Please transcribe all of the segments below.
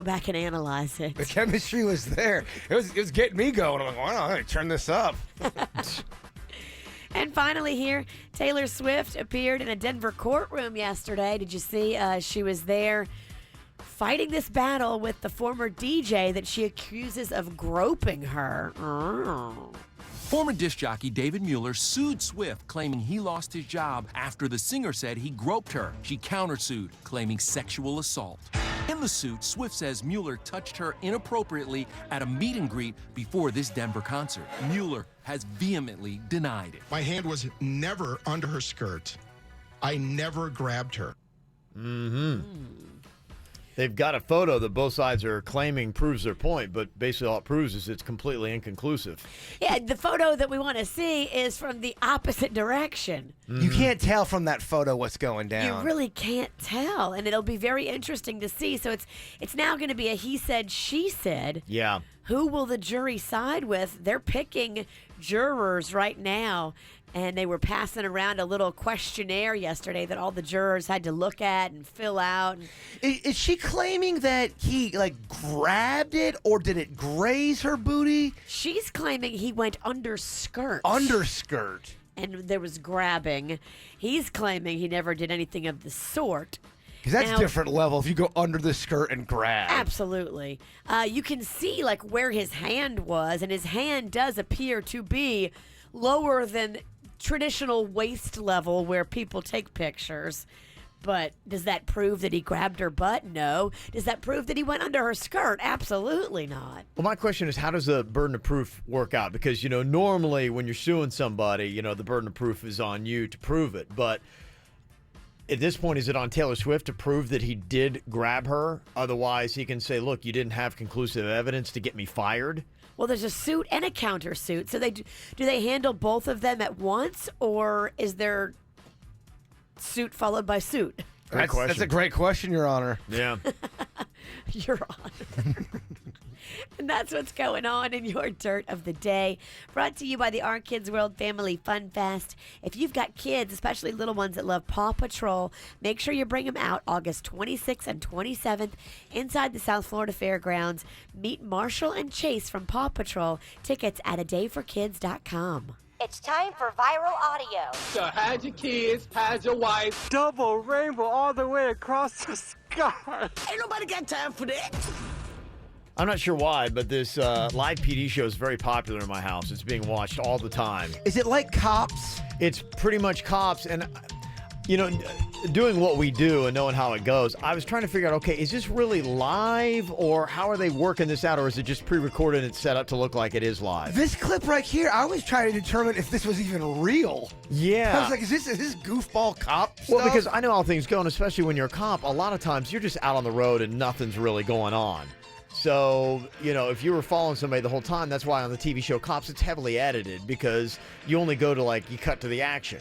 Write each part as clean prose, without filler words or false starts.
back and analyze it. The chemistry was there. It was getting me going. I'm like, why not? Turn this up. And finally here, Taylor Swift appeared in a Denver courtroom yesterday. Did you see she was there fighting this battle with the former DJ that she accuses of groping her? Oh. Former disc jockey David Mueller sued Swift, claiming he lost his job after the singer said he groped her. She countersued, claiming sexual assault. In the suit, Swift says Mueller touched her inappropriately at a meet and greet before this Denver concert. Mueller has vehemently denied it. My hand was never under her skirt. I never grabbed her. They've got a photo that both sides are claiming proves their point, but basically all it proves is it's completely inconclusive. Yeah, the photo that we want to see is from the opposite direction. You can't tell from that photo what's going down. You really can't tell, and it'll be very interesting to see. So it's now going to be a he said, she said. Yeah. Who will the jury side with? They're picking jurors right now, and they were passing around a little questionnaire yesterday that all the jurors had to look at and fill out. Is she claiming that he grabbed it, or did it graze her booty? She's claiming he went underskirt. Underskirt. And there was grabbing. He's claiming he never did anything of the sort. Because that's Now- different level if you go under the skirt and grab. Absolutely. You can see where his hand was, and his hand does appear to be lower than traditional waist level where people take pictures. But does that prove that he grabbed her butt? No. Does that prove that he went under her skirt? Absolutely not. Well, my question is, how does the burden of proof work out? Because, normally when you're suing somebody, the burden of proof is on you to prove it. But at this point, is it on Taylor Swift to prove that he did grab her? Otherwise, he can say, look, you didn't have conclusive evidence to get me fired. Well, there's a suit and a countersuit. So do they handle both of them at once, or is there suit followed by suit? That's a great question, Your Honor. Yeah. Your Honor. And that's what's going on in your Dirt of the Day. Brought to you by the Our Kids World Family Fun Fest. If you've got kids, especially little ones that love Paw Patrol, make sure you bring them out August 26th and 27th inside the South Florida Fairgrounds. Meet Marshall and Chase from Paw Patrol. Tickets at adayforkids.com. It's time for viral audio. So hide your kids, hide your wife. Double rainbow all the way across the sky. Ain't nobody got time for that. I'm not sure why, but this live PD show is very popular in my house. It's being watched all the time. Is it like Cops? It's pretty much Cops, and doing what we do and knowing how it goes, I was trying to figure out, okay, is this really live, or how are they working this out, or is it just pre-recorded and set up to look like it is live? This clip right here, I was trying to determine if this was even real. Yeah. I was like, is this goofball cop stuff? Well, because I know how things go, and especially when you're a cop, a lot of times you're just out on the road and nothing's really going on. So, if you were following somebody the whole time, that's why on the TV show Cops, it's heavily edited, because you only go to, you cut to the action.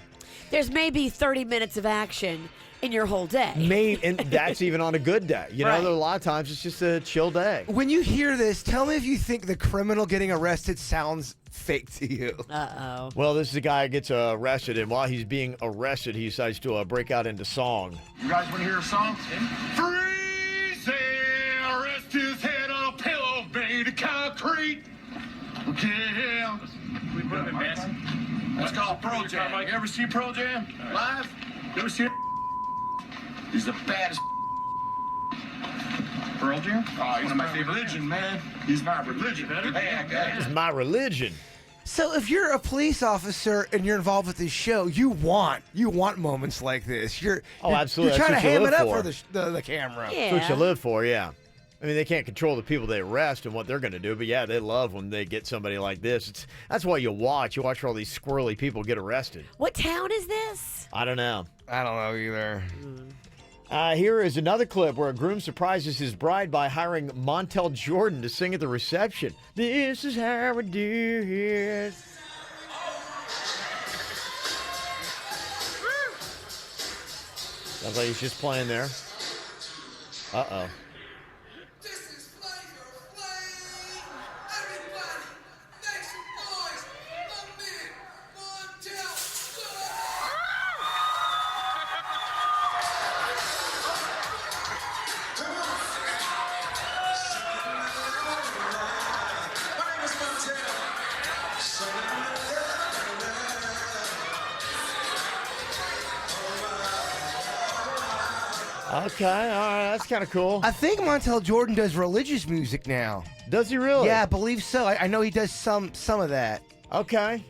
There's maybe 30 minutes of action in your whole day. And that's even on a good day. Right. A lot of times it's just a chill day. When you hear this, tell me if you think the criminal getting arrested sounds fake to you. Uh-oh. Well, this is a guy who gets arrested, and while he's being arrested, he decides to break out into song. You guys want to hear a song? Freeze! Rest his head on a pillow made of concrete. Yeah. We put him in Massey. That's called Pro Jam. You ever see Pro Jam live? You ever see it? He's the baddest. Pearl Jam? Oh, he's my favorite. Religion, man. He's my religion. It's my religion. So if you're a police officer and you're involved with this show, you want moments like this. Absolutely. You're trying to That's what you ham live it up for. for the camera. Yeah. That's what you live for, yeah. I mean, they can't control the people they arrest and what they're going to do, but yeah, they love when they get somebody like this. That's why you watch. You watch for all these squirrely people get arrested. What town is this? I don't know. I don't know either. Here is another clip where a groom surprises his bride by hiring Montel Jordan to sing at the reception. This is how we do it. Sounds like he's just playing there. Uh-oh. Okay, all right, that's kind of cool. I think Montel Jordan does religious music now. Does he really? Yeah, I believe so. I know he does some of that. Okay.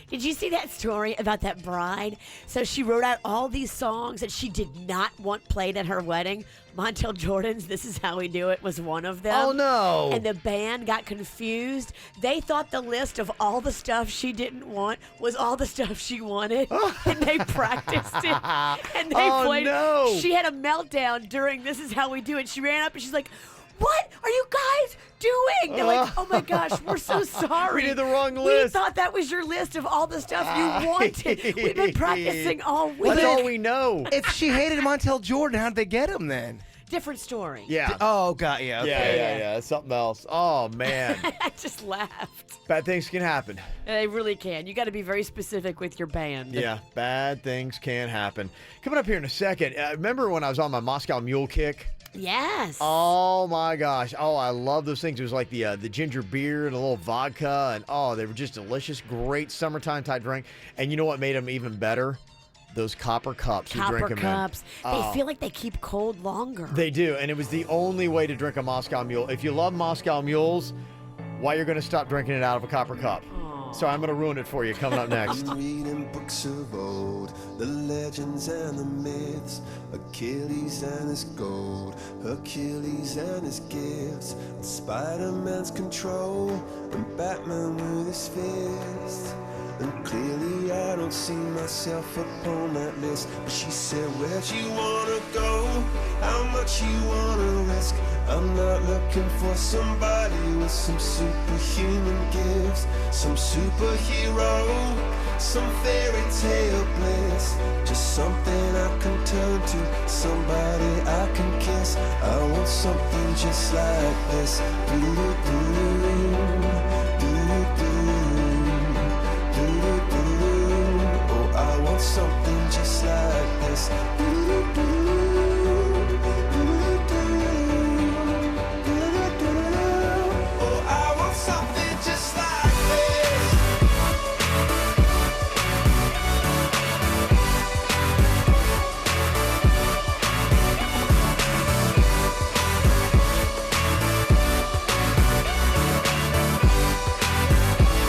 Did you see that story about that bride? So she wrote out all these songs that she did not want played at her wedding. Montel Jordan's "This Is How We Do It" was one of them. Oh, no. And the band got confused. They thought the list of all the stuff she didn't want was all the stuff she wanted. And they practiced it. And they played. No. She had a meltdown during "This Is How We Do It." She ran up and she's like, "What are you guys doing?" They're like, "Oh my gosh, we're so sorry. We did the wrong list. We thought that was your list of all the stuff you wanted. We've been practicing all week." That's all we know. If she hated Montel Jordan, how'd they get him then? Different story. Yeah. Oh, got you. Okay. Yeah. It's something else. Oh, man. I just laughed. Bad things can happen. They really can. You got to be very specific with your band. Yeah, bad things can happen. Coming up here in a second, remember when I was on my Moscow Mule kick? Yes. Oh, my gosh. Oh, I love those things. It was like the ginger beer and a little vodka, and oh, they were just delicious. Great summertime type drink. And you know what made them even better? Those copper cups you drink Copper them cups. in. They feel like they keep cold longer. They do, and it was the only way to drink a Moscow Mule. If you love Moscow Mules, why you're going to stop drinking it out of a copper cup? So I'm going to ruin it for you coming up next. Reading books of old, the legends and the myths, Achilles and his gold, Hercules and his gifts, Spider-Man's control, and Batman with his fist. And clearly I don't see myself upon that list. But she said, where'd you wanna go? How much you wanna risk? I'm not looking for somebody with some superhuman gifts, some superhero, some fairy tale bliss. Just something I can turn to, somebody I can kiss. I want something just like this. Oh, I want something just like this. Oh, I want something just like this.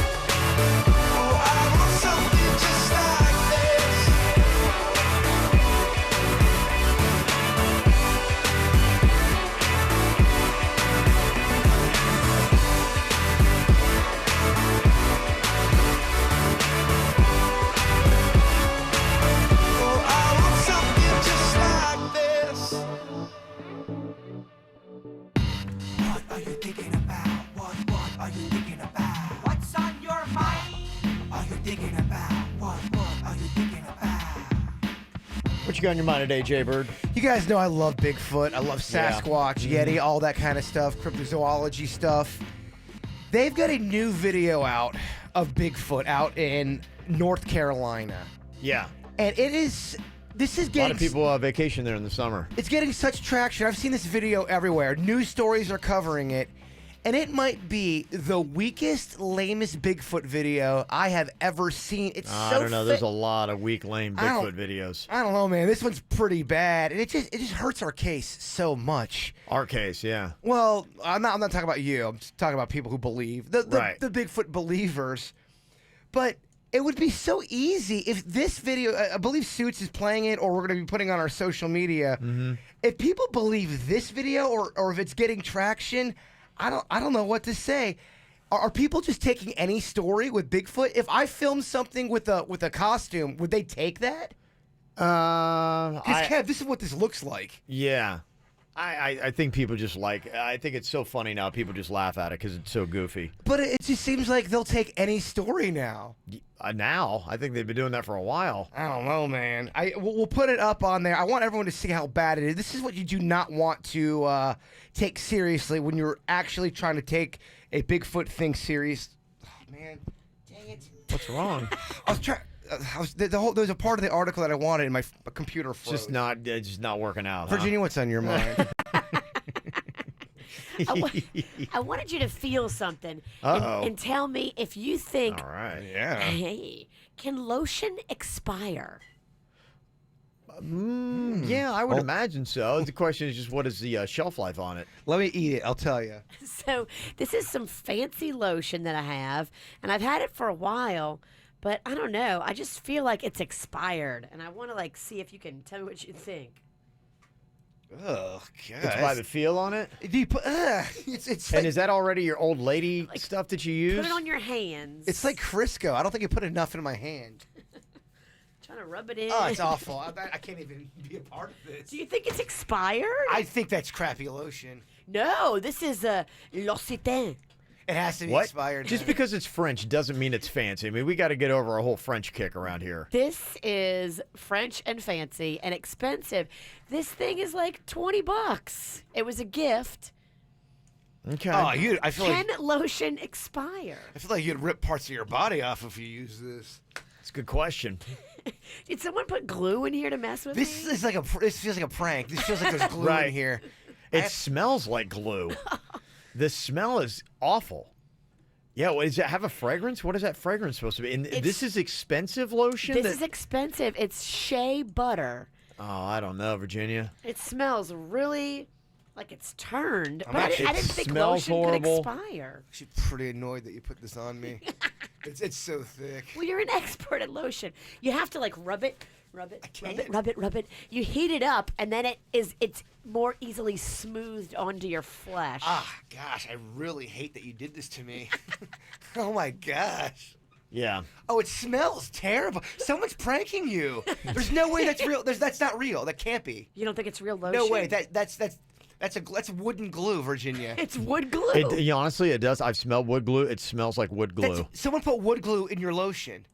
Oh, I want something just like this. Oh, I want something just like this. What are you thinking about? What are you thinking about? What's on your mind? Are you thinking about? What are you thinking about? What you got on your mind today, Jay Bird? You guys know I love Bigfoot. I love Yeah. Sasquatch, Yeti, all that kind of stuff, cryptozoology stuff. They've got a new video out of Bigfoot out in North Carolina. Yeah. And this is A getting lot of people vacation there in the summer. It's getting such traction. I've seen this video everywhere. News stories are covering it. And it might be the weakest, lamest Bigfoot video I have ever seen. It's so I don't know. There's fa- a lot of weak, lame I don't- Bigfoot videos. I don't know, man. This one's pretty bad. And it just hurts our case so much. Our case, yeah. Well, I'm not talking about you. I'm just talking about people who believe. The Right. Bigfoot believers. But it would be so easy if this video, I believe Suits is playing it, or we're going to be putting on our social media. If people believe this video, or if it's getting traction, I don't know what to say. Are people just taking any story with Bigfoot? If I filmed something with a costume, would they take that? Because Kev, this is what this looks like. Yeah. I think people just I think it's so funny now. People just laugh at it because it's so goofy. But it just seems like they'll take any story now. Now, I think they've been doing that for a while. I don't know, man. We'll put it up on there. I want everyone to see how bad it is. This is what you do not want to take seriously when you're actually trying to take a Bigfoot thing serious. Oh, man. Dang it. What's wrong? I was trying. There's a part of the article that I wanted, and my computer froze. It's just not working out. huh? Virginia, what's on your mind? I wanted you to feel something Uh-oh. and tell me if you think, All right. Yeah. hey, can lotion expire? Yeah, I would imagine so. The question is just what is the shelf life on it? Let me eat it. I'll tell you. So this is some fancy lotion that I have, and I've had it for a while, but I don't know. I just feel like it's expired, and I want to see if you can tell me what you think. Oh, God. It's by the feel on it? Do you put, it's And is that already your old lady stuff that you use? Put it on your hands. It's like Crisco. I don't think you put enough in my hand. Trying to rub it in. Oh, it's awful. I can't even be a part of this. Do you think it's expired? I think that's crappy lotion. No, this is L'Occitane. It has to be What? expired. Just because it's French doesn't mean it's fancy. I mean, we got to get over a whole French kick around here. This is French and fancy and expensive. This thing is like $20. It was a gift. Okay. Oh, I feel Can like lotion expire? I feel like you'd rip parts of your body off if you use this. That's a good question. Did someone put glue in here to mess with This me? is like this feels like a prank. This feels like there's glue Right. in here. It smells like glue. The smell is awful. Yeah, what does it have a fragrance? What is that fragrance supposed to be? And this is expensive lotion? This is expensive. It's shea butter. Oh, I don't know, Virginia. It smells really like it's turned. But actually- I didn't think smells lotion horrible. could expire. I'm actually pretty annoyed that you put this on me. It's so thick. Well, you're an expert at lotion. You have to rub it, rub it, can't. rub it. You heat it up, and then it's more easily smoothed onto your flesh. Ah, gosh, I really hate that you did this to me. Oh my gosh. Yeah. Oh, it smells terrible. Someone's pranking you. There's no way that's real. That's not real. That can't be. You don't think it's real lotion? No way. That's wooden glue, Virginia. It's wood glue. Honestly, it does. I've smelled wood glue. It smells like wood glue. Someone put wood glue in your lotion.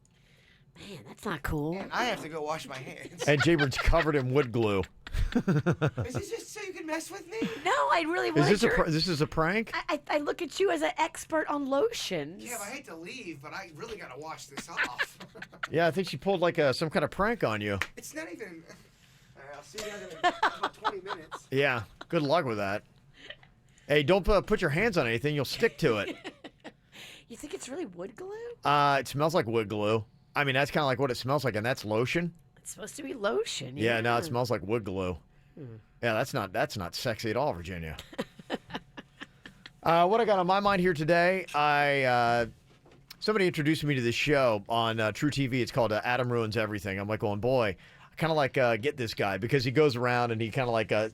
Man, that's not cool. I have to go wash my hands. And Jaybirds covered in wood glue. Is this just so you can mess with me? No, I really want Is this your... this is a prank? I look at you as an expert on lotions. Yeah, I hate to leave, but I really gotta wash this off. Yeah, I think she pulled some kind of prank on you. It's not even. All right, I'll see you guys in about 20 minutes. Yeah. Good luck with that. Hey, don't put your hands on anything. You'll stick to it. You think it's really wood glue? It smells like wood glue. I mean, that's kind of like what it smells like, and that's lotion. It's supposed to be lotion. Yeah, no, it smells like wood glue. Yeah, that's not sexy at all, Virginia. What I got on my mind here today, somebody introduced me to this show on True TV. It's called Adam Ruins Everything. I'm like, going, boy, I kind of get this guy because he goes around and he kind of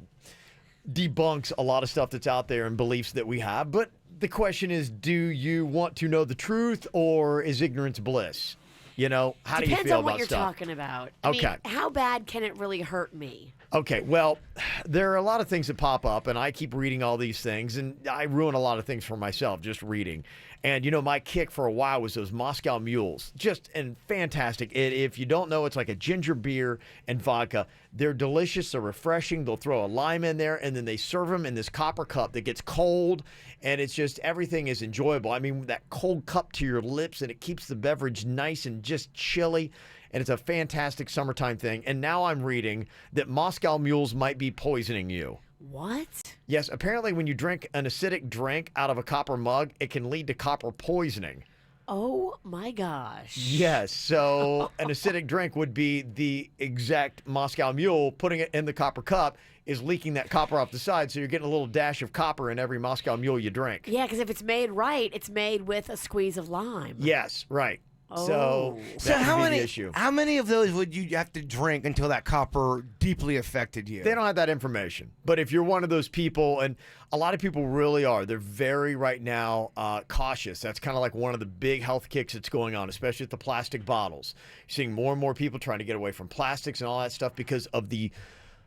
debunks a lot of stuff that's out there and beliefs that we have. But the question is, do you want to know the truth or is ignorance bliss? You know, how do you feel Depends on about what you're stuff? talking about. I Okay. mean, how bad can it really hurt me? Okay, well, there are a lot of things that pop up, and I keep reading all these things, and I ruin a lot of things for myself just reading. And, my kick for a while was those Moscow Mules. Just fantastic. If you don't know, it's like a ginger beer and vodka. They're delicious. They're refreshing. They'll throw a lime in there, and then they serve them in this copper cup that gets cold, and it's just everything is enjoyable. I mean, that cold cup to your lips, and it keeps the beverage nice and just chilly. And it's a fantastic summertime thing. And now I'm reading that Moscow Mules might be poisoning you. What? Yes, apparently when you drink an acidic drink out of a copper mug, it can lead to copper poisoning. Oh my gosh. Yes, so an acidic drink would be the exact Moscow Mule. Putting it in the copper cup is leaking that copper off the side, so you're getting a little dash of copper in every Moscow Mule you drink. Yeah, because if it's made right, it's made with a squeeze of lime. Yes, right. Oh. So that how would be many the issue. how many of those would you have to drink until that copper deeply affected you? They don't have that information. But if you're one of those people, and a lot of people really are, they're very right now cautious. That's kind of like one of the big health kicks that's going on, especially with the plastic bottles. You're seeing more and more people trying to get away from plastics and all that stuff because of the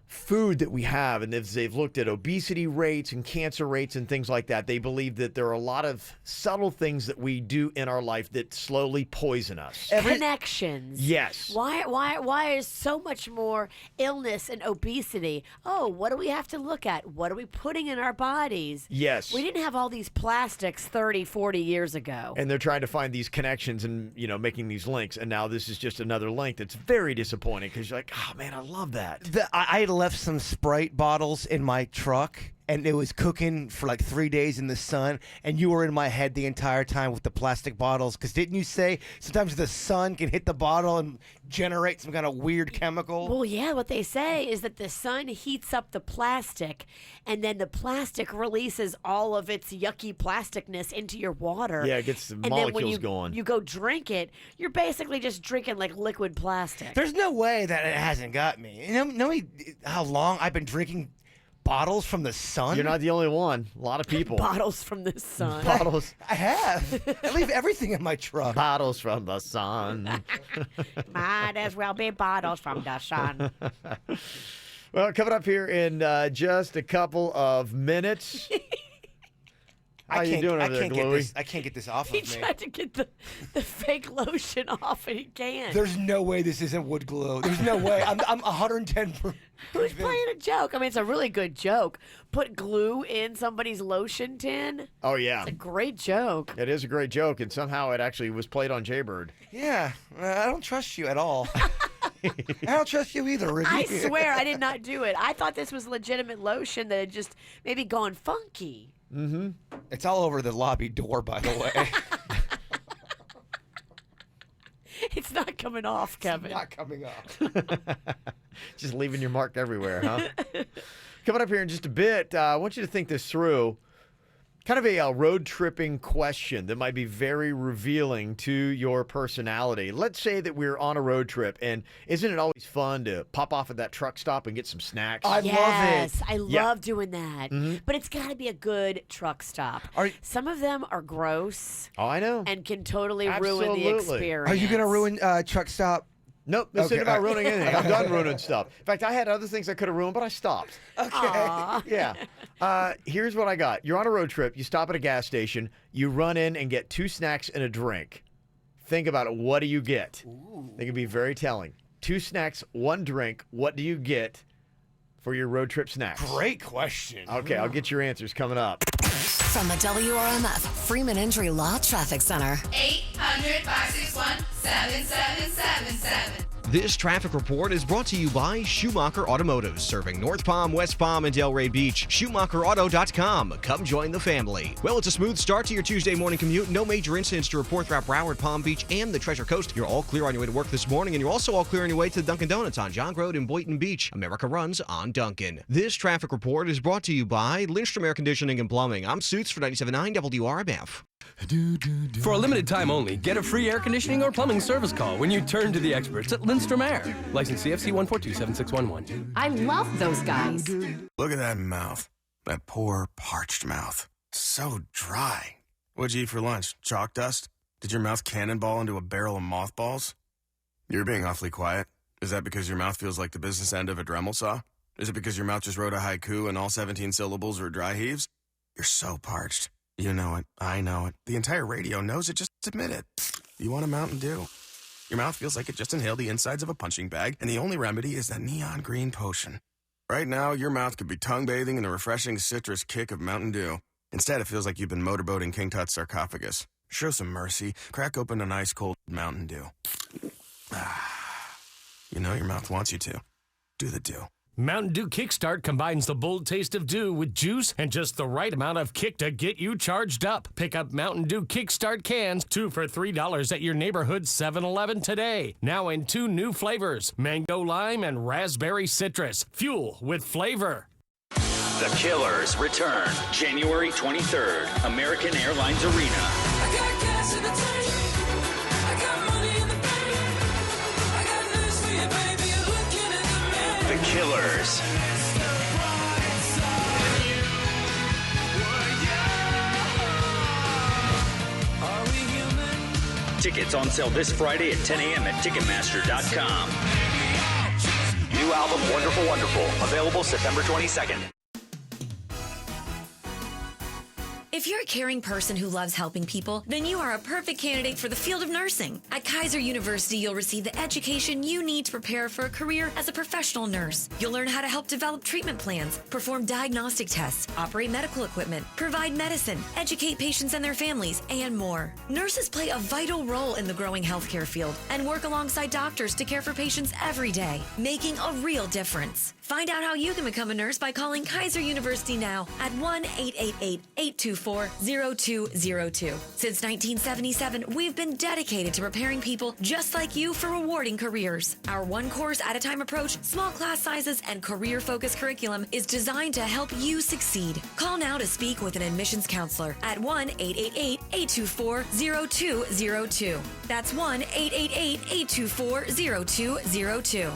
food that we have, and they've looked at obesity rates and cancer rates and things like that. They believe that there are a lot of subtle things that we do in our life that slowly poison us. Connections. Yes. Why is so much more illness and obesity? Oh, what do we have to look at? What are we putting in our bodies? Yes. We didn't have all these plastics 30, 40 years ago. And they're trying to find these connections and, making these links. And now this is just another link that's very disappointing because you're like, oh, man, I love that. I had left some Sprite bottles in my truck, and it was cooking for like 3 days in the sun, and you were in my head the entire time with the plastic bottles. Because didn't you say sometimes the sun can hit the bottle and generate some kind of weird chemical? Well, yeah, what they say is that the sun heats up the plastic, and then the plastic releases all of its yucky plasticness into your water. Yeah, it gets the and then when molecules going. you go drink it, you're basically just drinking like liquid plastic. There's no way that it hasn't got me. You know how long I've been drinking bottles from the sun? You're not the only one. A lot of people. Bottles from the sun. Bottles. I have. I leave everything in my truck. Bottles from the sun. Might as well be bottles from the sun. Well, coming up here in just a couple of minutes. How you doing over there, Gluey? I can't get this off He of me. tried to get the fake lotion off, and he can't. There's no way this isn't wood glue. There's no way. I'm 110. Who's playing a joke? I mean, it's a really good joke. Put glue in somebody's lotion tin. Oh, yeah. It's a great joke. It is a great joke, and somehow it actually was played on Jaybird. Yeah, I don't trust you at all. I don't trust you either, Ricky. I swear I did not do it. I thought this was legitimate lotion that had just maybe gone funky. Mm-hmm. It's all over the lobby door, by the way. It's not coming off, Kevin. It's not coming off. Just leaving your mark everywhere, huh? Coming up here in just a bit, I want you to think this through. Kind of a road tripping question that might be very revealing to your personality. Let's say that we're on a road trip, and isn't it always fun to pop off at that truck stop and get some snacks? I love it. I love doing that. Mm-hmm. But it's got to be a good truck stop. Some of them are gross. Oh, I know. And can totally ruin the Absolutely. experience. Are you going to ruin truck stop? Nope, this Okay, isn't about all right. ruining anything. I'm done ruining stuff. In fact, I had other things I could have ruined, but I stopped. Aw. Yeah. Here's what I got. You're on a road trip. You stop at a gas station. You run in and get 2 snacks and a drink. Think about it. What do you get? They can be very telling. 2 snacks, 1 drink. What do you get for your road trip snacks? Great question. Okay, I'll get your answers coming up. From the WRMF Freeman Injury Law Traffic Center. 800-561-7777. This traffic report is brought to you by Schumacher Automotive, serving North Palm, West Palm, and Delray Beach. SchumacherAuto.com. Come join the family. Well, it's a smooth start to your Tuesday morning commute. No major incidents to report throughout Broward, Palm Beach, and the Treasure Coast. You're all clear on your way to work this morning, and you're also all clear on your way to Dunkin' Donuts on John Road in Boynton Beach. America runs on Dunkin'. This traffic report is brought to you by Lindstrom Air Conditioning and Plumbing. I'm Suits for 97.9 WRMF. For a limited time only, get a free air conditioning or plumbing service call when you turn to the experts at Lindstrom Air. License CFC 1427611. I love those guys. Look at that mouth. That poor, parched mouth. So dry. What'd you eat for lunch? Chalk dust? Did your mouth cannonball into a barrel of mothballs? You're being awfully quiet. Is that because your mouth feels like the business end of a Dremel saw? Is it because your mouth just wrote a haiku and all 17 syllables were dry heaves? You're so parched. You know it. I know it. The entire radio knows it. Just admit it. You want a Mountain Dew. Your mouth feels like it just inhaled the insides of a punching bag, and the only remedy is that neon green potion. Right now, your mouth could be tongue bathing in the refreshing citrus kick of Mountain Dew. Instead, it feels like you've been motorboating King Tut's sarcophagus. Show some mercy. Crack open an ice-cold Mountain Dew. You know your mouth wants you to. Do the Dew. Mountain Dew Kickstart combines the bold taste of dew with juice and just the right amount of kick to get you charged up. Pick up Mountain Dew Kickstart cans, 2 for $3 at your neighborhood 7-Eleven today. Now in 2 new flavors, mango lime and raspberry citrus. Fuel with flavor. The Killers return January 23rd, American Airlines Arena. I got gas in the tank. I got money in the bank. I got news for you, baby. You're looking at the man. The Killers. Are we human? Tickets on sale this Friday at 10 a.m. at Ticketmaster.com. New album, Wonderful Wonderful, available September 22nd. If you're a caring person who loves helping people, then you are a perfect candidate for the field of nursing. At Kaiser University, you'll receive the education you need to prepare for a career as a professional nurse. You'll learn how to help develop treatment plans, perform diagnostic tests, operate medical equipment, provide medicine, educate patients and their families, and more. Nurses play a vital role in the growing healthcare field and work alongside doctors to care for patients every day, making a real difference. Find out how you can become a nurse by calling Kaiser University now at 1-888-824-0202. Since 1977, we've been dedicated to preparing people just like you for rewarding careers. Our one course at a time approach, small class sizes, and career-focused curriculum is designed to help you succeed. Call now to speak with an admissions counselor at 1-888-824-0202. That's 1-888-824-0202.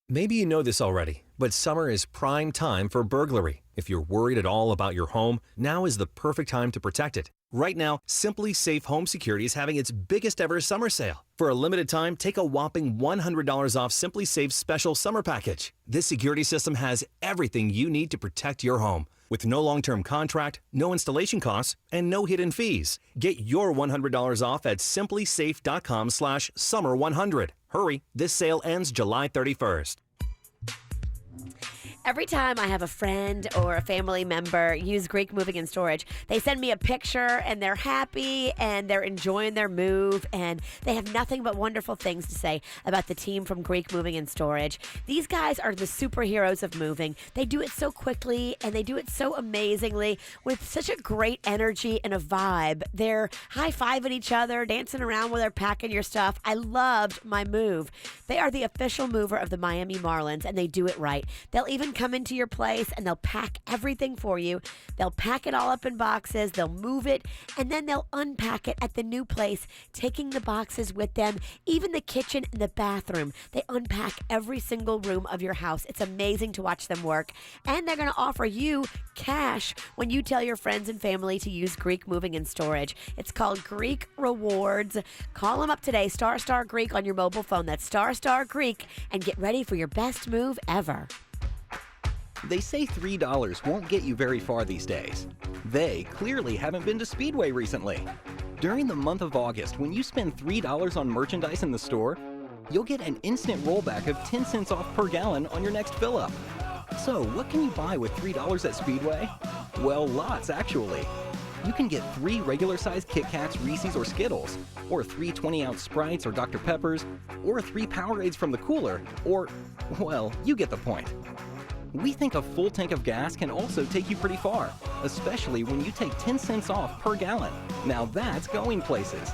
Maybe you know this already, but summer is prime time for burglary. If you're worried at all about your home, now is the perfect time to protect it. Right now, Simply Safe Home Security is having its biggest ever summer sale. For a limited time, take a whopping $100 off Simply Safe's special summer package. This security system has everything you need to protect your home. With no long-term contract, no installation costs, and no hidden fees. Get your $100 off at simplysafe.com/summer100. Hurry, this sale ends July 31st. Every time I have a friend or a family member use Greek Moving and Storage, they send me a picture and they're happy and they're enjoying their move and they have nothing but wonderful things to say about the team from Greek Moving and Storage. These guys are the superheroes of moving. They do it so quickly and they do it so amazingly with such a great energy and a vibe. They're high-fiving each other, dancing around while they're packing your stuff. I loved my move. They are the official mover of the Miami Marlins and they do it right. They'll even come into your place and they'll pack everything for you. They'll pack it all up in boxes, they'll move it, and then they'll unpack it at the new place, taking the boxes with them, even the kitchen and the bathroom. They unpack every single room of your house. It's amazing to watch them work. And they're going to offer you cash when you tell your friends and family to use Greek Moving and Storage. It's called Greek Rewards. Call them up today, Star Greek on your mobile phone. That's Star Greek, and get ready for your best move ever. They say $3 won't get you very far these days. They clearly haven't been to Speedway recently. During the month of August, when you spend $3 on merchandise in the store, you'll get an instant rollback of 10 cents off per gallon on your next fill-up. So what can you buy with $3 at Speedway? Well, lots actually. You can get 3 regular-sized Kit Kats, Reese's, or Skittles, or 3 20-ounce Sprites or Dr. Peppers, or 3 Powerades from the cooler, or, well, you get the point. We think a full tank of gas can also take you pretty far, especially when you take 10 cents off per gallon. Now that's going places.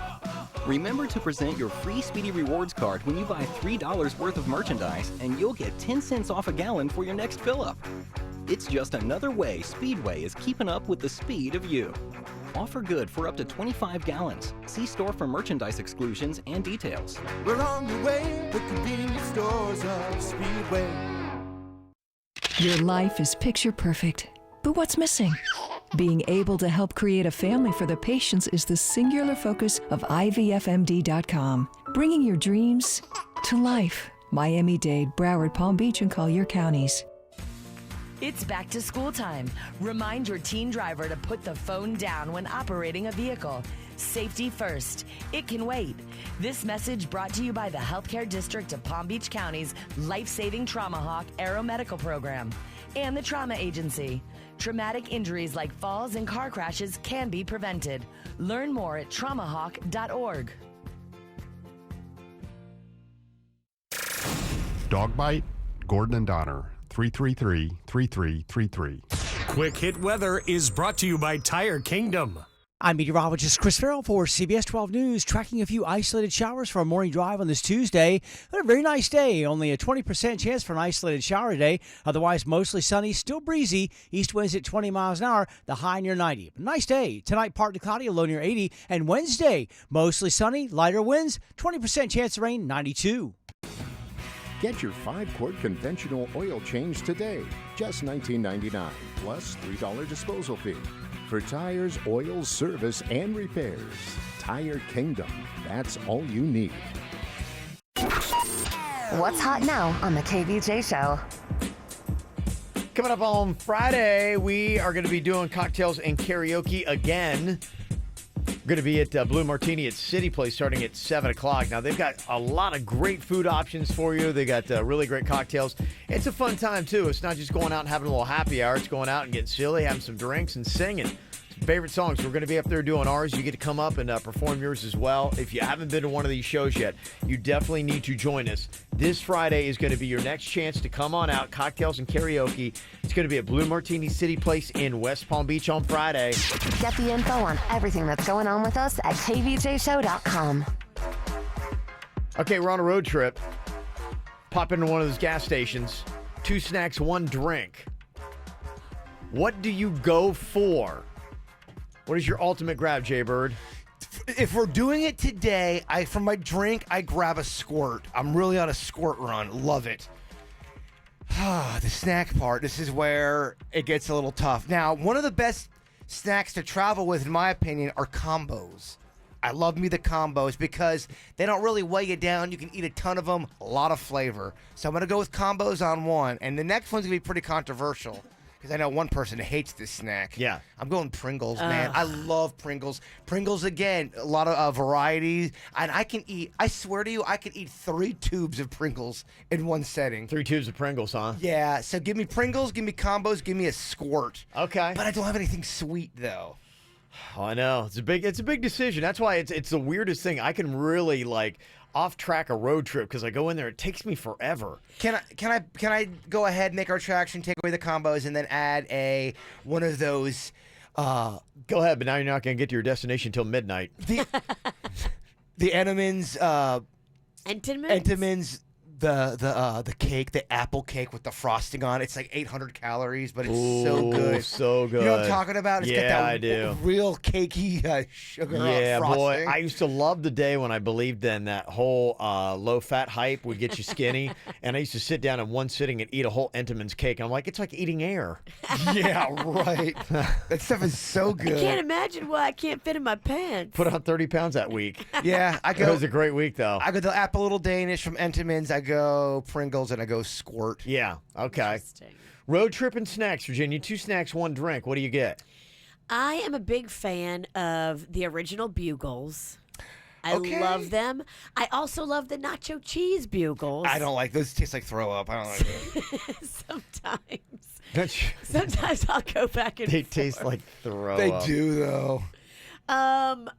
Remember to present your free Speedy Rewards card when you buy $3 worth of merchandise, and you'll get 10 cents off a gallon for your next fill-up. It's just another way Speedway is keeping up with the speed of you. Offer good for up to 25 gallons. See store for merchandise exclusions and details. We're on the way, the convenience stores of Speedway. Your life is picture perfect, but what's missing? Being able to help create a family for the patients is the singular focus of IVFMD.com, bringing your dreams to life. Miami-Dade, Broward, Palm Beach, and Collier counties. It's back to school time. Remind your teen driver to put the phone down when operating a vehicle. Safety first. It can wait. This message brought to you by the Healthcare District of Palm Beach County's life-saving Trauma Hawk Aeromedical Program and the Trauma Agency. Traumatic injuries like falls and car crashes can be prevented. Learn more at traumahawk.org. Dog bite? Gordon and Donner, 333-3333. Quick Hit Weather is brought to you by Tire Kingdom. I'm meteorologist Chris Farrell for CBS 12 News, tracking a few isolated showers for a morning drive on this Tuesday. A very nice day, only a 20% chance for an isolated shower today. Otherwise, mostly sunny, still breezy. East winds at 20 miles an hour, the high near 90. Nice day. Tonight, partly cloudy, a low near 80. And Wednesday, mostly sunny, lighter winds, 20% chance of rain, 92. Get your 5-quart conventional oil change today, just $19.99, plus $3 disposal fee. For tires, oil, service, and repairs, Tire Kingdom. That's all you need. What's hot now on the KVJ Show? Coming up on Friday, we are going to be doing cocktails and karaoke again. We're going to be at Blue Martini at City Place starting at 7 o'clock. Now, they've got a lot of great food options for you. They got really great cocktails. It's a fun time, too. It's not just going out and having a little happy hour. It's going out and getting silly, having some drinks, and singing. Favorite songs. We're going to be up there doing ours. You get to come up and perform yours as well. If you haven't been to one of these shows yet, you definitely need to join us. This Friday is going to be your next chance to come on out, cocktails and karaoke. It's going to be at Blue Martini City Place in West Palm Beach on Friday. Get the info on everything that's going on with us at kvjshow.com. Okay, we're on a road trip. Pop into one of those gas stations. 2 snacks, 1 drink. What do you go for? What is your ultimate grab, Jay-Bird? If we're doing it today, for my drink, I grab a squirt. I'm really on a squirt run. Love it. The snack part, this is where it gets a little tough. Now, one of the best snacks to travel with, in my opinion, are combos. I love me the combos because they don't really weigh you down. You can eat a ton of them, a lot of flavor. So I'm going to go with combos on one. And the next one's going to be pretty controversial. Because I know one person hates this snack. Yeah. I'm going Pringles, man. I love Pringles. Pringles, again, a lot of varieties. And I swear to you, I could eat 3 tubes of Pringles in one setting. 3 tubes of Pringles, huh? Yeah, so give me Pringles, give me combos, give me a squirt. Okay. But I don't have anything sweet, though. Oh, I know. It's a big decision. That's why it's the weirdest thing. I can really, off track a road trip because I go in there. It takes me forever. Can I go ahead, make our attraction, take away the combos, and then add one of those? Go ahead, but now you're not going to get to your destination until midnight. The Entenmann's. Entenmann's. The cake, the apple cake with the frosting on. It's like 800 calories, but it's so good. So good. You know what I'm talking about? It's got that I do. Real cakey sugar Yeah, frosting. boy. I used to love the day when I believed in that whole low-fat hype would get you skinny. And I used to sit down in one sitting and eat a whole Entenmann's cake. And I'm like, it's like eating air. Yeah, right. That stuff is so good. I can't imagine why I can't fit in my pants. Put on 30 pounds that week. Yeah, It was a great week, though. I go the Apple Little Danish from Entenmann's. I go Pringles, and I go squirt. Yeah, okay. Road trip and snacks, Virginia. 2 snacks, 1 drink. What do you get? I am a big fan of the original Bugles. I Okay. love them. I also love the nacho cheese Bugles. I don't like those. Taste like throw up. I don't like those. Sometimes I'll go back and They forth. taste like throw They up. do, though.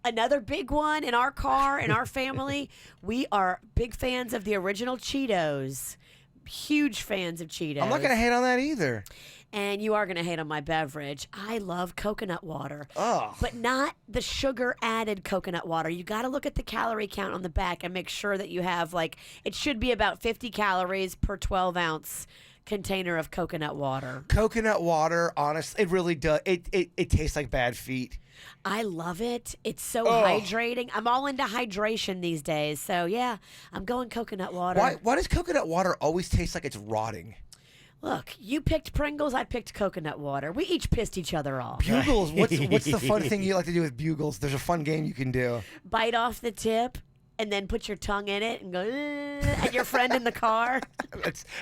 Another big one in our car, in our family, we are big fans of the original Cheetos. Huge fans of Cheetos. I'm not going to hate on that either. And you are going to hate on my beverage. I love coconut water. Oh. But not the sugar added coconut water. You got to look at the calorie count on the back and make sure that you have, it should be about 50 calories per 12 ounce container of coconut water. Coconut water, honestly, it really does. It tastes like bad feet. I love it. It's so hydrating. I'm all into hydration these days. So, yeah, I'm going coconut water. Why does coconut water always taste like it's rotting? Look, you picked Pringles, I picked coconut water. We each pissed each other off. Bugles, what's the fun thing you like to do with Bugles? There's a fun game you can do. Bite off the tip and then put your tongue in it and go at your friend in the car.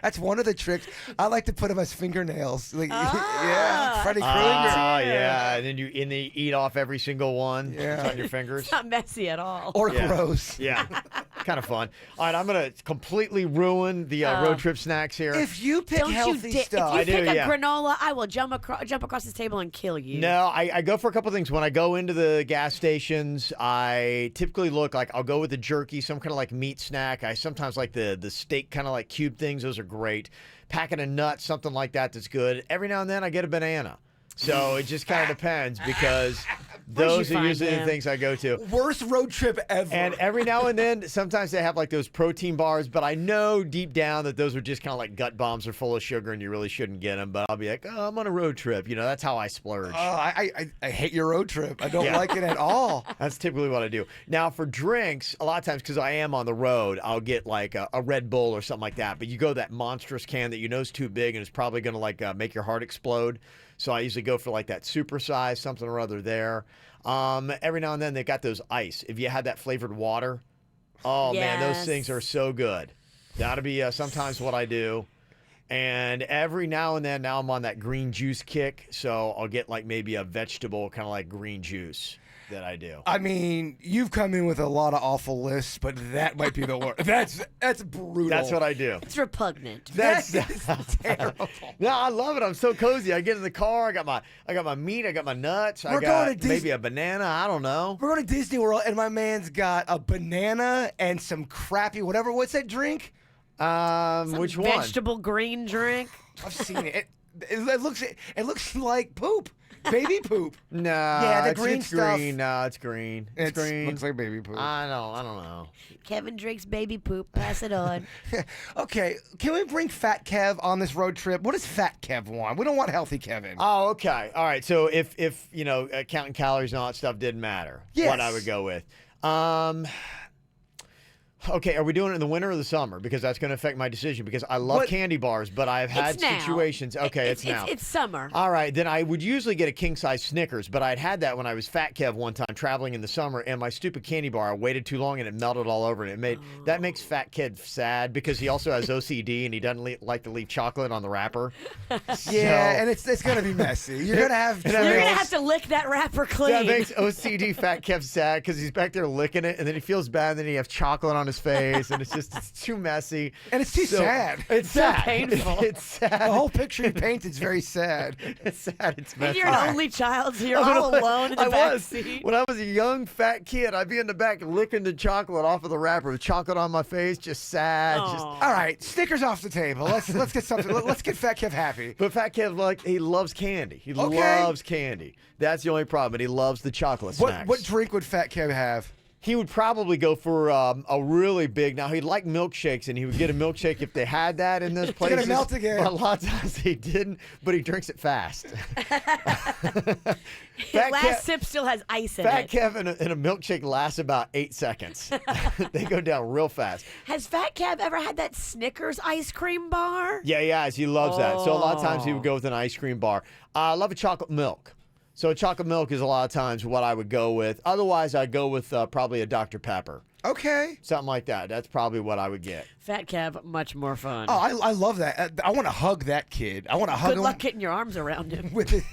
That's one of the tricks. I like to put them as fingernails. Yeah, Freddy Krueger. Oh, yeah. And then you eat off every single one on your fingers. It's not messy at all. Or gross. Yeah. Kind of fun. All right, I'm going to completely ruin the road trip snacks here. If you pick healthy stuff. If you pick a granola, I will jump across this table and kill you. No, I go for a couple things. When I go into the gas stations, I typically look I'll go with the jerky, some kind of meat snack. I sometimes like the steak kind of cube things. Those are great. Packet of nuts, something like that's good. Every now and then I get a banana. So it just kind of depends because those are usually the things I go to. Worst road trip ever. And every now and then, sometimes they have those protein bars, but I know deep down that those are just kind of gut bombs. They're full of sugar and you really shouldn't get them. But I'll be like, oh, I'm on a road trip. That's how I splurge. I hate your road trip. I don't like it at all. That's typically what I do. Now, for drinks, a lot of times, because I am on the road, I'll get a Red Bull or something like that. But you go that monstrous can that you know is too big and it's probably going to make your heart explode. So I usually go for that super size, something or other there. Every now and then they've got those ice. If you had that flavored water, man, those things are so good. That'll be sometimes what I do. And every now and then, now I'm on that green juice kick, so I'll get like maybe a vegetable, kind of like green juice that I do. I mean, you've come in with a lot of awful lists, but that might be the worst. That's brutal. That's what I do. It's repugnant. That's terrible. No, I love it. I'm so cozy. I get in the car. I got my meat. I got my nuts. I got maybe a banana. I don't know. We're going to Disney World, and my man's got a banana and some crappy whatever. What's that drink? Which one? Vegetable green drink. I've seen it. It looks like poop. Baby poop. No. Yeah, the it's green stuff. Green. No, it's green. It's green. Looks like baby poop. I don't know. Kevin drinks baby poop. Pass it on. Okay, can we bring Fat Kev on this road trip? What does Fat Kev want? We don't want healthy Kevin. Oh, okay. All right. So if counting calories and all that stuff didn't matter, what I would go with. Okay, are we doing it in the winter or the summer? Because that's going to affect my decision. Because I love candy bars, but I've had situations. Okay, it's now. It's summer. All right, then I would usually get a king-size Snickers, but I'd had that when I was Fat Kev one time traveling in the summer, and my stupid candy bar, I waited too long and it melted all over, and that makes Fat Kev sad because he also has OCD and he doesn't like to leave chocolate on the wrapper. Yeah, and it's going to be messy. You're going to have to lick that wrapper clean. That makes OCD Fat Kev sad because he's back there licking it, and then he feels bad, and then he has chocolate on his face, and it's too messy. And it's too sad. It's so sad. painful. It's sad. The whole picture you paint is very sad. It's sad. It's messy. And you're an only child, so you're all alone in the back seat. When I was a young fat kid, I'd be in the back licking the chocolate off of the wrapper with chocolate on my face, just sad. All right, Snickers off the table. Let's get something. Let's get Fat Kev happy. But Fat Kev, he loves candy. He loves candy. That's the only problem. And he loves the chocolate snacks. What drink would Fat Kev have? He would probably go for a really big. Now he'd like milkshakes, and he would get a milkshake if they had that in those places. It's gonna melt again. But a lot of times he didn't. But he drinks it fast. Last sip still has ice in Fat it. Kev in a milkshake lasts about 8 seconds. They go down real fast. Has Fat Kev ever had that Snickers ice cream bar? Yeah, he loves that. So a lot of times he would go with an ice cream bar. I love a chocolate milk. So chocolate milk is a lot of times what I would go with. Otherwise, I'd go with probably a Dr. Pepper. Okay. Something like that. That's probably what I would get. Fat Kev, much more fun. Oh, I love that. I want to hug that kid. I want to hug him. Good luck getting your arms around him. With it.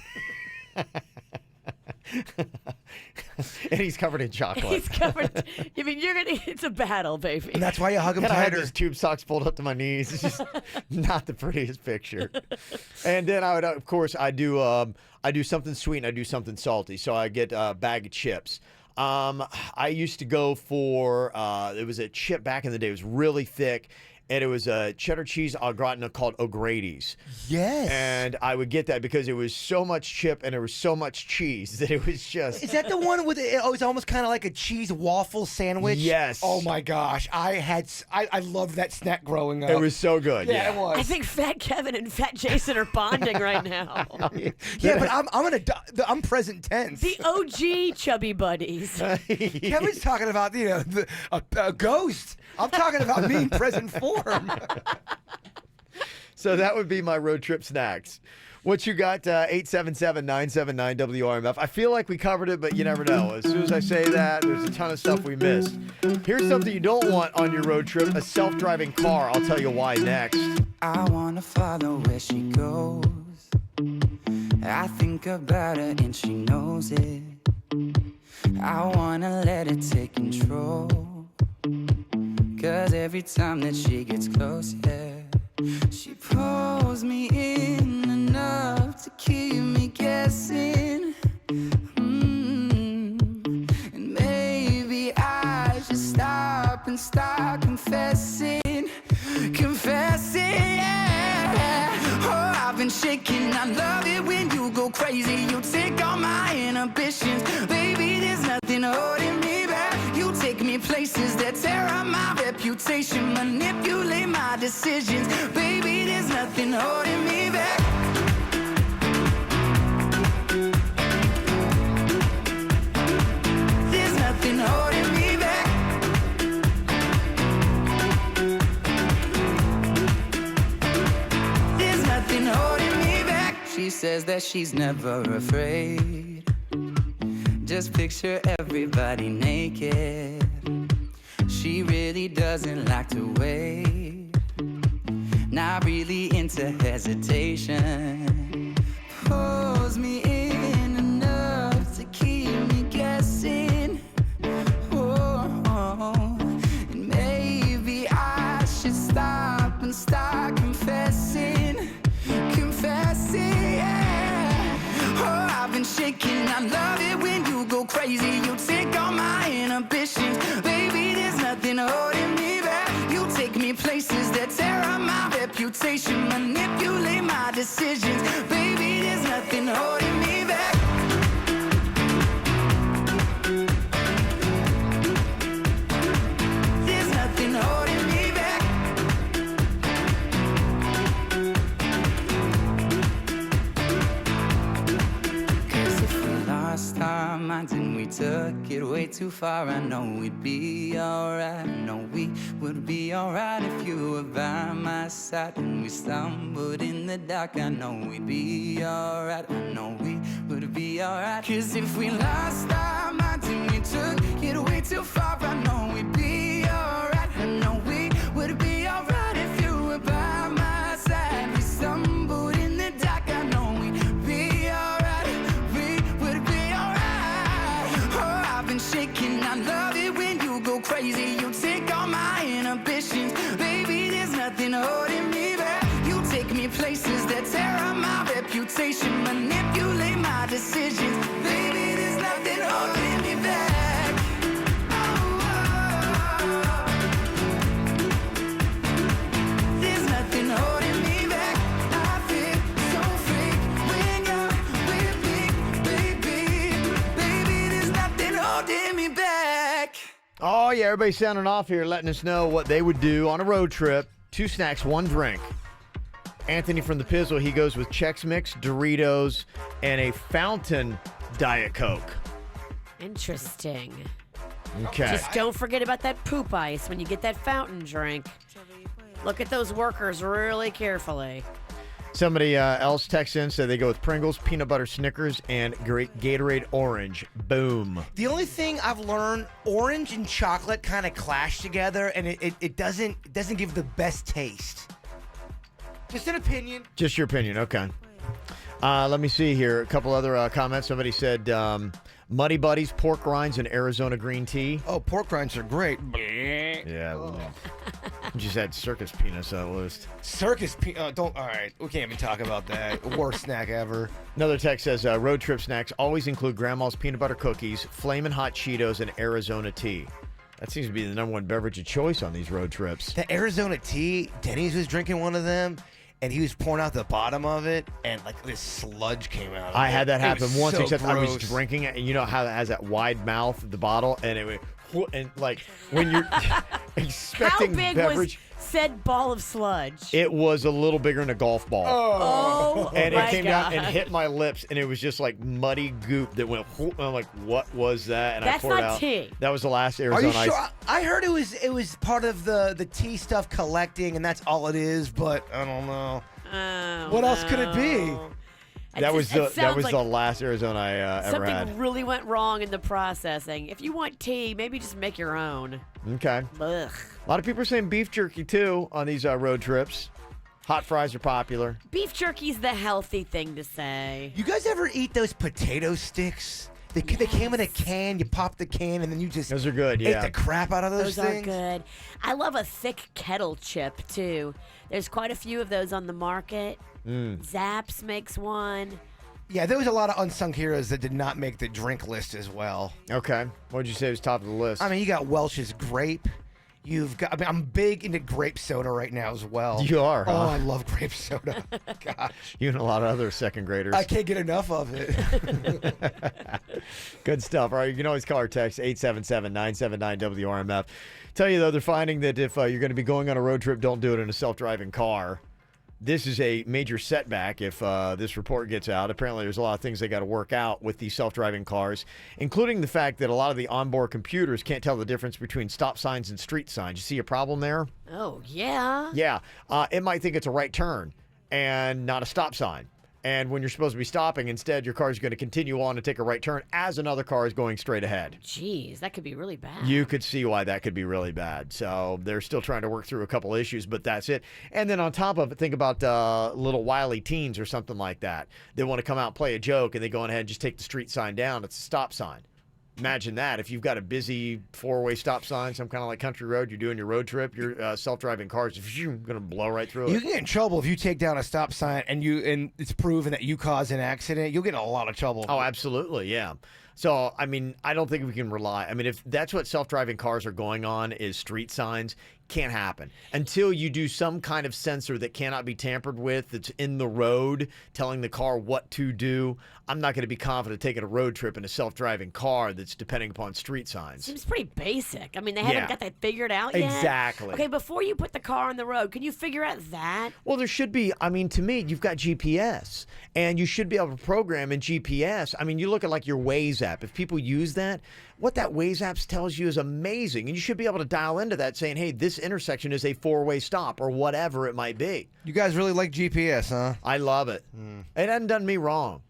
And he's covered in chocolate. He's covered. I mean, it's a battle, baby. And that's why you hug him and I had tighter. those tube socks pulled up to my knees. It's just not the prettiest picture. And then I would, of course, I do something sweet and I do something salty. So I get a bag of chips. I used to go for it was a chip back in the day. It was really thick. And it was a cheddar cheese au gratin called O'Grady's. Yes. And I would get that because it was so much chip and there was so much cheese that it was just... Is that the one with it? Oh, it's almost kind of like a cheese waffle sandwich? Yes. Oh, my gosh. I loved that snack growing up. It was so good. Yeah, it was. I think Fat Kevin and Fat Jason are bonding right now. Yeah, but I'm present tense. The OG chubby buddies. Kevin's talking about, a ghost. I'm talking about me in present form. So that would be my road trip snacks. What you got, 877-979-WRMF. I feel like we covered it, but you never know. As soon as I say that, there's a ton of stuff we missed. Here's something you don't want on your road trip, a self-driving car. I'll tell you why next. I wanna follow where she goes. I think about her and she knows it. I wanna let it take control. 'Cause every time that she gets close, she pulls me in enough to keep me guessing. And maybe I should stop and start confessing, yeah. Oh, I've been shaking. I love it when you go crazy. You take all my inhibitions. Baby, there's nothing holding me back. You take me places that tear up my reputation, manipulate my decisions. Baby, there's nothing holding me back. There's nothing holding me back. There's nothing holding me back. She says that she's never afraid. Just picture everybody naked. She really doesn't like to wait. not really into hesitation. Pulls me in enough to keep me guessing. And maybe I should stop and start confessing, yeah. Oh, I've been shaking. I love it when you go crazy. You take all my inhibitions, baby. There's nothing holding me back. You take me places that tear up my reputation, manipulate my decisions, baby. There's nothing holding me back. There's nothing holding me back. Cause if we lost our minds and we took it way too far, I know we'd be alright. I know we would be alright if you were by my side. And we stumbled in the dark, I know we'd be alright. I know we would be alright. Cause if we lost our minds and we took it way too far, I know we'd be alright. I know we would be alright if you were by my side. We stumbled in the dark, I know we'd be alright. We would be alright. Oh, I've been shaking. I love it when you go crazy. You take all my inhibitions, baby. There's nothing holding me back. You take me places that tear up my reputation, manipulate my decisions, baby. There's nothing holding me back. There's nothing holding me back. I feel so free when you're with me, baby. Baby, there's nothing holding me back. Oh, yeah, everybody's sounding off here, letting us know what they would do on a road trip. 2 snacks, 1 drink. Anthony from the Pizzle, he goes with Chex Mix, Doritos, and a fountain Diet Coke. Interesting. Okay. Just don't forget about that poop ice when you get that fountain drink. Look at those workers really carefully. Somebody else texts in, said they go with Pringles, peanut butter Snickers, and Gatorade Orange. Boom. The only thing I've learned, orange and chocolate kind of clash together, and it doesn't give the best taste. Just an opinion. Just your opinion, okay. Let me see here. A couple other comments. Somebody said Muddy Buddies, pork rinds, and Arizona green tea. Oh, pork rinds are great. Yeah. Just had circus peanuts on the list. Circus peanuts. Don't. All right, we can't even talk about that. Worst snack ever. Another text says road trip snacks always include Grandma's peanut butter cookies, Flamin' Hot Cheetos, and Arizona tea. That seems to be the number one beverage of choice on these road trips. The Arizona tea, Denny's was drinking one of them, and he was pouring out the bottom of it, and like this sludge came out of it. I had that happen once, so except I was gross. drinking it, and you know how it has that wide mouth, the bottle, and it went, and like when you're expecting How big beverage. was said ball of sludge? It was a little bigger than a golf ball. Oh, and my it came down and God. hit my lips, and it was just like muddy goop that went. And I'm like, what was that? And That's I poured not out. tea. That was the last Are Arizona you sure? ice. I heard it was part of the tea stuff collecting, and that's all it is. But I don't know. Oh, What else could it be? That was It sounds the last Arizona I ever something had. really went wrong in the processing. If you want tea, maybe just make your own. Okay. Ugh. A lot of people are saying beef jerky too on these road trips. Hot fries are popular. Beef jerky's the healthy thing to say. You guys ever eat those potato sticks? They came in a can. You pop the can, and then you just Those are good. ate Yeah. the crap out of those Those things. are good. I love a thick kettle chip too. There's quite a few of those on the market. Zapp's makes one. Yeah, there was a lot of unsung heroes that did not make the drink list as well. Okay. What would you say was top of the list? I mean, you got Welch's grape. You've got. I mean, I'm big into grape soda right now as well. You are, huh? Oh, I love grape soda. Gosh, You and a lot of other second graders. I can't get enough of it. Good stuff. All right, you can always call our text 877-979-WRMF. Tell you, though, they're finding that if you're going to be going on a road trip, don't do it in a self-driving car. This is a major setback if this report gets out. Apparently, there's a lot of things they got to work out with these self-driving cars, including the fact that a lot of the onboard computers can't tell the difference between stop signs and street signs. You see a problem there? Oh, yeah. Yeah. It might think it's a right turn and not a stop sign. And when you're supposed to be stopping, instead, your car is going to continue on and take a right turn as another car is going straight ahead. Jeez, that could be really bad. You could see why that could be really bad. So they're still trying to work through a couple issues, but that's it. And then on top of it, think about little wily teens or something like that. They want to come out and play a joke, and they go on ahead and just take the street sign down. It's a stop sign. Imagine that. If you've got a busy four-way stop sign, some kind of like country road, you're doing your road trip, your self-driving cars going to blow right through it. You can get in trouble if you take down a stop sign and it's proven that you caused an accident. You'll get in a lot of trouble. Oh, absolutely, yeah. So, I mean, I don't think we can rely. I mean, if that's what self-driving cars are going on is street signs, can't happen. Until you do some kind of sensor that cannot be tampered with, that's in the road, telling the car what to do, I'm not going to be confident taking a road trip in a self-driving car that's depending upon street signs. Seems pretty basic. I mean, they haven't got that figured out yet. Exactly. Okay, before you put the car on the road, can you figure out that? Well, there should be. I mean, to me, you've got GPS, and you should be able to program in GPS. I mean, you look at like your Waze app. If people use that, what that Waze app tells you is amazing, and you should be able to dial into that saying, hey, this intersection is a four-way stop or whatever it might be. You guys really like GPS, huh? I love it. It hasn't done me wrong.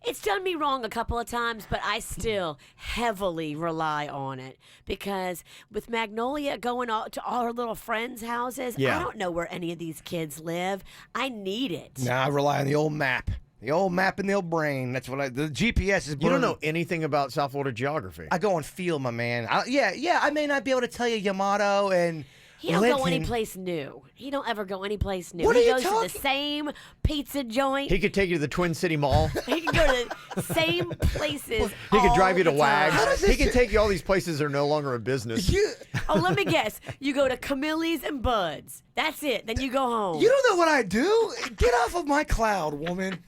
It's done me wrong a couple of times, but I still heavily rely on it because with Magnolia going to all her little friends' houses, I don't know where any of these kids live. I need it. Nah, I rely on the old map. The old map in the old brain. That's what the GPS is. You don't know anything about South Florida geography. I go on feel, my man. I may not be able to tell you Yamato and He don't go Linton. anyplace new. He don't ever go anyplace new. What he are you goes to talking- the same pizza joint. He could take you to the Twin City Mall. He can go to the same places. He could drive you to all the time. WAGs. He can take you all these places that are no longer in business. Oh, let me guess. You go to Camille's and Bud's. That's it. Then you go home. You don't know what I do? Get off of my cloud, woman.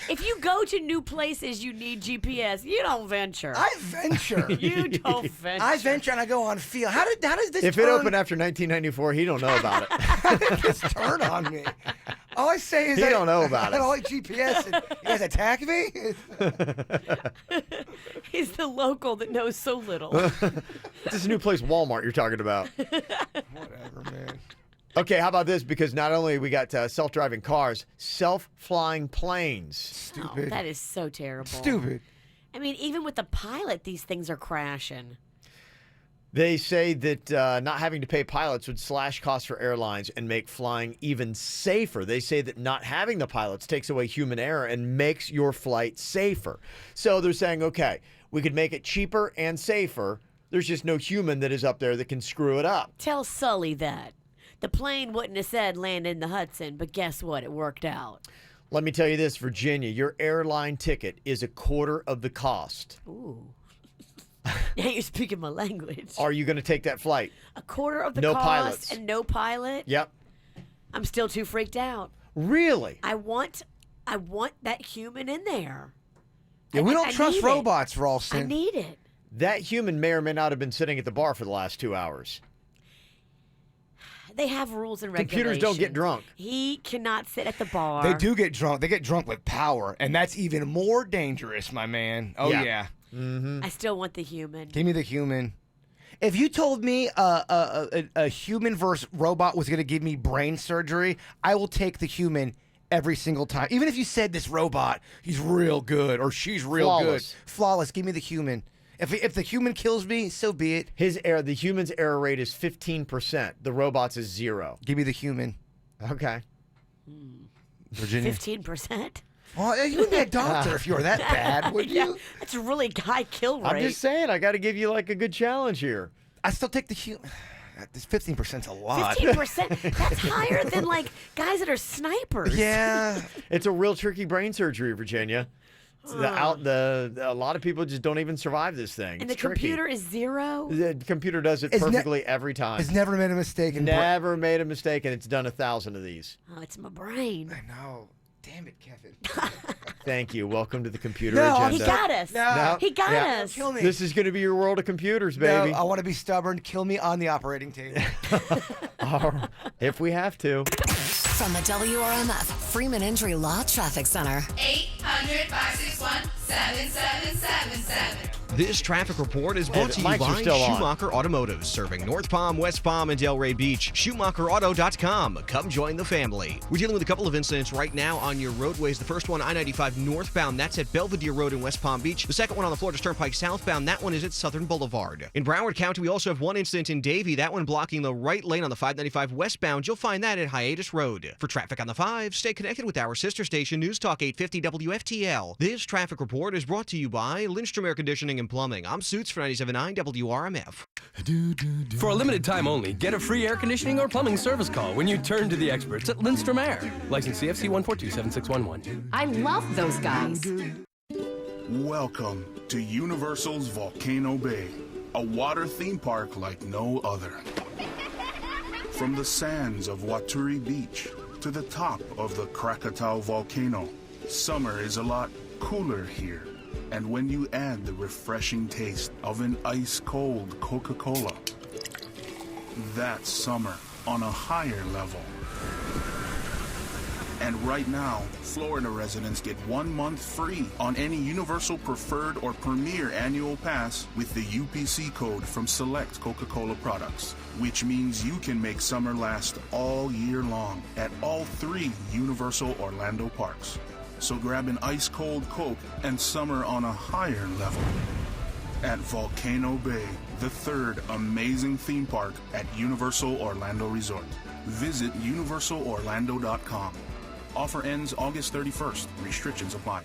If you go to new places, you need GPS. You don't venture. I venture. You don't venture. I venture and I go on feel. How does this If turn? it opened after 1994, he don't know about it. How did this turn on me? All I say is He I don't know about I it. don't like GPS. And you guys attack me? He's the local that knows so little. This is a new place, Walmart, you're talking about. Whatever, man. Okay, how about this? Because not only we got self-driving cars, self-flying planes. Stupid. Oh, that is so terrible. Stupid. I mean, even with the pilot, these things are crashing. They say that not having to pay pilots would slash costs for airlines and make flying even safer. They say that not having the pilots takes away human error and makes your flight safer. So they're saying, okay, we could make it cheaper and safer. There's just no human that is up there that can screw it up. Tell Sully that. The plane wouldn't have said land in the Hudson, but guess what? It worked out. Let me tell you this, Virginia, your airline ticket is a quarter of the cost. Ooh. Now you're speaking my language. Are you going to take that flight? A quarter of the No cost pilots. and no pilot? Yep. I'm still too freaked out. Really? I want that human in there. Yeah, we don't I trust need it. robots, Ralston. I need it. That human may or may not have been sitting at the bar for the last 2 hours. They have rules and regulations. Computers don't get drunk. He cannot sit at the bar. They do get drunk. They get drunk with power, and that's even more dangerous, my man. Oh, yeah. Mm-hmm. I still want the human. Give me the human. If you told me a human versus robot was going to give me brain surgery, I will take the human every single time. Even if you said this robot, he's real good or she's real Flawless. good. Flawless. Give me the human. If the human kills me, so be it. The human's error rate is 15%. The robot's is 0. Give me the human. Okay. Virginia. 15%? Well, you would be a doctor if you were that bad, would Yeah, you? that's a really high kill rate. I'm just saying, I got to give you like a good challenge here. I still take the human. This 15%'s a lot. 15%? That's higher than like guys that are snipers. Yeah. It's a real tricky brain surgery, Virginia. A lot of people just don't even survive this thing. And It's the tricky. computer is 0? The computer does it It's perfectly every time. It's never made a mistake. Never made a mistake, and it's done 1,000 of these. Oh, it's my brain. I know. Damn it, Kevin. Thank you. Welcome to the computer No, agenda. He got us. No. He got Yeah. us. Kill me. This is going to be your world of computers, baby. No, I want to be stubborn. Kill me on the operating table. If we have to. From the WRMF Freeman Injury Law Traffic Center. 800-561-7777. This traffic report is brought to you lights are by still on. Schumacher Automotive, serving North Palm, West Palm, and Delray Beach. SchumacherAuto.com. Come join the family. We're dealing with a couple of incidents right now on your roadways. The first one, I-95 northbound. That's at Belvedere Road in West Palm Beach. The second one on the Florida Turnpike southbound. That one is at Southern Boulevard. In Broward County, we also have one incident in Davie. That one blocking the right lane on the 595 westbound. You'll find that at Hiatus Road. For traffic on the 5, stay connected with our sister station, News Talk 850 WFTL. This traffic report is brought to you by Lindstrom Air Conditioning and Plumbing. I'm Suits for 97.9 WRMF. For a limited time only, get a free air conditioning or plumbing service call when you turn to the experts at Lindstrom Air. License CFC 1427611. I love those guys. Welcome to Universal's Volcano Bay, a water theme park like no other. From the sands of Waturi Beach to the top of the Krakatoa volcano, summer is a lot cooler here. And when you add the refreshing taste of an ice-cold Coca-Cola, that's summer on a higher level. And right now, Florida residents get 1 month free on any Universal Preferred or Premier annual pass with the UPC code from select Coca-Cola products, which means you can make summer last all year long at all 3 Universal Orlando parks. So grab an ice-cold Coke and summer on a higher level at Volcano Bay, the 3rd amazing theme park at Universal Orlando Resort. Visit universalorlando.com. Offer ends August 31st. Restrictions apply.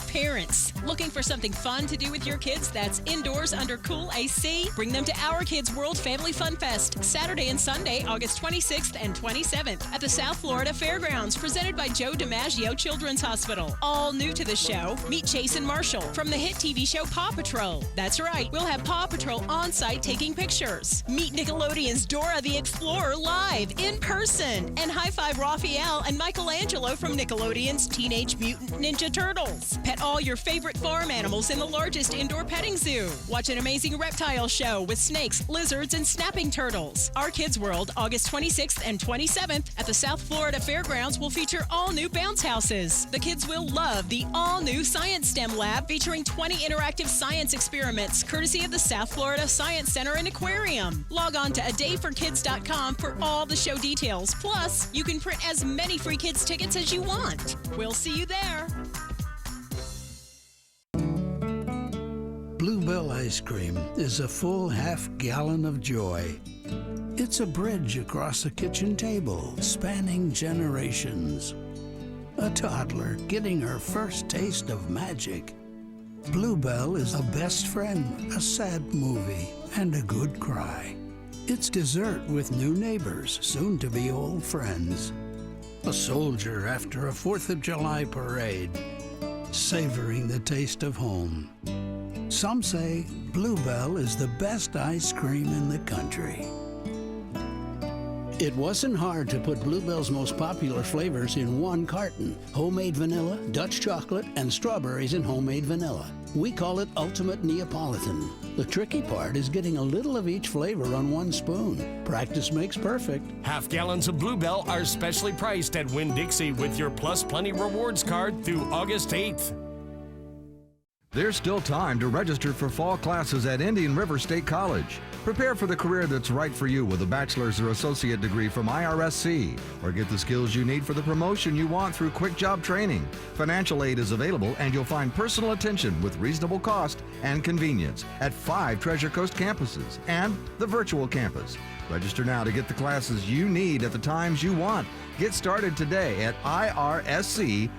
Parents, looking for something fun to do with your kids that's indoors under cool AC? Bring them to Our Kids World Family Fun Fest, Saturday and Sunday, August 26th and 27th at the South Florida Fairgrounds, presented by Joe DiMaggio Children's Hospital. All new to the show, meet Jason Marshall from the hit TV show Paw Patrol. That's right, we'll have Paw Patrol on site taking pictures. Meet Nickelodeon's Dora the Explorer live in person, and high five Raphael and Michelangelo from Nickelodeon's Teenage Mutant Ninja Turtles. Pet all your favorite farm animals in the largest indoor petting zoo. Watch an amazing reptile show with snakes, lizards, and snapping turtles. Our Kids World, August 26th and 27th at the South Florida Fairgrounds, will feature all new bounce houses. The kids will love the all-new Science STEM Lab, featuring 20 interactive science experiments, courtesy of the South Florida Science Center and Aquarium. Log on to adayforkids.com for all the show details. Plus, you can print as many free kids tickets as you want. We'll see you there. Bluebell ice cream is a full half-gallon of joy. It's a bridge across a kitchen table, spanning generations. A toddler getting her first taste of magic. Bluebell is a best friend, a sad movie, and a good cry. It's dessert with new neighbors, soon to be old friends. A soldier after a 4th of July parade, savoring the taste of home. Some say Bluebell is the best ice cream in the country. It wasn't hard to put Bluebell's most popular flavors in one carton: homemade vanilla, Dutch chocolate, and strawberries in homemade vanilla. We call it Ultimate Neapolitan. The tricky part is getting a little of each flavor on one spoon. Practice makes perfect. Half gallons of Bluebell are specially priced at Winn-Dixie with your Plus Plenty Rewards card through August 8th. There's still time to register for fall classes at Indian River State College. Prepare for the career that's right for you with a bachelor's or associate degree from IRSC, or get the skills you need for the promotion you want through quick job training. Financial aid is available, and you'll find personal attention with reasonable cost and convenience at 5 Treasure Coast campuses and the virtual campus. Register now to get the classes you need at the times you want. Get started today at irsc.edu.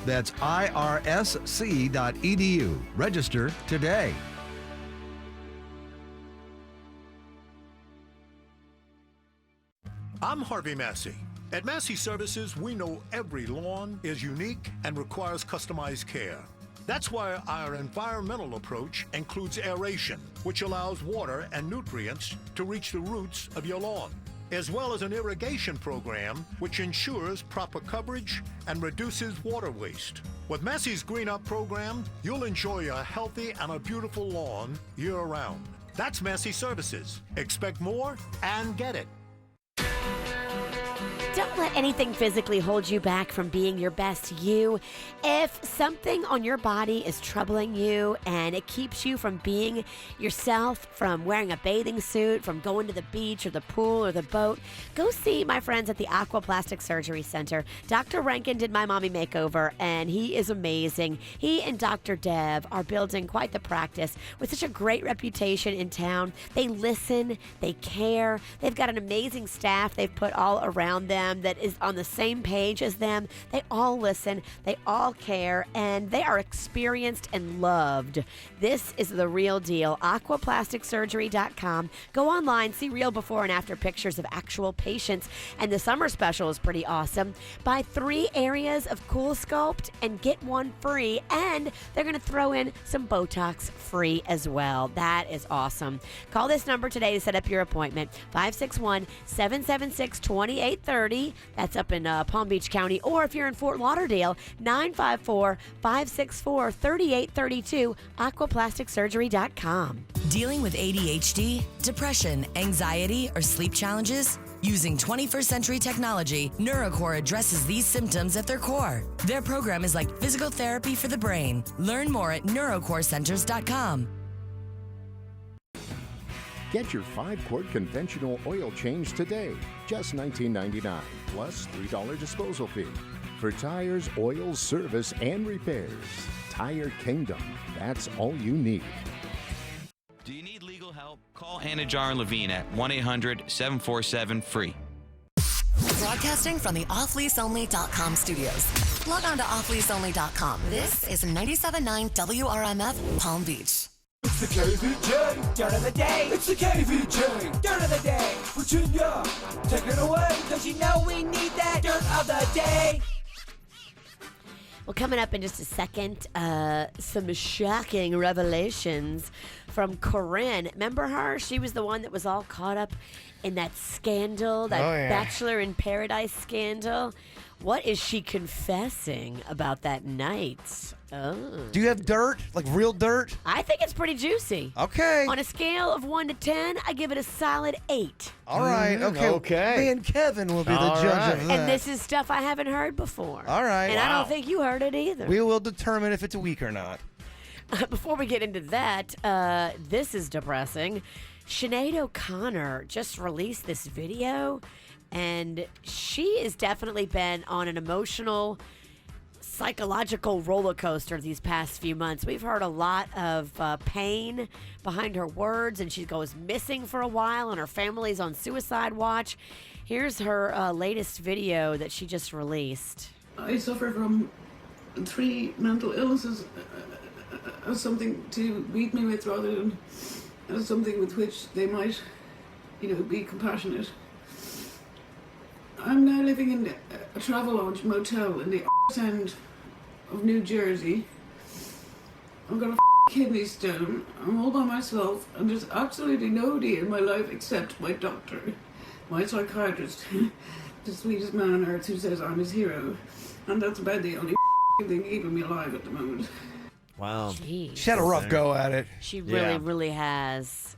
That's irsc.edu. Register today. I'm Harvey Massey. At Massey Services, we know every lawn is unique and requires customized care. That's why our environmental approach includes aeration, which allows water and nutrients to reach the roots of your lawn, as well as an irrigation program which ensures proper coverage and reduces water waste. With Massey's Green Up program, you'll enjoy a healthy and a beautiful lawn year-round. That's Massey Services. Expect more and get it. Don't let anything physically hold you back from being your best you. If something on your body is troubling you and it keeps you from being yourself, from wearing a bathing suit, from going to the beach or the pool or the boat, go see my friends at the Aquaplastic Surgery Center. Dr. Rankin did my mommy makeover, and he is amazing. He and Dr. Deb are building quite the practice with such a great reputation in town. They listen, they care, they've got an amazing staff they've put all around them that is on the same page as them. They all listen, they all care, and they are experienced and loved. This is the real deal. Aquaplasticsurgery.com. Go online, see real before and after pictures of actual patients, and the summer special is pretty awesome. Buy 3 areas of Cool Sculpt and get 1 free, and they're going to throw in some Botox free as well. That is awesome. Call this number today to set up your appointment. 561-776-2830. That's up in Palm Beach County. Or if you're in Fort Lauderdale, 954-564-3832, aquaplasticsurgery.com. Dealing with ADHD, depression, anxiety, or sleep challenges? Using 21st century technology, NeuroCore addresses these symptoms at their core. Their program is like physical therapy for the brain. Learn more at neurocorecenters.com. Get your 5-quart conventional oil change today, just $19.99, plus $3 disposal fee. For tires, oils, service, and repairs, Tire Kingdom. That's all you need. Do you need legal help? Call Anajar Levine at 1-800-747-FREE. Broadcasting from the offleaseonly.com studios. Log on to offleaseonly.com. This is 97.9 WRMF Palm Beach. It's the KVJ dirt of the day. It's the KVJ dirt of the day. Virginia, take it away, cause you know we need that dirt of the day. Well, coming up in just a second, some shocking revelations from Corinne. Remember her? She was the one that was all caught up in that scandal, that Bachelor in Paradise scandal. What is she confessing about that night? Oh. Do you have dirt? Like real dirt? I think it's pretty juicy. Okay. On a scale of 1 to 10, I give it a solid 8. All right. Okay. Me and Kevin will be the judge of that. And this is stuff I haven't heard before. All right. And I don't think you heard it either. We will determine if it's weak or not. Before we get into that, this is depressing. Sinead O'Connor just released this video, and she has definitely been on an emotional, psychological roller coaster these past few months. We've heard a lot of pain behind her words, and she goes missing for a while, and her family's on suicide watch. Here's her latest video that she just released. I suffer from 3 mental illnesses as something to beat me with rather than as something with which they might, be compassionate. I'm now living in a Travelodge motel in the end of New Jersey. I've got a kidney stone. I'm all by myself, and there's absolutely nobody in my life except my doctor, my psychiatrist, the sweetest man on earth who says I'm his hero. And that's about the only thing keeping me alive at the moment. Wow. Jeez. She had a rough go at it. She really has.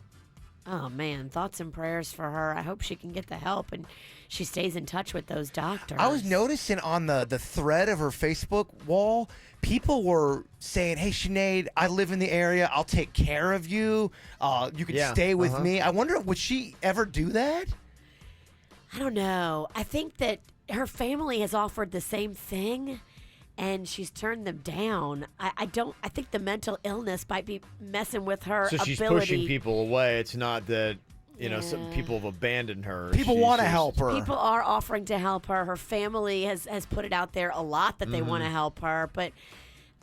Oh, man. Thoughts and prayers for her. I hope she can get the help and she stays in touch with those doctors. I was noticing on the thread of her Facebook wall, people were saying, hey, Sinead, I live in the area. I'll take care of you. You can stay with me. I wonder, would she ever do that? I don't know. I think that her family has offered the same thing, and she's turned them down. I think the mental illness might be messing with her ability. So she's pushing people away. It's not that, some people have abandoned her. People want to help her. People are offering to help her. Her family has put it out there a lot that they want to help her, but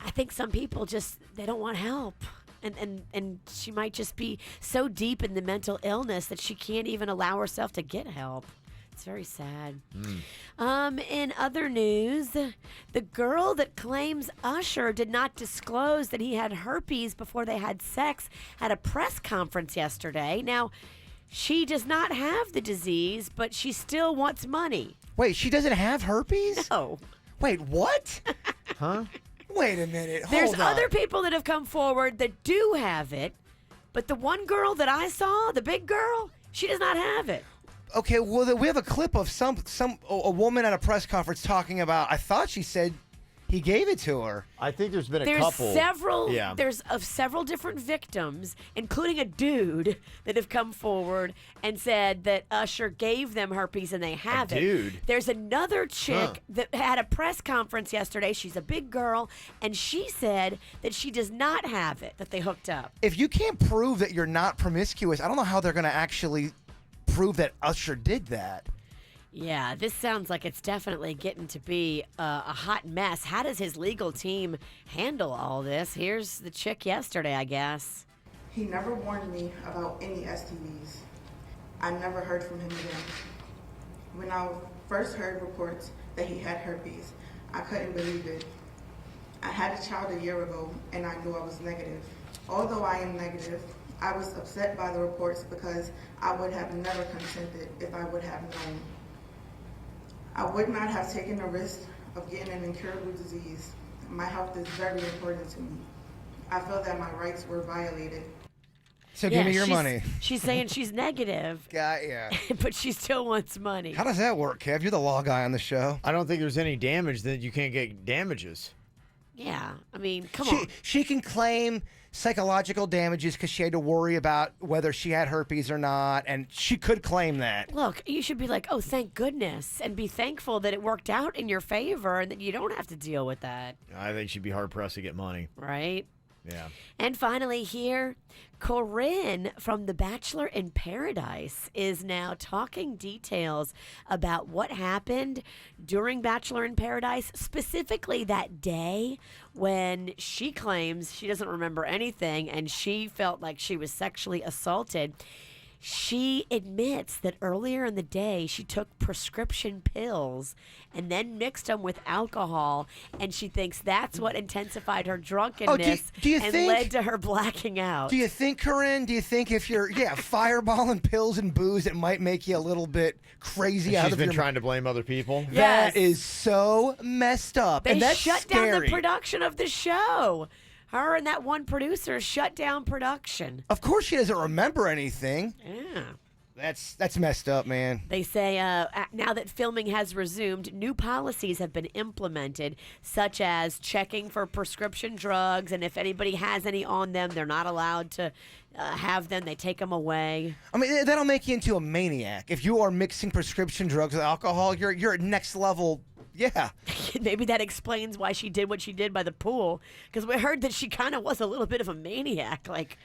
I think some people just, they don't want help. And she might just be so deep in the mental illness that she can't even allow herself to get help. It's very sad. In other news, the girl that claims Usher did not disclose that he had herpes before they had sex had a press conference yesterday. Now, she does not have the disease, but she still wants money. Wait, she doesn't have herpes? No. Wait, what? Huh? Wait a minute. There's Hold on. other people that have come forward that do have it, but the one girl that I saw, the big girl, she does not have it. Okay, well, we have a clip of a woman at a press conference talking about. I thought she said he gave it to her. I think there's been a couple. There's several different victims, including a dude, that have come forward and said that Usher gave them herpes and they have it. Dude. There's another chick that had a press conference yesterday. She's a big girl, and she said that she does not have it, that they hooked up. If you can't prove that you're not promiscuous, I don't know how they're going to actually prove that Usher did that. Yeah, this sounds like it's definitely getting to be a hot mess. How does his legal team handle all this? Here's the chick yesterday, I guess. He never warned me about any STDs. I never heard from him again. When I first heard reports that he had herpes, I couldn't believe it. I had a child a year ago, and I knew I was negative. Although I am negative, I was upset by the reports because I would have never consented if I would have known. I would not have taken the risk of getting an incurable disease. My health is very important to me. I feel that my rights were violated. So give me your money. She's saying she's negative. Yeah. But she still wants money. How does that work, Kev? You're the law guy on the show. I don't think there's any damage that you can't get damages. Yeah, I mean, come on. She can claim psychological damages because she had to worry about whether she had herpes or not, and she could claim that. Look, you should be like, oh, thank goodness, and be thankful that it worked out in your favor and that you don't have to deal with that. I think she'd be hard-pressed to get money. Right? Yeah. And finally here, Corinne from The Bachelor in Paradise is now talking details about what happened during Bachelor in Paradise, specifically that day when she claims she doesn't remember anything and she felt like she was sexually assaulted. She admits that earlier in the day she took prescription pills and then mixed them with alcohol, and she thinks that's what intensified her drunkenness and led to her blacking out. Do you think, Corinne, if you're, fireballing pills and booze, it might make you a little bit crazy out of your... She's been trying to blame other people? Yes. That is so messed up. They and that's shut scary. down the production of the show. Her and that one producer shut down production. Of course she doesn't remember anything. Yeah. That's messed up, man. They say now that filming has resumed, new policies have been implemented, such as checking for prescription drugs, and if anybody has any on them, they're not allowed to have them. They take them away. I mean, that'll make you into a maniac. If you are mixing prescription drugs with alcohol, you're at next level. Yeah. Maybe that explains why she did what she did by the pool, because we heard that she kind of was a little bit of a maniac, like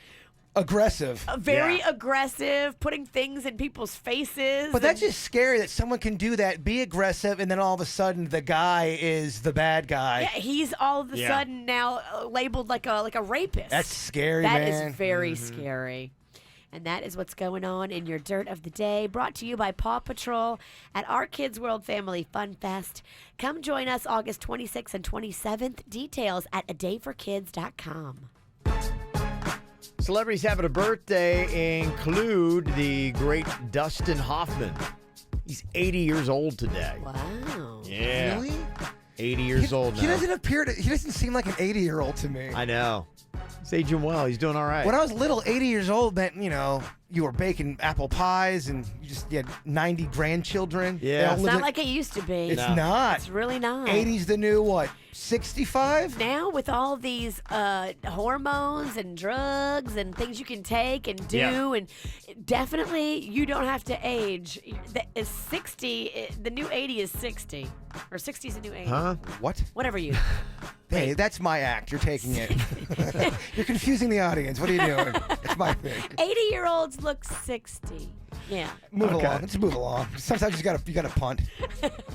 aggressive. Very aggressive, putting things in people's faces. But that's just scary that someone can do that, be aggressive, and then all of a sudden the guy is the bad guy. Yeah, he's all of a sudden now labeled like a rapist. That's scary, man. man. That is very scary. And that is what's going on in your Dirt of the Day, brought to you by Paw Patrol at our Kids World Family Fun Fest. Come join us August 26th and 27th. Details at adayforkids.com. Celebrities having a birthday include the great Dustin Hoffman. He's 80 years old today. Wow. Yeah. Really? 80 years old now. He doesn't seem like an 80-year-old to me. I know. He's aging well. He's doing all right. When I was little, 80 years old meant, you were baking apple pies and you had 90 grandchildren. Yeah. It's not like it used to be. It's not. It's really not. 80's the new, 65? Now with all these hormones and drugs and things you can take and do, and definitely you don't have to age. 60, the new 80 is 60. Or 60 is the new 80. Huh? What? Whatever you... Hey, that's my act. You're taking it. You're confusing the audience. What are you doing? It's my thing. 80-year-olds look 60. Yeah. Move along. Let's move along. Sometimes you gotta punt.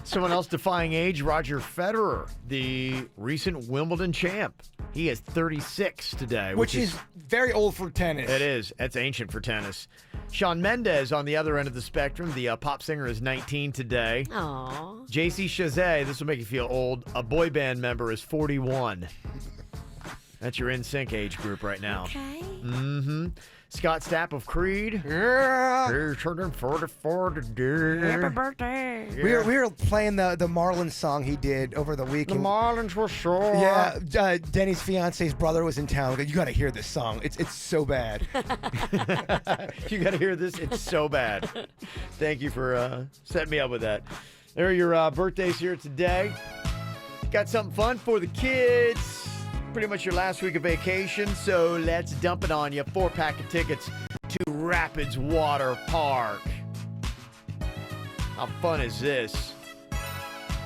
Someone else defying age, Roger Federer, the recent Wimbledon champ. He is 36 today. Which is very old for tennis. It is. That's ancient for tennis. Shawn Mendes on the other end of the spectrum. The pop singer is 19 today. Aww. JC Chazé, this will make you feel old. A boy band member is 41. That's your NSYNC age group right now. Okay. Mm-hmm. Scott Stapp of Creed. Yeah. He's turning 44 today. Happy birthday. We were playing the Marlins song he did over the week. The Marlins were sure. Yeah, Denny's fiance's brother was in town. You got to hear this song. It's so bad. You got to hear this. It's so bad. Thank you for setting me up with that. There are your birthdays here today. Got something fun for the kids. Pretty much your last week of vacation, so let's dump it on you. 4-pack of tickets to Rapids Water Park. How fun is this?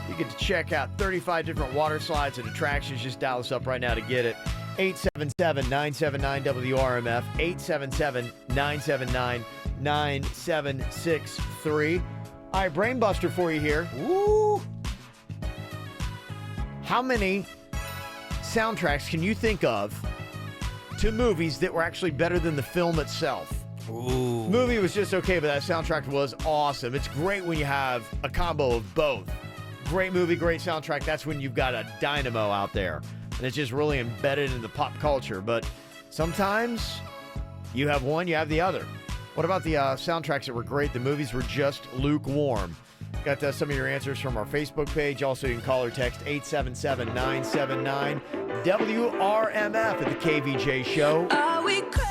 You get to check out 35 different water slides and attractions. Just dial us up right now to get it. 877-979-WRMF, 877-979-9763. All right, Brain Buster for you here. Woo! How many soundtracks can you think of to movies that were actually better than the film itself? Ooh. Movie was just okay, but that soundtrack was awesome. It's great when you have a combo of both. Great movie, great soundtrack. That's when you've got a dynamo out there. And it's just really embedded in the pop culture. But sometimes you have one, you have the other. What about the soundtracks that were great? The movies were just lukewarm. Got some of your answers from our Facebook page. Also, you can call or text 877-979-WRMF at the KVJ Show. Are we crazy?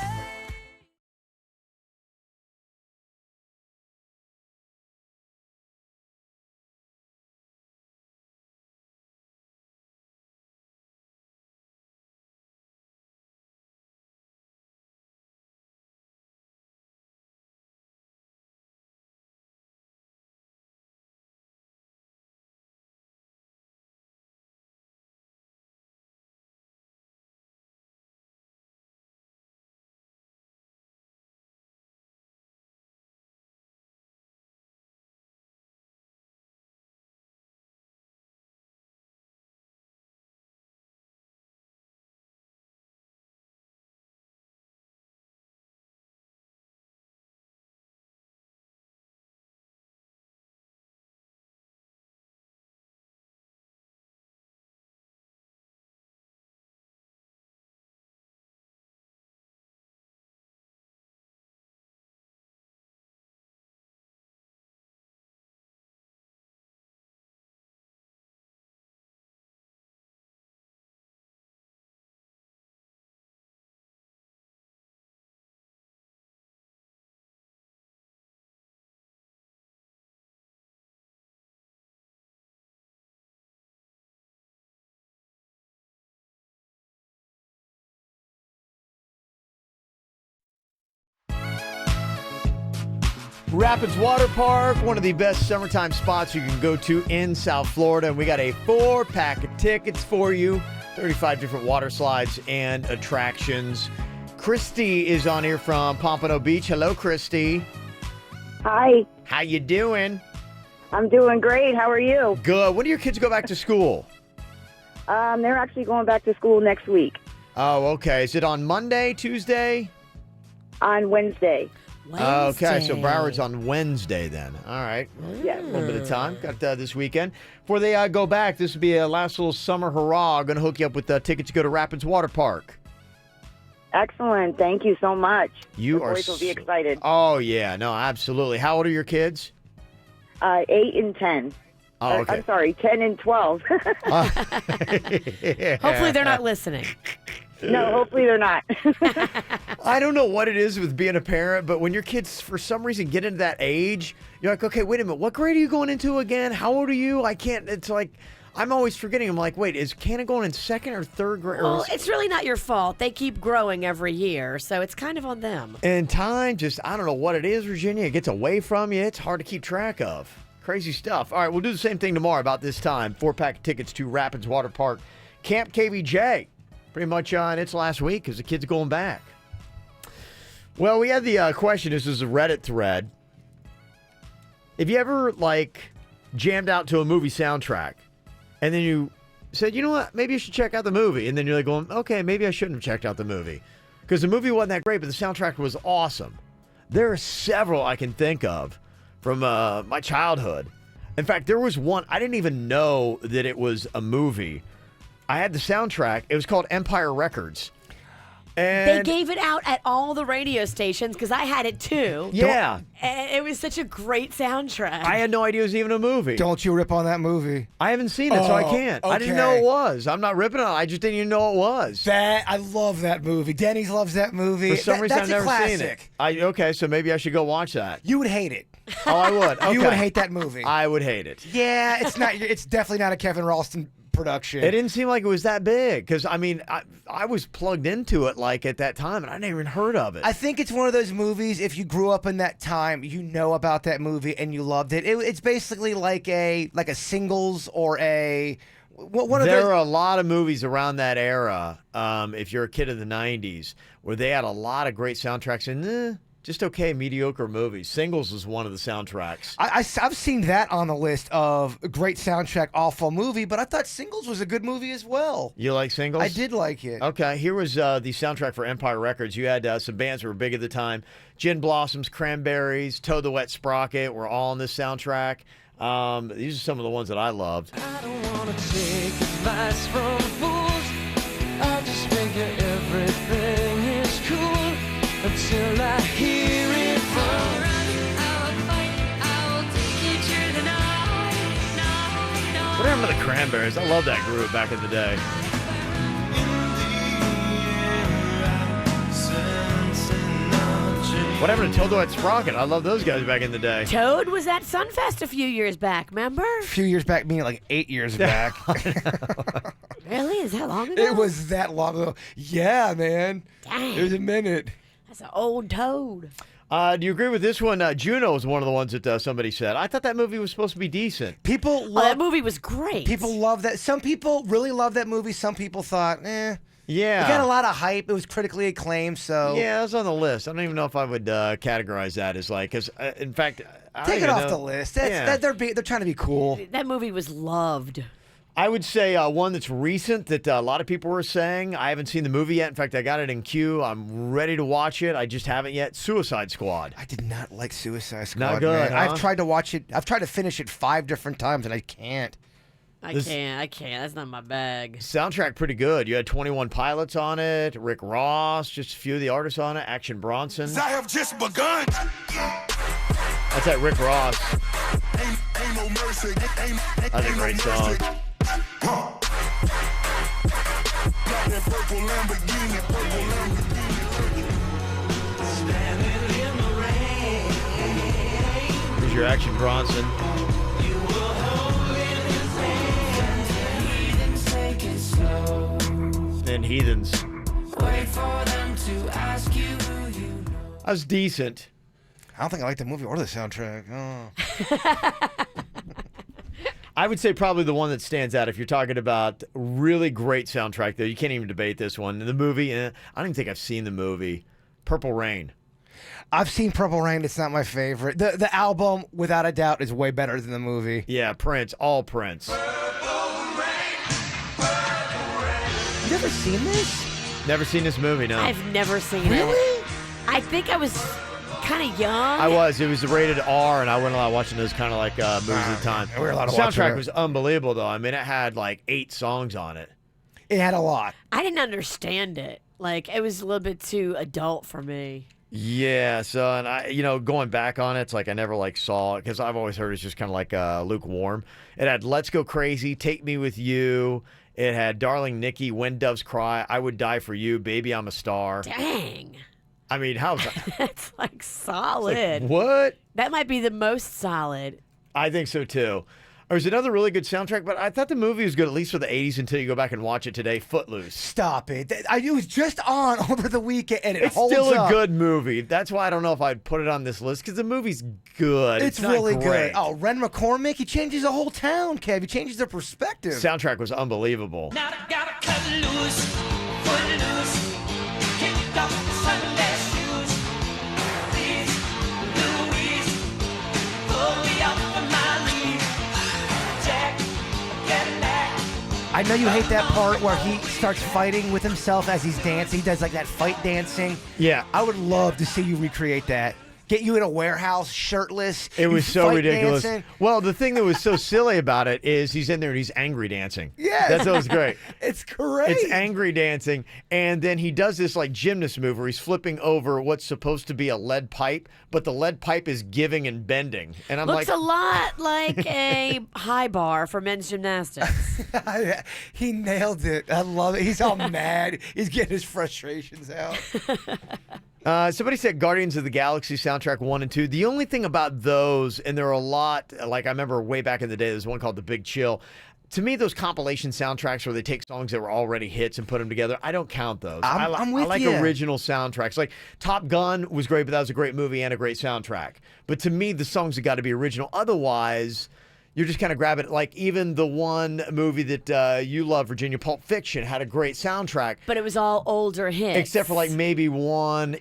Rapids Water Park, one of the best summertime spots you can go to in South Florida. And we got a 4-pack of tickets for you. 35 different water slides and attractions. Christy is on here from Pompano Beach. Hello, Christy. Hi. How you doing? I'm doing great. How are you? Good. When do your kids go back to school? They're actually going back to school next week. Oh, okay. Is it on Monday, Tuesday? On Wednesday. Okay, so Broward's on Wednesday then. All right. Yeah. A little bit of time. Got this weekend. Before they go back, this will be a last little summer hurrah. Going to hook you up with tickets to go to Rapids Water Park. Excellent. Thank you so much. You the are boys will be excited. Oh, yeah. No, absolutely. How old are your kids? 8 and 10. Oh, okay. I'm sorry, 10 and 12. Hopefully they're not listening. No, hopefully they're not. I don't know what it is with being a parent, but when your kids, for some reason, get into that age, you're like, okay, wait a minute. What grade are you going into again? How old are you? I can't. It's like, I'm always forgetting. I'm like, wait, is Cannon going in second or third grade? Well, it's really not your fault. They keep growing every year, so it's kind of on them. And time just, I don't know what it is, Virginia. It gets away from you. It's hard to keep track of. Crazy stuff. All right, we'll do the same thing tomorrow about this time. 4-pack tickets to Rapids Water Park. Camp KVJ. Pretty much on its last week because the kid's going back. Well, we had the question. This is a Reddit thread. Have you ever, jammed out to a movie soundtrack and then you said, you know what, maybe you should check out the movie. And then you're like going, okay, maybe I shouldn't have checked out the movie because the movie wasn't that great, but the soundtrack was awesome. There are several I can think of from my childhood. In fact, there was one, I didn't even know that it was a movie. I had the soundtrack. It was called Empire Records. And They gave it out at all the radio stations because I had it too. Yeah. And it was such a great soundtrack. I had no idea it was even a movie. Don't you rip on that movie. I haven't seen it, so I can't. I didn't know okay. it was. I'm not ripping on it. I just didn't even know it was. I love that movie. Denny's loves that movie. For some reason, that's I've never a seen it. classic. Okay, so maybe I should go watch that. You would hate it. Oh, I would. Okay. You would hate that movie. I would hate it. Yeah, it's not. It's definitely not a Kevin Ralston production. It didn't seem like it was that big because I mean I was plugged into it like at that time and I never even heard of it. I think it's one of those movies. If you grew up in that time, you know about that movie and you loved it. It's basically like a Singles or a. There are a lot of movies around that era. If you're a kid of the '90s, where they had a lot of great soundtracks and just okay, mediocre movies. Singles was one of the soundtracks. I've seen that on the list of great soundtrack, awful movie, but I thought Singles was a good movie as well. You like Singles? I did like it. Okay, here was the soundtrack for Empire Records. You had some bands that were big at the time. Gin Blossoms, Cranberries, Toad the Wet Sprocket were all on this soundtrack. These are some of the ones that I loved. I don't wanna take advice from fools. I just figure everything is cool until I hear it from. What happened to the Cranberries? I love that group back in the day. What happened to Toad the Wet Sprocket? I love those guys back in the day. Toad was at Sunfest a few years back, remember? A few years back, meaning like 8 years back. Really? Is that long ago? It was that long ago. Yeah, man. Dang. It was a minute. That's an old Toad. Do you agree with this one? Juno is one of the ones that somebody said. I thought that movie was supposed to be decent. People love that movie was great. People love that. Some people really love that movie. Some people thought, Yeah. It got a lot of hype. It was critically acclaimed, so. Yeah, it was on the list. I don't even know if I would categorize that as like, because in fact, I don't Take it even off know. the list. Yeah. They're trying to be cool. That movie was loved. I would say one that's recent that a lot of people were saying. I haven't seen the movie yet. In fact, I got it in queue. I'm ready to watch it. I just haven't yet. Suicide Squad. I did not like Suicide Squad. Not good, man. huh? I've tried to watch it. I've tried to finish it 5 different times, and I can't. I can't. That's not my bag. Soundtrack pretty good. You had 21 Pilots on it, Rick Ross, just a few of the artists on it, Action Bronson. I have just begun. That's that Rick Ross. Ain't no mercy. That's a great song. Here's your Action Bronson. And Heathens. Wait for them to ask you who you know. That was decent. I don't think I like the movie or the soundtrack. Oh. I would say probably the one that stands out if you're talking about really great soundtrack, though. You can't even debate this one. The movie, I don't even think I've seen the movie. Purple Rain. I've seen Purple Rain. It's not my favorite. The album, without a doubt, is way better than the movie. Yeah, Prince. All Prince. You ever seen this? Never seen this movie, no. I've never seen it. Really? I think I was kind of young. I was. It was rated R, and I went a lot watching those kind of like movies at the time. We were allowed to The watch soundtrack it. was unbelievable, though. I mean, it had like 8 songs on it. It had a lot. I didn't understand it. Like, it was a little bit too adult for me. Yeah, so, and I, going back on it, it's like I never like saw it because I've always heard it's just kind of like lukewarm. It had Let's Go Crazy, Take Me With You. It had Darling Nikki, When Doves Cry, I Would Die For You, Baby I'm a Star. Dang. I mean, how's that? That's like solid. What? That might be the most solid. I think so too. There's another really good soundtrack, but I thought the movie was good, at least for the 80s, until you go back and watch it today, Footloose. Stop it. It was just on over the weekend, and It's holds still a up. good movie. That's why I don't know if I'd put it on this list, because the movie's good. It's not really great. good. Oh, Ren McCormick, he changes the whole town, Kev. He changes their perspective. Soundtrack was unbelievable. Now I gotta cut loose, foot loose, kick off the Sunday shoes. Please, Louise, pull me up from my knees. Jack, get back. I know you hate that part where he starts fighting with himself as he's dancing. He does like that fight dancing. Yeah. I would love to see you recreate that. get you in a warehouse shirtless. It was so fight ridiculous. dancing. Well, the thing that was so silly about it is he's in there and he's angry dancing. Yes. That's what was great. It's great. It's angry dancing, and then he does this like gymnast move where he's flipping over what's supposed to be a lead pipe, but the lead pipe is giving and bending. And I'm Looks like, a lot like a high bar for men's gymnastics. He nailed it. I love it. He's all mad. He's getting his frustrations out. somebody said Guardians of the Galaxy soundtrack 1 and 2. The only thing about those, and there are a lot, like I remember way back in the day, there's one called The Big Chill. To me, those compilation soundtracks where they take songs that were already hits and put them together, I don't count those. I'm with I like you. original soundtracks. Like Top Gun was great, but that was a great movie and a great soundtrack. But to me, the songs have got to be original. Otherwise, you're just kind of grabbing it. Like even the one movie that you love, Virginia, Pulp Fiction, had a great soundtrack. But it was all older hits. Except for like maybe one,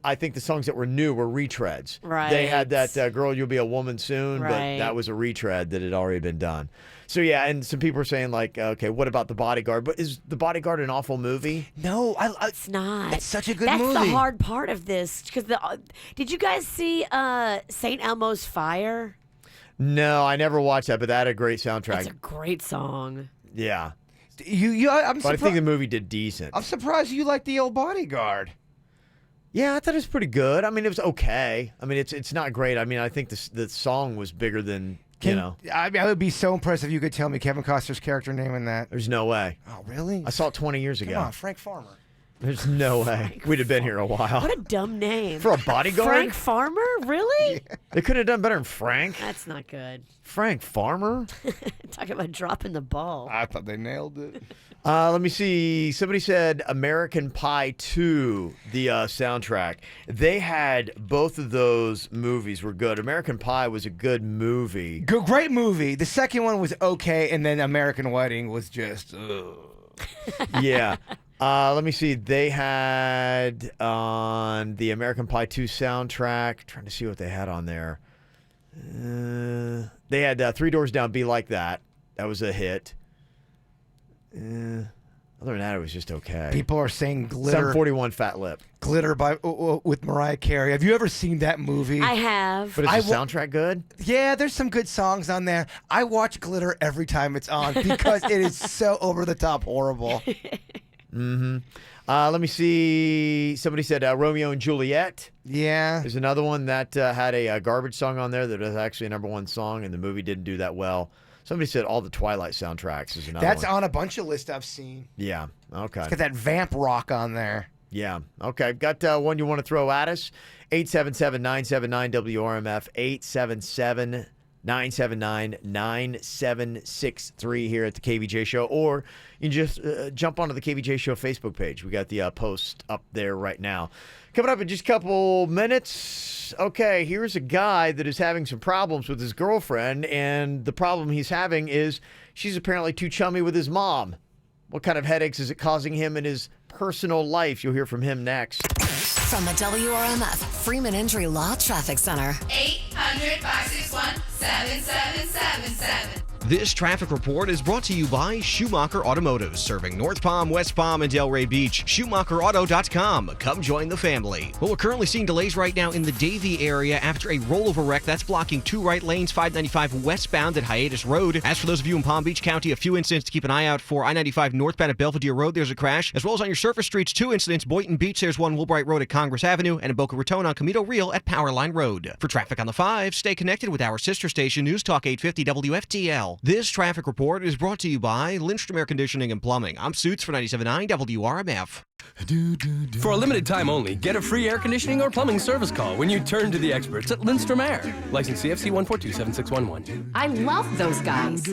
I think the songs that were new were retreads. Right. They had that Girl, You'll Be a Woman Soon, but Right. that was a retread that had already been done. So yeah, and some people are saying like, okay, what about The Bodyguard? But is The Bodyguard an awful movie? No, it's not. It's such a good That's movie. the hard part of this. Because did you guys see St. Elmo's Fire? No, I never watched that, but that had a great soundtrack. That's a great song. Yeah. I'm But I think the movie did decent. I'm surprised you like The Old Bodyguard. Yeah, I thought it was pretty good. I mean, it was okay. I mean, it's not great. I mean, I think the song was bigger than, you know. I would be so impressed if you could tell me Kevin Costner's character name in that. There's no way. Oh, really? I saw it 20 years ago. Come on, Frank Farmer. There's no way. We'd have been here a while. What a dumb name. For a bodyguard? Frank Farmer? Really? They could have done better than Frank. That's not good. Frank Farmer? Talking about dropping the ball. I thought they nailed it. Let me see. Somebody said American Pie 2, the soundtrack. They had both of those movies were good. American Pie was a good movie. Great movie. The second one was okay, and then American Wedding was just, Yeah. Let me see. They had on the American Pie 2 soundtrack, trying to see what they had on there. They had Three Doors Down, Be Like That. That was a hit. Other than that, it was just okay. People are saying Glitter. Sum 41 Fat Lip. Glitter with Mariah Carey. Have you ever seen that movie? I have. But is the soundtrack good? Yeah, there's some good songs on there. I watch Glitter every time it's on because it is so over the top horrible. Mm-hmm. Let me see. Somebody said Romeo and Juliet. Yeah. There's another one that had a garbage song on there that was actually a #1 song, and the movie didn't do that well. Somebody said all the Twilight soundtracks is another That's one. on a bunch of lists I've seen. Yeah. Okay. It's got that vamp rock on there. Yeah. Okay. Got one you want to throw at us? 877-979-WRMF. 877-979-9763 here at the KVJ Show. Or you can just jump onto the KVJ Show Facebook page. We got the post up there right now. Coming up in just a couple minutes. Okay, here's a guy that is having some problems with his girlfriend, and the problem he's having is she's apparently too chummy with his mom. What kind of headaches is it causing him in his personal life? You'll hear from him next. From the WRMF Freeman Injury Law Traffic Center. 800-561-7777. This traffic report is brought to you by Schumacher Automotive, serving North Palm, West Palm, and Delray Beach. SchumacherAuto.com. Come join the family. Well, we're currently seeing delays right now in the Davie area after a rollover wreck that's blocking 2 right lanes, 595 westbound at Hiatus Road. As for those of you in Palm Beach County, a few incidents to keep an eye out for. I-95 northbound at Belvedere Road, there's a crash. As well as on your surface streets, 2 incidents. Boynton Beach, there's one. Woolbright Road at Congress Avenue, and in Boca Raton on Camino Real at Powerline Road. For traffic on the 5, stay connected with our sister station, News Talk 850 WFTL. This traffic report is brought to you by Lindstrom Air Conditioning and Plumbing. I'm Suits for 97.9 WRMF. For a limited time only, get a free air conditioning or plumbing service call when you turn to the experts at Lindstrom Air. License CFC 1427611. I love those guys.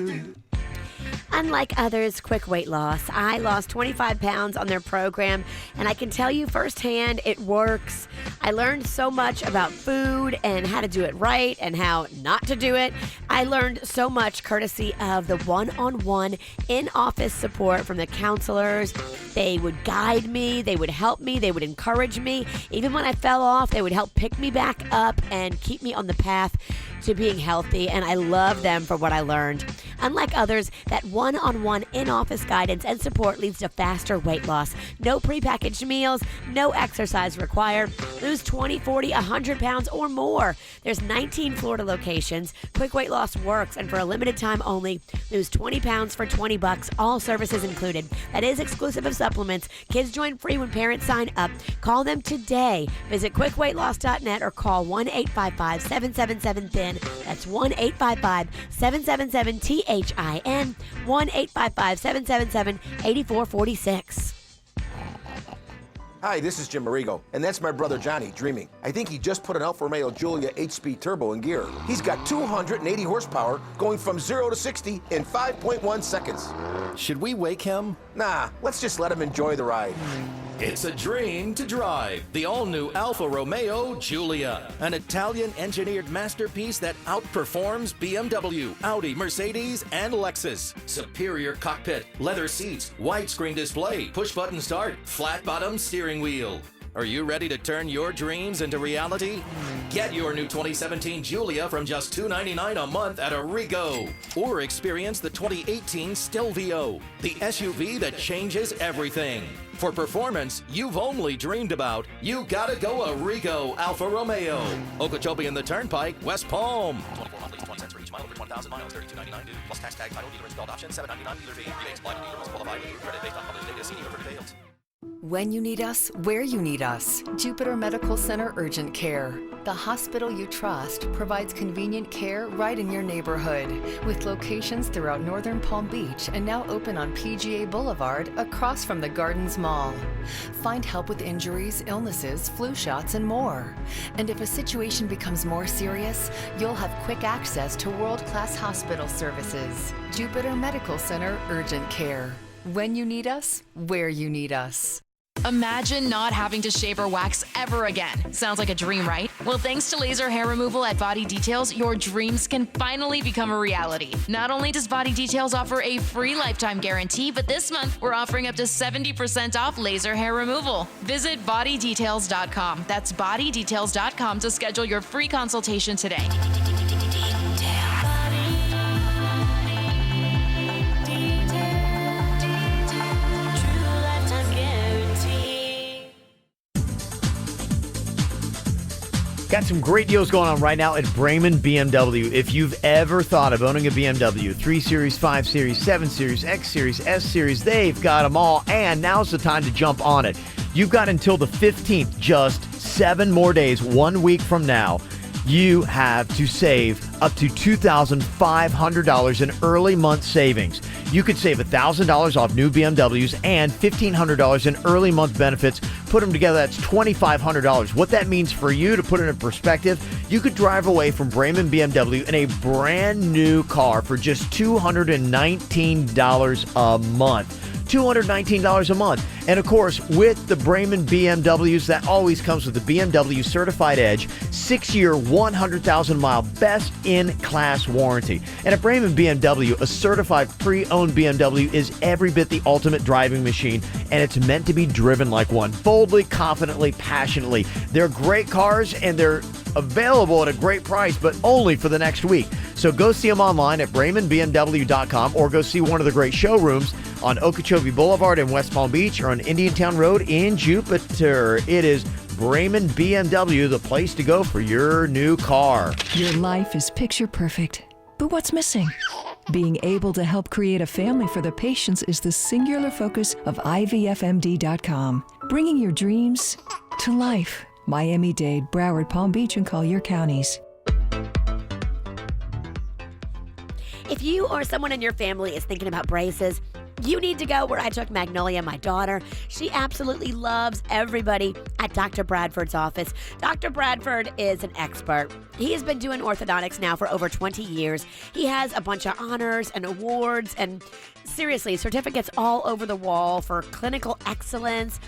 Unlike others, Quick Weight Loss, I lost 25 pounds on their program, and I can tell you firsthand it works. I learned so much about food and how to do it right and how not to do it. I learned so much courtesy of the one-on-one in-office support from the counselors. They would guide me, they would help me, they would encourage me. Even when I fell off, they would help pick me back up and keep me on the path to being healthy, and I love them for what I learned. Unlike others, that one-on-one in-office guidance and support leads to faster weight loss. No prepackaged meals, no exercise required. Lose 20, 40, 100 pounds or more. There's 19 Florida locations. Quick weight loss works, and for a limited time only, lose 20 pounds for $20, all services included. That is exclusive of supplements. Kids join free when parents sign up. Call them today. Visit quickweightloss.net or call 1-855-777-THIN. That's 1-855-777-THIN. 1-855-777-8446. Hi, this is Jim Marigo, and that's my brother Johnny, dreaming. I think he just put an Alfa Romeo Giulia 8-speed turbo in gear. He's got 280 horsepower, going from 0 to 60 in 5.1 seconds. Should we wake him? Nah, let's just let him enjoy the ride. It's a dream to drive the all-new Alfa Romeo Giulia, an Italian-engineered masterpiece that outperforms BMW, Audi, Mercedes, and Lexus. Superior cockpit, leather seats, widescreen display, push-button start, flat-bottom steering wheel. Are you ready to turn your dreams into reality? Get your new 2017 Giulia from just $299 a month at Arrigo. Or experience the 2018 Stelvio, the SUV that changes everything. For performance you've only dreamed about, you gotta go Arrigo Alfa Romeo. Okeechobee and the Turnpike, West Palm. 24 monthly, 20 cents for each mile over 1,000 miles, $32.99 due. Plus tax tag, title, dealer installed option, $7.99 dealer fee. Rebates apply to dealer must qualify with credit based on published data. See dealer for details. When you need us, where you need us. Jupiter Medical Center Urgent Care. The hospital you trust provides convenient care right in your neighborhood, with locations throughout northern Palm Beach and now open on PGA Boulevard across from the Gardens Mall. Find help with injuries, illnesses, flu shots, and more. And if a situation becomes more serious, you'll have quick access to world-class hospital services. Jupiter Medical Center Urgent Care. When you need us, where you need us. Imagine not having to shave or wax ever again. Sounds like a dream, right? Well, thanks to laser hair removal at Body Details, your dreams can finally become a reality. Not only does Body Details offer a free lifetime guarantee, but this month we're offering up to 70% off laser hair removal. Visit bodydetails.com. That's bodydetails.com to schedule your free consultation today. Got some great deals going on right now at Bremen BMW. If you've ever thought of owning a BMW, 3 Series, 5 Series, 7 Series, X Series, S Series, they've got them all, and now's the time to jump on it. You've got until the 15th, just 7 more days, 1 week from now. You have to save up to $2,500 in early month savings. You could save $1,000 off new BMWs and $1,500 in early month benefits. Put them together, that's $2,500. What that means for you, to put it in perspective, you could drive away from Bremen BMW in a brand new car for just $219 a month. $219 a month. And of course, with the Bremen BMWs, that always comes with the BMW Certified Edge 6-year, 100,000-mile best-in-class warranty. And at Bremen BMW, a certified pre-owned BMW is every bit the ultimate driving machine, and it's meant to be driven like one, boldly, confidently, passionately. They're great cars, and they're available at a great price, but only for the next week. So go see them online at BremenBMW.com, or go see one of the great showrooms on Okeechobee Boulevard in West Palm Beach, or on Indiantown Road in Jupiter. It is Bremen BMW, the place to go for your new car. Your life is picture perfect, but what's missing? Being able to help create a family for the patients is the singular focus of IVFMD.com, bringing your dreams to life. Miami-Dade, Broward, Palm Beach, and Collier counties. If you or someone in your family is thinking about braces, you need to go where I took Magnolia, my daughter. She absolutely loves everybody at Dr. Bradford's office. Dr. Bradford is an expert. He has been doing orthodontics now for over 20 years. He has a bunch of honors and awards and, seriously, certificates all over the wall for clinical excellence.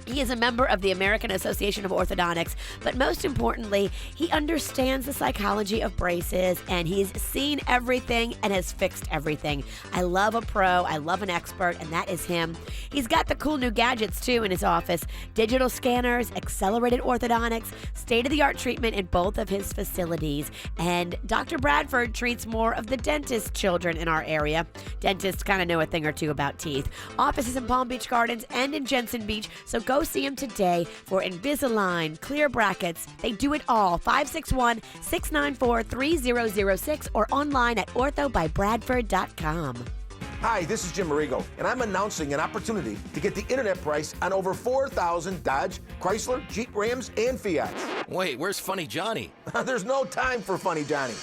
He is a member of the American Association of Orthodontics, but most importantly, he understands the psychology of braces, and he's seen everything and has fixed everything. I love a pro, I love an expert, and that is him. He's got the cool new gadgets, too, in his office. Digital scanners, accelerated orthodontics, state-of-the-art treatment in both of his facilities. And Dr. Bradford treats more of the dentist children in our area. Dentists kind of know a thing or two about teeth. Offices in Palm Beach Gardens and in Jensen Beach, so go see him today for Invisalign, clear brackets. They do it all. 561-694-3006 or online at orthobybradford.com. Hi, this is Jim Marigo, and I'm announcing an opportunity to get the internet price on over 4,000 Dodge, Chrysler, Jeep, Rams, and Fiats. Wait, where's Funny Johnny? There's no time for Funny Johnny.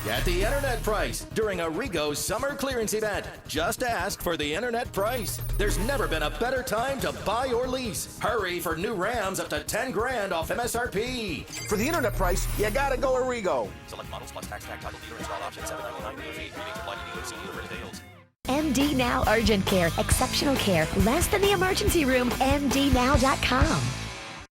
Get the internet price during Arrigo's summer clearance event. Just ask for the internet price. There's never been a better time to buy or lease. Hurry for new Rams up to $10,000 off MSRP. For the internet price, you gotta go Arrigo. Select models plus tax, title, dealer install option, $7.99 per fee. Reading apply to dealer, see dealer for details. MD Now Urgent Care. Exceptional care. Less than the emergency room. MDNow.com.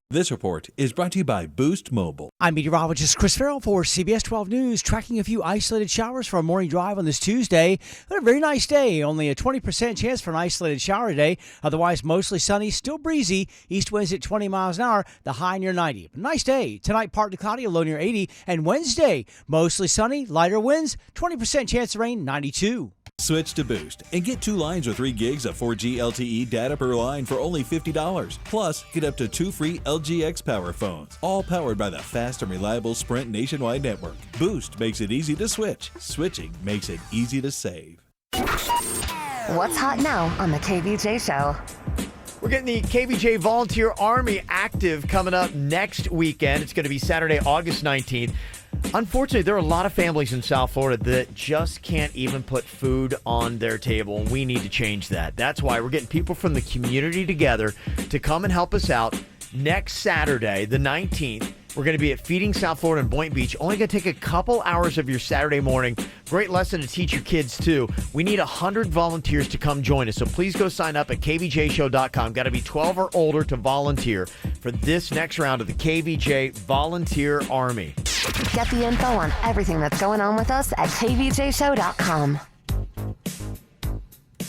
This report is brought to you by Boost Mobile. I'm meteorologist Chris Farrell for CBS 12 News, tracking a few isolated showers for a morning drive on this Tuesday. A very nice day, only a 20% chance for an isolated shower today. Otherwise, mostly sunny, still breezy. East winds at 20 miles an hour, the high near 90. Nice day. Tonight, partly cloudy, a low near 80. And Wednesday, mostly sunny, lighter winds, 20% chance of rain, 92. Switch to Boost and get 2 lines or 3 gigs of 4G LTE data per line for only $50. Plus, get up to 2 free LG X Power phones, all powered by the fast and reliable Sprint nationwide network. Boost makes it easy to switch. Switching makes it easy to save. What's hot now on the KVJ Show? We're getting the KVJ Volunteer Army active coming up next weekend. It's going to be Saturday, August 19th. Unfortunately, there are a lot of families in South Florida that just can't even put food on their table, and we need to change that. That's why we're getting people from the community together to come and help us out next Saturday, the 19th. We're going to be at Feeding South Florida in Boynton Beach. Only going to take a couple hours of your Saturday morning. Great lesson to teach your kids, too. We need 100 volunteers to come join us, so please go sign up at kvjshow.com. Got to be 12 or older to volunteer for this next round of the KVJ Volunteer Army. Get the info on everything that's going on with us at kvjshow.com.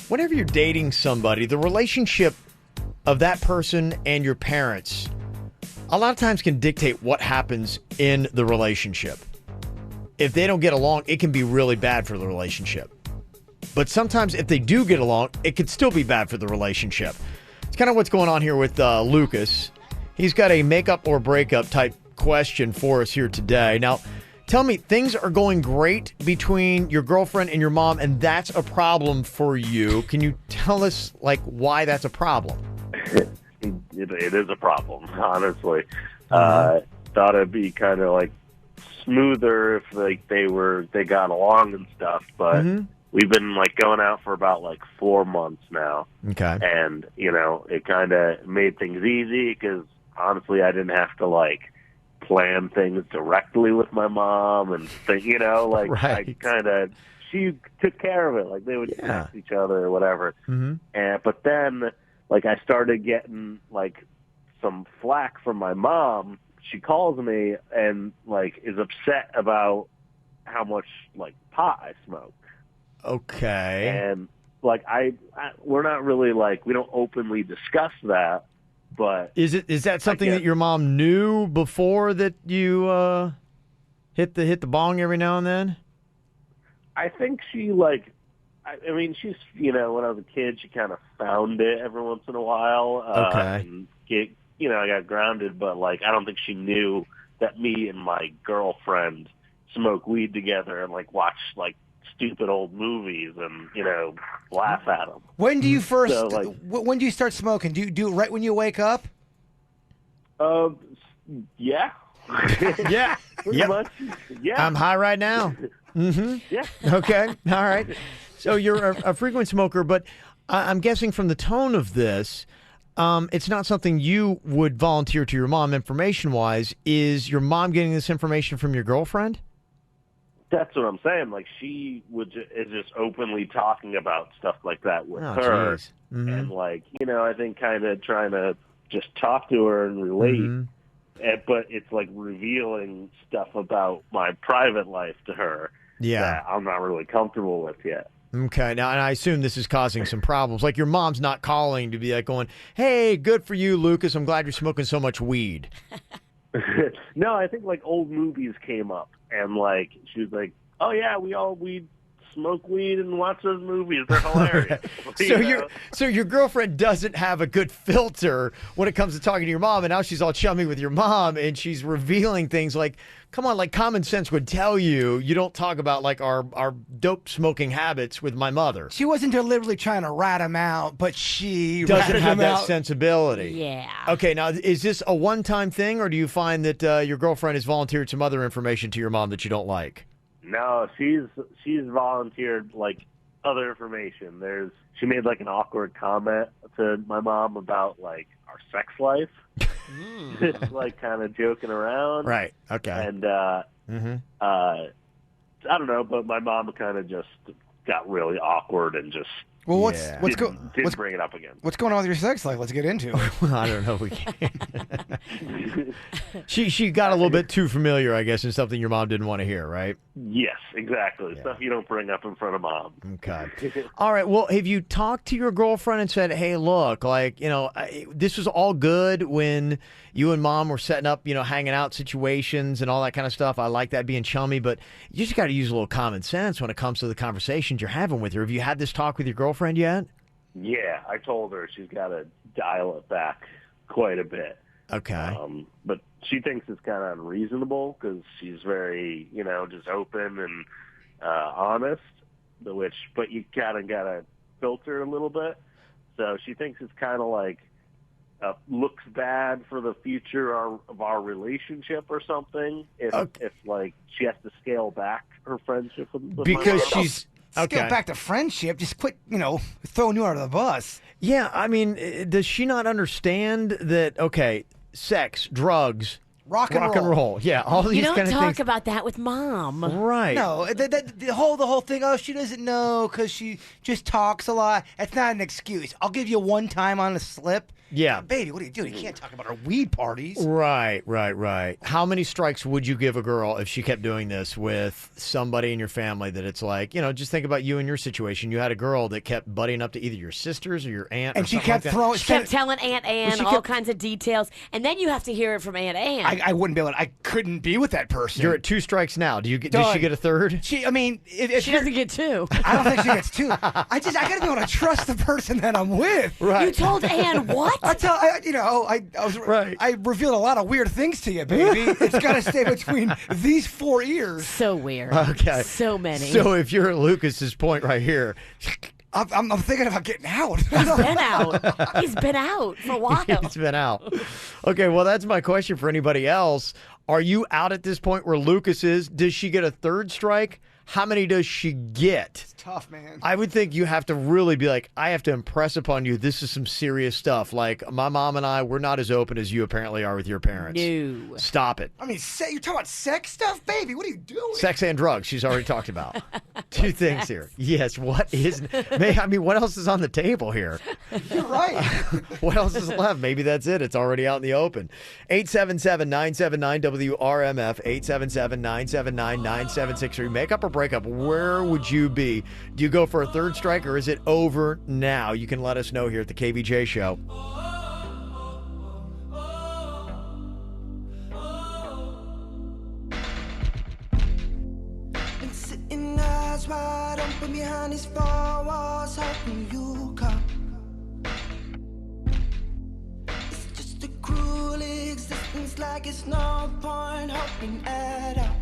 Whenever you're dating somebody, the relationship of that person and your parents a lot of times can dictate what happens in the relationship. If they don't get along, it can be really bad for the relationship. But sometimes if they do get along, it could still be bad for the relationship. It's kind of what's going on here with Lucas. He's got a makeup or breakup type question for us here today. Now, tell me, things are going great between your girlfriend and your mom, and that's a problem for you. Can you tell us, why that's a problem? It is a problem, honestly. Thought it'd be kind of smoother if they got along and stuff, but we've been going out for about 4 months now. Okay. And it kind of made things easy because honestly I didn't have to plan things directly with my mom and Right. I kind of, she took care of it. They would text each other or whatever. But then I started getting some flack from my mom. She calls me and is upset about how much pot I smoke. Okay. And we're not really we don't openly discuss that, but is that something that your mom knew before that you hit the bong every now and then? I think she I mean, she's, when I was a kid, she kind of found it every once in a while. Okay. And I got grounded, but, I don't think she knew that me and my girlfriend smoke weed together and, watch, stupid old movies and, laugh at them. When do you when do you start smoking? Do you do it right when you wake up? Yeah. Yeah. Pretty much. Yeah. I'm high right now. Mm-hmm. Yeah. Okay. All right. So you're a frequent smoker, but I'm guessing from the tone of this, it's not something you would volunteer to your mom information-wise. Is your mom getting this information from your girlfriend? That's what I'm saying. She is just openly talking about stuff like that with her. Mm-hmm. And, I think kind of trying to just talk to her and relate. But it's like revealing stuff about my private life to her that I'm not really comfortable with yet. Okay, now, and I assume this is causing some problems. Like, your mom's not calling to be like going, hey, good for you, Lucas. I'm glad you're smoking so much weed. No, I think like old movies came up, and like she was like, oh yeah, we smoke weed and watch those movies. They're hilarious. So your girlfriend doesn't have a good filter when it comes to talking to your mom, and now she's all chummy with your mom, and she's revealing things like, come on, like common sense would tell you don't talk about like our dope smoking habits with my mother. She wasn't deliberately trying to rat him out, but she doesn't have that out. sensibility. Yeah. Okay, now is this a one-time thing, or do you find that your girlfriend has volunteered some other information to your mom that you don't like? No, she's volunteered like other information. She made like an awkward comment to my mom about like our sex life. Like kind of joking around. Right. Okay. And I don't know, but my mom kind of just got really awkward and just didn't bring it up again. What's going on with your sex life? Let's get into it. I don't know. We can't. She got a little bit too familiar, I guess, in something your mom didn't want to hear, right? Yes, exactly. Stuff you don't bring up in front of mom. Okay. All right. Well, have you talked to your girlfriend and said, hey, look, like, this was all good when you and mom were setting up, hanging out situations and all that kind of stuff. I like that, being chummy, but you just got to use a little common sense when it comes to the conversations you're having with her. Have you had this talk with your girlfriend yet? Yeah, I told her she's got to dial it back quite a bit. Okay. But she thinks it's kind of unreasonable because she's very, just open and honest, but you kind of got to filter a little bit. So she thinks it's kind of like looks bad for the future of our relationship or something. If like she has to scale back her friendship with because my she's Scale back to friendship. Just quit, throwing you under the bus. Yeah, I mean, does she not understand that? Okay, sex, drugs, rock and roll. Yeah, all these kind of things. You don't talk about that with mom, right? No, the whole thing. Oh, she doesn't know because she just talks a lot. That's not an excuse. I'll give you one time on a slip. Yeah. Baby, what are you doing? You can't talk about our weed parties. Right. How many strikes would you give a girl if she kept doing this with somebody in your family that it's like, just think about you and your situation. You had a girl that kept butting up to either your sisters or your aunt. And she kept throwing. She kept telling Aunt Ann all kinds of details. And then you have to hear it from Aunt Ann. I wouldn't be able to. I couldn't be with that person. You're at 2 strikes now. Does she get a third? If she doesn't get 2. I don't think she gets 2. I got to be able to trust the person that I'm with. Right. You told Ann what? I revealed a lot of weird things to you, baby. It's got to stay between these 4 ears. So weird. Okay. So many. So if you're at Lucas's point right here, I'm thinking about getting out. He's been out. He's been out for a while. He's been out. Okay, well, that's my question for anybody else. Are you out at this point where Lucas is? Does she get a third strike? How many does she get? It's tough, man. I would think you have to really be like, I have to impress upon you, this is some serious stuff. Like, my mom and I, we're not as open as you apparently are with your parents. No. Stop it. I mean, you're talking about sex stuff, baby? What are you doing? Sex and drugs, she's already talked about. 2 things here. Yes, what else is on the table here? You're right. What else is left? Maybe that's it. It's already out in the open. 877-979-WRMF, 877-979-9763. Make up or break up. Where would you be? Do you go for a third strike or is it over now? You can let us know here at the KVJ Show. Been sitting eyes wide open behind these 4 walls, hoping you come. It's just a cruel existence, like it's no point hoping at all.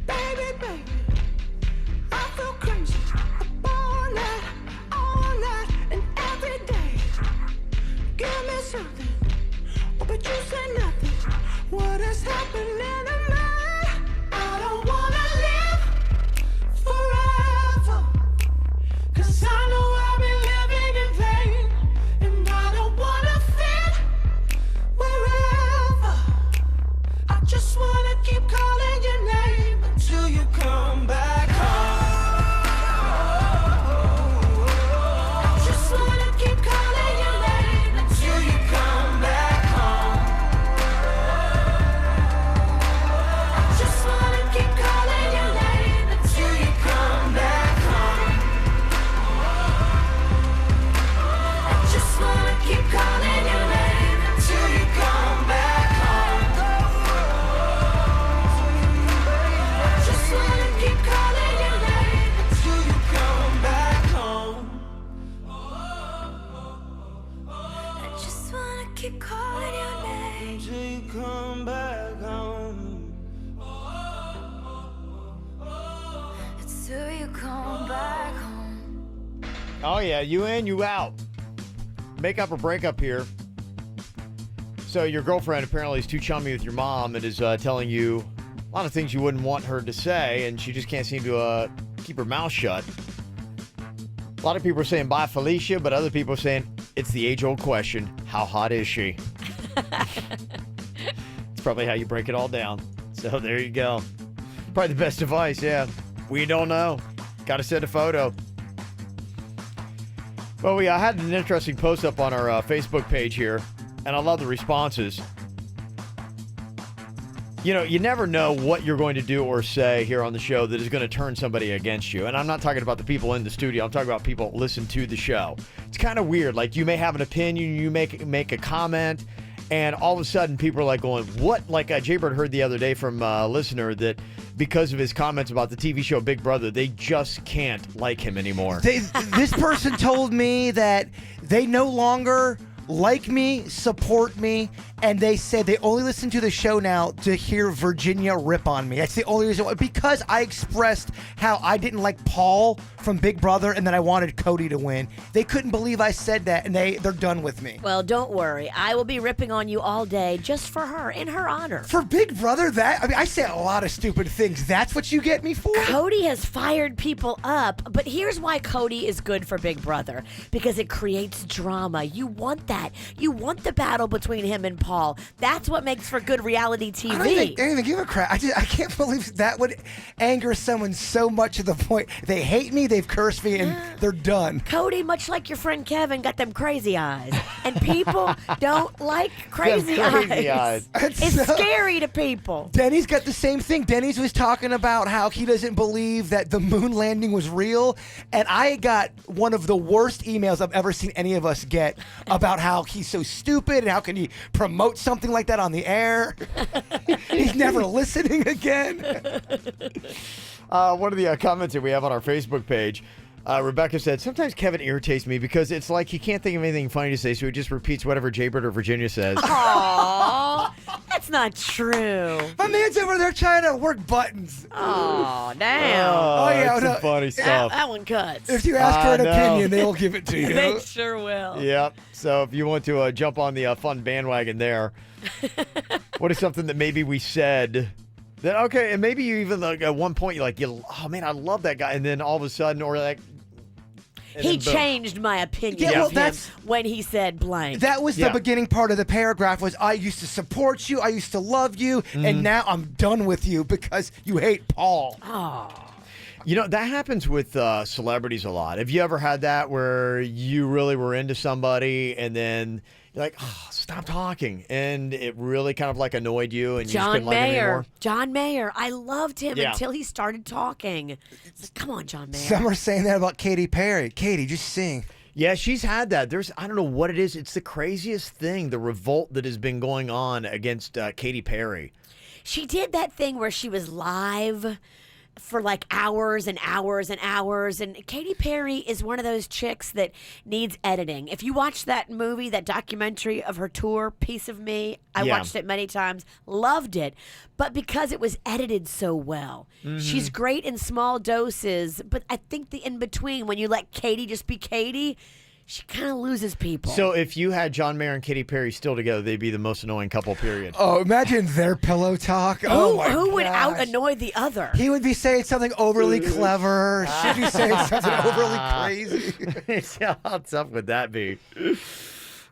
Baby, I feel crazy all night, and every day. Give me something, but you say nothing. What is happening to me? I don't wanna live forever, 'cause I know I've been living in vain, and I don't wanna fit wherever. I just wanna keep calling your name until you come back home. I just wanna keep calling your name. keep calling your name until you come back home. It's till you come back home. Oh, yeah, you in, you out. Make up or break up here. So your girlfriend apparently is too chummy with your mom and is telling you a lot of things you wouldn't want her to say, and she just can't seem to keep her mouth shut. A lot of people are saying, bye, Felicia, but other people are saying, it's the age-old question, how hot is she? It's probably how you break it all down. So there you go. Probably the best advice, yeah. We don't know. Got to send a photo. Well, I had an interesting post up on our Facebook page here, and I love the responses. You know, you never know what you're going to do or say here on the show that is going to turn somebody against you. And I'm not talking about the people in the studio. I'm talking about people that listen to the show. It's kind of weird. Like, you may have an opinion, you make a comment, and all of a sudden people are like going, what? Like Jaybird heard the other day from a listener that because of his comments about the TV show Big Brother, they just can't like him anymore. This person told me that they no longer like me, support me, and they said they only listen to the show now to hear Virginia rip on me. That's the only reason why. Because I expressed how I didn't like Paul from Big Brother and that I wanted Cody to win. They couldn't believe I said that, and they're done with me. Well, don't worry. I will be ripping on you all day just for her, in her honor. For Big Brother, I say a lot of stupid things. That's what you get me for? Cody has fired people up, but here's why Cody is good for Big Brother. Because it creates drama. You want that. You want the battle between him and Paul. That's what makes for good reality TV. I don't even give a crap. I can't believe that would anger someone so much to the point they hate me, they've cursed me, and they're done. Cody, much like your friend Kevin, got them crazy eyes. And people don't like crazy eyes. It's scary to people. Denny's got the same thing. Denny's was talking about how he doesn't believe that the moon landing was real. And I got one of the worst emails I've ever seen any of us get about how he's so stupid and how can he promote something like that on the air. He's never listening again. One of the comments that we have on our Facebook page, Rebecca said, sometimes Kevin irritates me because it's like he can't think of anything funny to say, so he just repeats whatever Jaybird or Virginia says. Aww, that's not true. My man's over there trying to work buttons. Oh, damn. Oh, yeah, that's some funny stuff. That one cuts. If you ask for an opinion, they will give it to you. They sure will. Yep. So if you want to jump on the fun bandwagon there, what is something that maybe we said that, okay, and maybe you even like at one point you're like, oh man, I love that guy, and then all of a sudden, or like, he changed my opinion of him when he said blank. That was the beginning part of the paragraph was, I used to support you, I used to love you, and now I'm done with you because you hate Paul. Oh. You know, that happens with celebrities a lot. Have you ever had that where you really were into somebody and then you're like, oh, stop talking, and it really kind of like annoyed you and you just couldn't like him anymore? John Mayer. I loved him until he started talking. Like, come on, John Mayer. Some are saying that about Katy Perry. Katy, just sing. Yeah, she's had that. I don't know what it is. It's the craziest thing, the revolt that has been going on against Katy Perry. She did that thing where she was live for like hours and hours and hours. And Katy Perry is one of those chicks that needs editing. If you watch that movie, that documentary of her tour, Piece of Me, I watched it many times, loved it. But because it was edited so well, she's great in small doses. But I think the in-between, when you let Katy just be Katy, she kind of loses people. So if you had John Mayer and Katy Perry still together, they'd be the most annoying couple, period. Oh, imagine their pillow talk. Who would out-annoy the other? He would be saying something overly clever. She'd be saying something overly crazy. How tough would that be?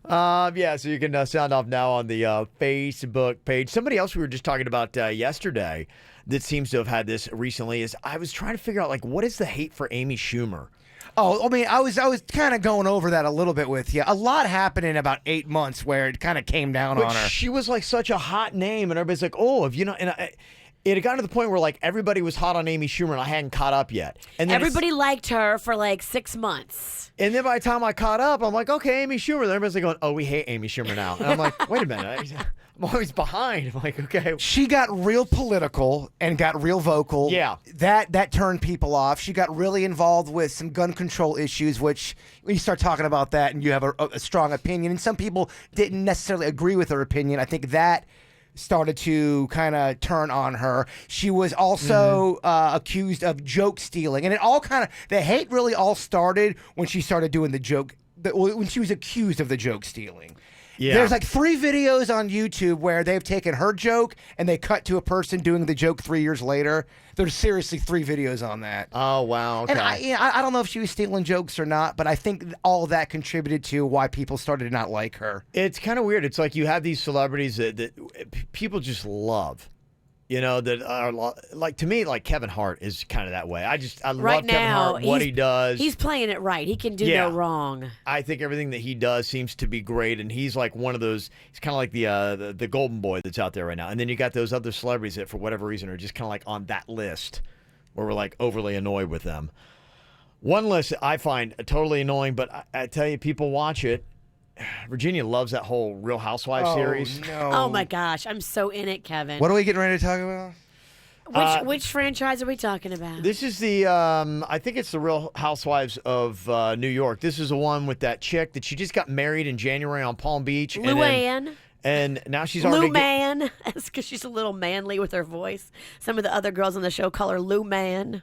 Yeah, so you can sound off now on the Facebook page. Somebody else we were just talking about yesterday that seems to have had this recently is I was trying to figure out, like, what is the hate for Amy Schumer? Oh, I mean, I was kind of going over that a little bit with you. A lot happened in about 8 months where it kind of came down on her. She was like such a hot name, and everybody's like, "Oh, if you know," it had gotten to the point where like everybody was hot on Amy Schumer and I hadn't caught up yet. And then everybody liked her for like 6 months. And then by the time I caught up, I'm like, okay, Amy Schumer. Then everybody's like going, oh, we hate Amy Schumer now. And I'm like, wait a minute. I'm always behind. I'm like, okay. She got real political and got real vocal. Yeah. That turned people off. She got really involved with some gun control issues, which when you start talking about that and you have a strong opinion, and some people didn't necessarily agree with her opinion, I think that started to kind of turn on her. She was also accused of joke stealing. And it all the hate really all started when she started doing the joke, when she was accused of the joke stealing. Yeah. There's like 3 videos on YouTube where they've taken her joke and they cut to a person doing the joke 3 years later. There's seriously 3 videos on that. Oh, wow. Okay. And I don't know if she was stealing jokes or not, but I think all of that contributed to why people started to not like her. It's kind of weird. It's like you have these celebrities that people just love. You know, that are like, to me, like Kevin Hart is kind of that way. I love Kevin Hart, what he does. He's playing it right. He can do no wrong. I think everything that he does seems to be great, and he's like one of those. He's kind of like the golden boy that's out there right now. And then you got those other celebrities that, for whatever reason, are just kind of like on that list, where we're like overly annoyed with them. One list that I find totally annoying, but I tell you, people watch it. Virginia loves that whole Real Housewives series. No. Oh my gosh, I'm so in it, Kevin. What are we getting ready to talk about? Which franchise are we talking about? This is the, I think it's the Real Housewives of New York. This is the one with that chick that she just got married in January on Palm Beach. Luann. And now she's already... Lou Man. That's because she's a little manly with her voice. Some of the other girls on the show call her Lou Man.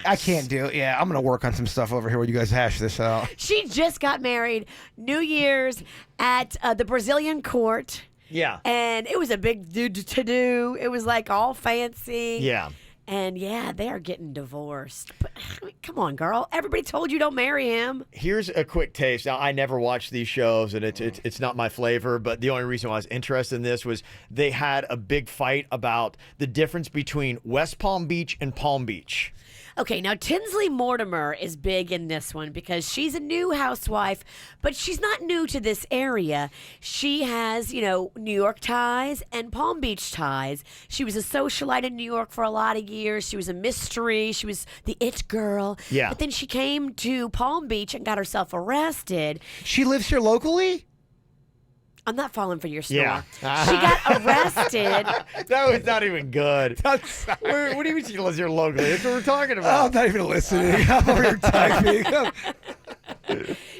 I can't do it. Yeah, I'm going to work on some stuff over here while you guys hash this out. She just got married New Year's at the Brazilian court. Yeah. And it was a big to-do. It was like all fancy. Yeah. And yeah, they are getting divorced. But I mean, come on, girl. Everybody told you don't marry him. Here's a quick taste. Now, I never watched these shows, and it's not my flavor, but the only reason why I was interested in this was they had a big fight about the difference between West Palm Beach and Palm Beach. Okay, now Tinsley Mortimer is big in this one because she's a new housewife, but she's not new to this area. She has, New York ties and Palm Beach ties. She was a socialite in New York for a lot of years. She was a mystery. She was the it girl. Yeah. But then she came to Palm Beach and got herself arrested. She lives here locally? I'm not falling for your snore. Yeah. She got arrested. That was not even good. What do you mean she lives here locally? That's what we're talking about. I'm not even listening. I'm over here typing.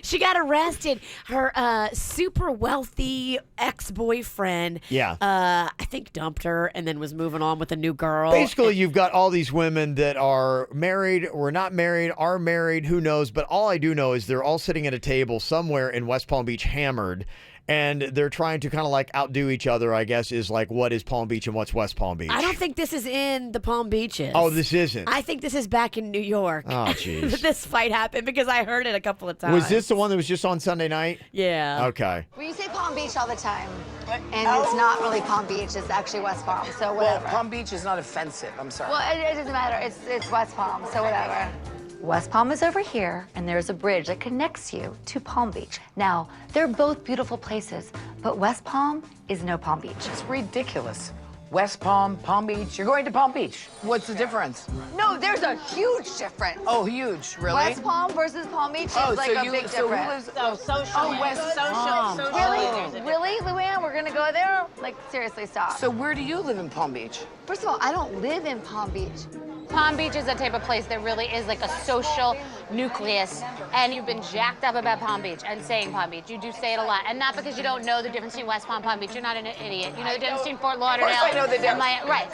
She got arrested. Her super wealthy ex-boyfriend, I think dumped her and then was moving on with a new girl. Basically, you've got all these women that are married or not married, are married, who knows. But all I do know is they're all sitting at a table somewhere in West Palm Beach hammered. And they're trying to kind of like outdo each other, I guess, is like what is Palm Beach and what's West Palm Beach. I don't think this is in the Palm Beaches. Oh, this isn't? I think this is back in New York. Oh, jeez. That this fight happened because I heard it a couple of times. Was this the one that was just on Sunday night? Yeah. Okay. We say Palm Beach all the time, and it's not really Palm Beach. It's actually West Palm, so whatever. Well, Palm Beach is not offensive. I'm sorry. Well, it doesn't matter. It's West Palm, so whatever. West Palm is over here, and there's a bridge that connects you to Palm Beach. Now, they're both beautiful places, but West Palm is no Palm Beach. It's ridiculous. West Palm, Palm Beach. You're going to Palm Beach. What's the difference? No, there's a huge difference. Oh, huge, really? West Palm versus Palm Beach is like a big difference. West Palm. Really, Luann? We're gonna go there? Like, seriously, stop. So where do you live in Palm Beach? First of all, I don't live in Palm Beach. Palm Beach is the type of place that really is like a social nucleus, and you've been jacked up about Palm Beach and saying Palm Beach. You do say it a lot, and not because you don't know the difference between West Palm and Palm Beach. You're not an idiot. You know the difference between Fort Lauderdale. Of course I know the difference. Right.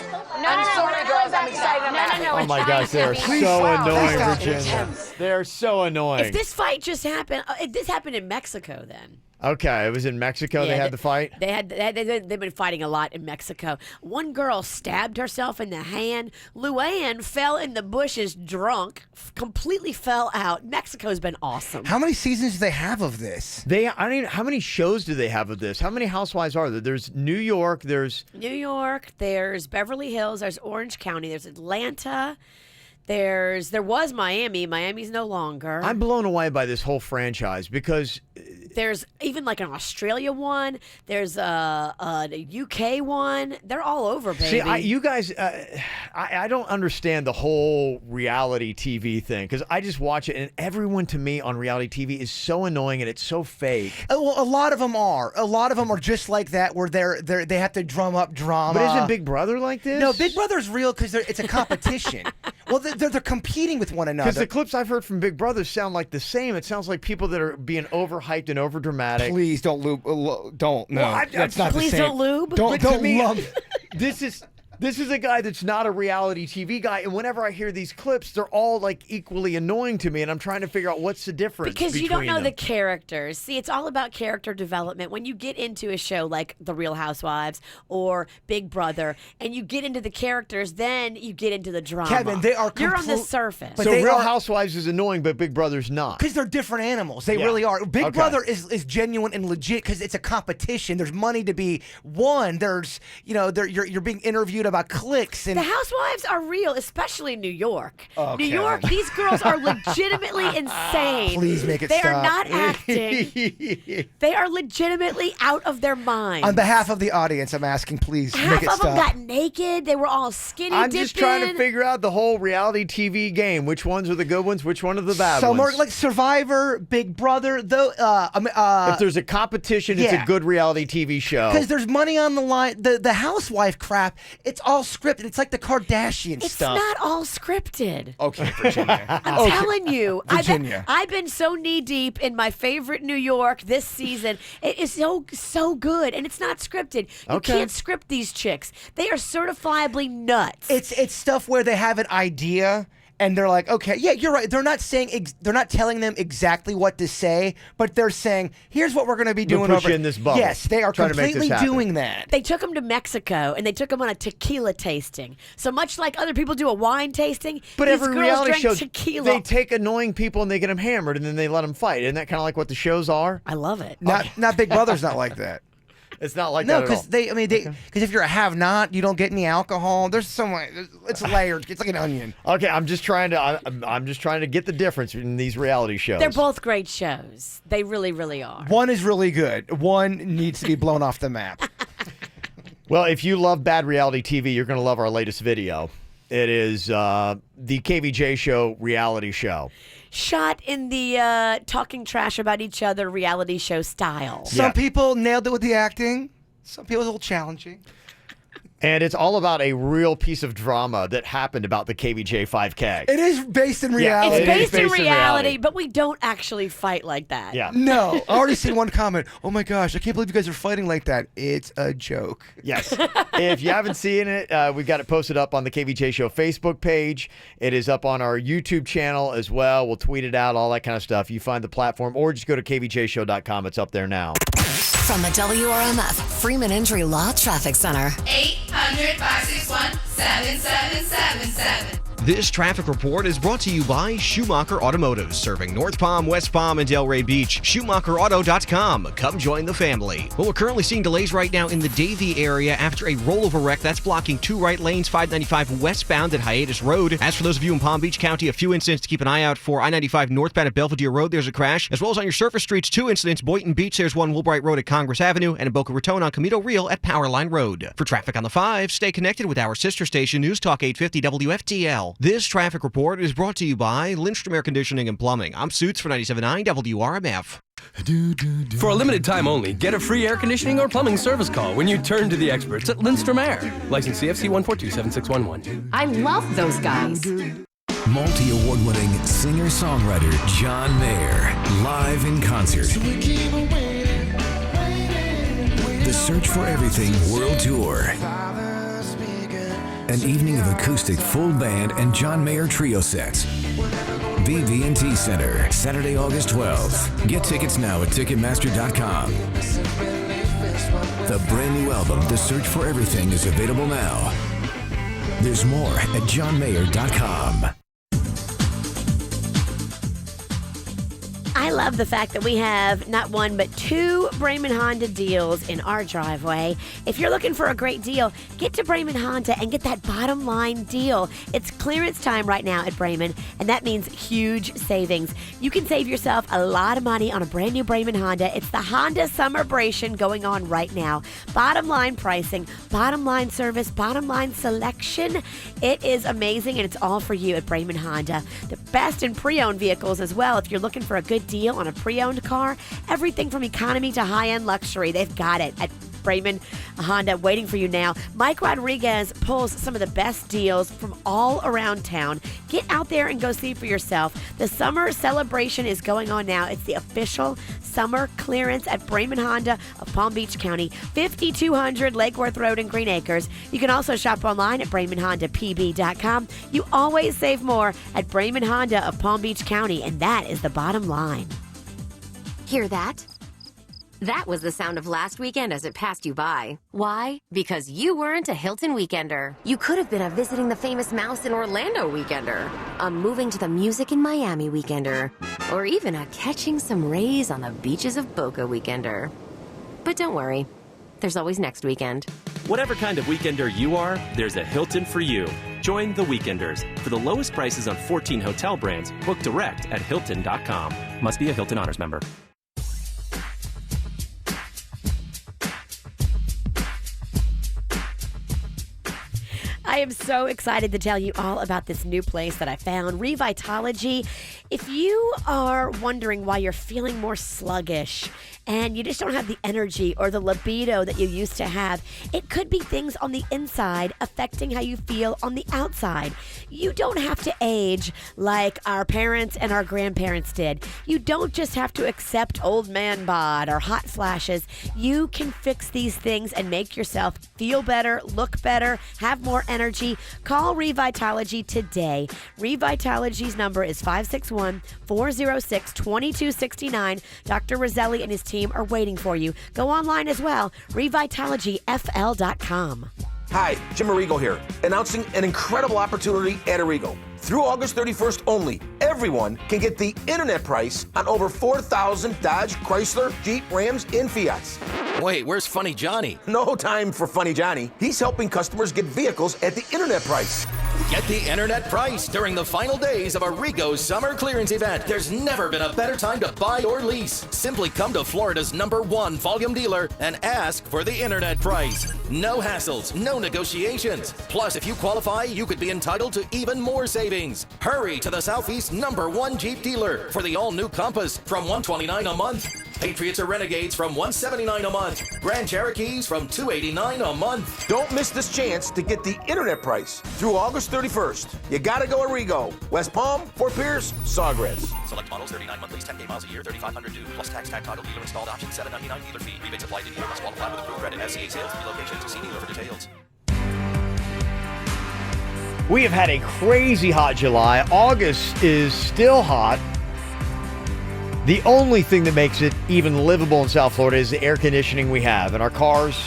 I'm sorry, girls. I'm excited. No. Oh my gosh, they're so annoying, Virginia. They're so annoying. If this fight just happened, this happened in Mexico then. Okay, it was in Mexico they had the fight? They've been fighting a lot in Mexico. One girl stabbed herself in the hand. Luann fell in the bushes drunk, completely fell out. Mexico's been awesome. How many seasons do they have of this? How many shows do they have of this? How many housewives are there? There's New York, there's there's Beverly Hills, there's Orange County, there's Atlanta. There was Miami. Miami's no longer. I'm blown away by this whole franchise because There's even like an Australia one. There's a UK one. They're all over, baby. See, you guys, I don't understand the whole reality TV thing because I just watch it, and everyone to me on reality TV is so annoying and it's so fake. Well, a lot of them are. A lot of them are just like that, where they have to drum up drama. But isn't Big Brother like this? No, Big Brother's real because it's a competition. Well, they're competing with one another. Because the clips I've heard from Big Brother sound like the same. It sounds like people that are being overhyped and overdramatic. Please don't lube. Don't. No, Well, that's not the same. Please don't lube. Don't love. This is a guy that's not a reality TV guy, and whenever I hear these clips, they're all like equally annoying to me, and I'm trying to figure out what's the difference. Because you don't know them. the characters. See, it's all about character development. When you get into a show like The Real Housewives or Big Brother, and you get into the characters, then you get into the drama. Kevin, they are. You're on the surface. So Real Housewives is annoying, but Big Brother's not. Because they're different animals. They really are. Big Brother is genuine and legit because it's a competition. There's money to be won. There's, you're being interviewed about clicks. And the Housewives are real, especially New York. Okay. New York, these girls are legitimately insane. Please make it They stop. are not acting. They are legitimately out of their minds. On behalf of the audience, I'm asking, please Half make it of stop. them got naked. They were all skinny I'm dipping. just trying to figure out the whole reality TV game. Which ones are the good ones? Which one are the bad Some ones? are like Survivor, Big Brother. Though, if there's a competition, it's a good reality TV show. Because there's money on the line. The housewife crap, it's all scripted. It's like the Kardashian It's stuff. not all scripted. Okay, Virginia. I'm telling you, Virginia. I've been so knee deep in my favorite New York this season. It is so good, and it's not scripted. You can't script these chicks. They are certifiably nuts. It's stuff where they have an idea. And they're like, okay, yeah, you're right. They're not saying, they're not telling them exactly what to say, but they're saying, here's what we're going to be doing We'll put over. you in this bubble. Yes, they are Trying to make this completely happen. doing that. They took them to Mexico, and they took them on a tequila tasting. So much like other people do a wine tasting, But these every girls reality drank show, tequila. they take annoying people and they get them hammered, and then they let them fight. Isn't that kind of like what the shows are? I love it. Not Big Brother's not like that. It's not like No, that at all. because if you're a have-not, you don't get any alcohol. There's so much. It's layered. It's like an onion. Okay, I'm just trying to get the difference in these reality shows. They're both great shows. They really, really are. One is really good. One needs to be blown off the map. Well, if you love bad reality TV, you're going to love our latest video. It is the KVJ Show reality show. Shot in the talking trash about each other reality show style. Some people nailed it with the acting. Some people a little challenging. And it's all about a real piece of drama that happened about the KVJ 5K. It is based in reality. It's based in reality, but we don't actually fight like that. Yeah. No. I already seen one comment. Oh my gosh, I can't believe you guys are fighting like that. It's a joke. Yes. If you haven't seen it, we've got it posted up on the KVJ Show Facebook page. It is up on our YouTube channel as well. We'll tweet it out, all that kind of stuff. You find the platform, or just go to kvjshow.com. It's up there now. From the WRMF Freeman Injury Law Traffic Center. 800-561-7777. This traffic report is brought to you by Schumacher Automotive, serving North Palm, West Palm, and Delray Beach. SchumacherAuto.com. Come join the family. Well, we're currently seeing delays right now in the Davie area after a rollover wreck that's blocking 2 right lanes, 595 westbound at Hiatus Road. As for those of you in Palm Beach County, a few incidents to keep an eye out for. I-95 northbound at Belvedere Road, there's a crash. As well as on your surface streets, 2 incidents. Boynton Beach, there's one. Woolbright Road at Congress Avenue, and in Boca Raton on Camino Real at Powerline Road. For traffic on the 5, stay connected with our sister station, News Talk 850 WFTL. This traffic report is brought to you by Lindstrom Air Conditioning and Plumbing. I'm Suits for 97.9 WRMF. For a limited time only, get a free air conditioning or plumbing service call when you turn to the experts at Lindstrom Air. License CFC 1427611. I love those guys. Multi-award-winning singer-songwriter John Mayer, live in concert. The Search for Everything World Tour. An evening of acoustic full band and John Mayer trio sets. BB&T Center, Saturday, August 12th. Get tickets now at Ticketmaster.com. The brand new album, The Search for Everything, is available now. There's more at johnmayer.com. I love the fact that we have not one but two Bremen Honda deals in our driveway. If you're looking for a great deal, get to Bremen Honda and get that bottom line deal. It's clearance time right now at Bremen, and that means huge savings. You can save yourself a lot of money on a brand new Bremen Honda. It's the Honda Summerbration going on right now. Bottom line pricing, bottom line service, bottom line selection. It is amazing, and it's all for you at Bremen Honda. The best in pre-owned vehicles as well. If you're looking for a good deal on a pre-owned car, everything from economy to high-end luxury, they've got it at Bremen Honda, waiting for you now. Mike Rodriguez pulls some of the best deals from all around town. Get out there and go see for yourself. The summer celebration is going on now. It's the official summer clearance at Bremen Honda of Palm Beach County, 5200 Lake Worth Road in Green Acres. You can also shop online at BremenHondaPB.com. You always save more at Bremen Honda of Palm Beach County, and that is the bottom line. Hear that? That was the sound of last weekend as it passed you by. Why? Because you weren't a Hilton weekender. You could have been a visiting the famous mouse in Orlando weekender, a moving to the music in Miami weekender, or even a catching some rays on the beaches of Boca weekender. But don't worry, there's always next weekend. Whatever kind of weekender you are, there's a Hilton for you. Join the Weekenders. For the lowest prices on 14 hotel brands, book direct at Hilton.com. Must be a Hilton Honors member. I am so excited to tell you all about this new place that I found, Revitology. If you are wondering why you're feeling more sluggish and you just don't have the energy or the libido that you used to have, it could be things on the inside affecting how you feel on the outside. You don't have to age like our parents and our grandparents did. You don't just have to accept old man bod or hot flashes. You can fix these things and make yourself feel better, look better, have more energy. Call Revitology today. Revitology's number is 561-406-2269. Dr. Roselli and his team are waiting for you. Go online as well, revitologyfl.com. Hi, Jim Arrigo here, announcing an incredible opportunity at Arrigo. Through August 31st only, everyone can get the internet price on over 4,000 Dodge, Chrysler, Jeep, Rams, and Fiats. Wait, where's Funny Johnny? No time for Funny Johnny. He's helping customers get vehicles at the internet price. Get the internet price during the final days of Arrigo's summer clearance event. There's never been a better time to buy or lease. Simply come to Florida's #1 volume dealer and ask for the internet price. No hassles, no negotiations. Plus, if you qualify, you could be entitled to even more savings. Hurry to the Southeast #1 Jeep dealer for the all-new Compass from $129 a month. Patriots or Renegades from $179 a month. Grand Cherokees from $289 a month. Don't miss this chance to get the internet price through August 31st. You gotta go Arrigo. West Palm, Fort Pierce, Sawgrass. Select models, 39 monthlies, 10K miles a year, 3,500 due, plus tax, title, dealer installed option, $799 dealer fee. Rebates applied to dealer must qualify with approved credit. FCA sales, 3 locations. See dealer for details. We have had a crazy hot July. August is still hot. The only thing that makes it even livable in South Florida is the air conditioning we have in our cars,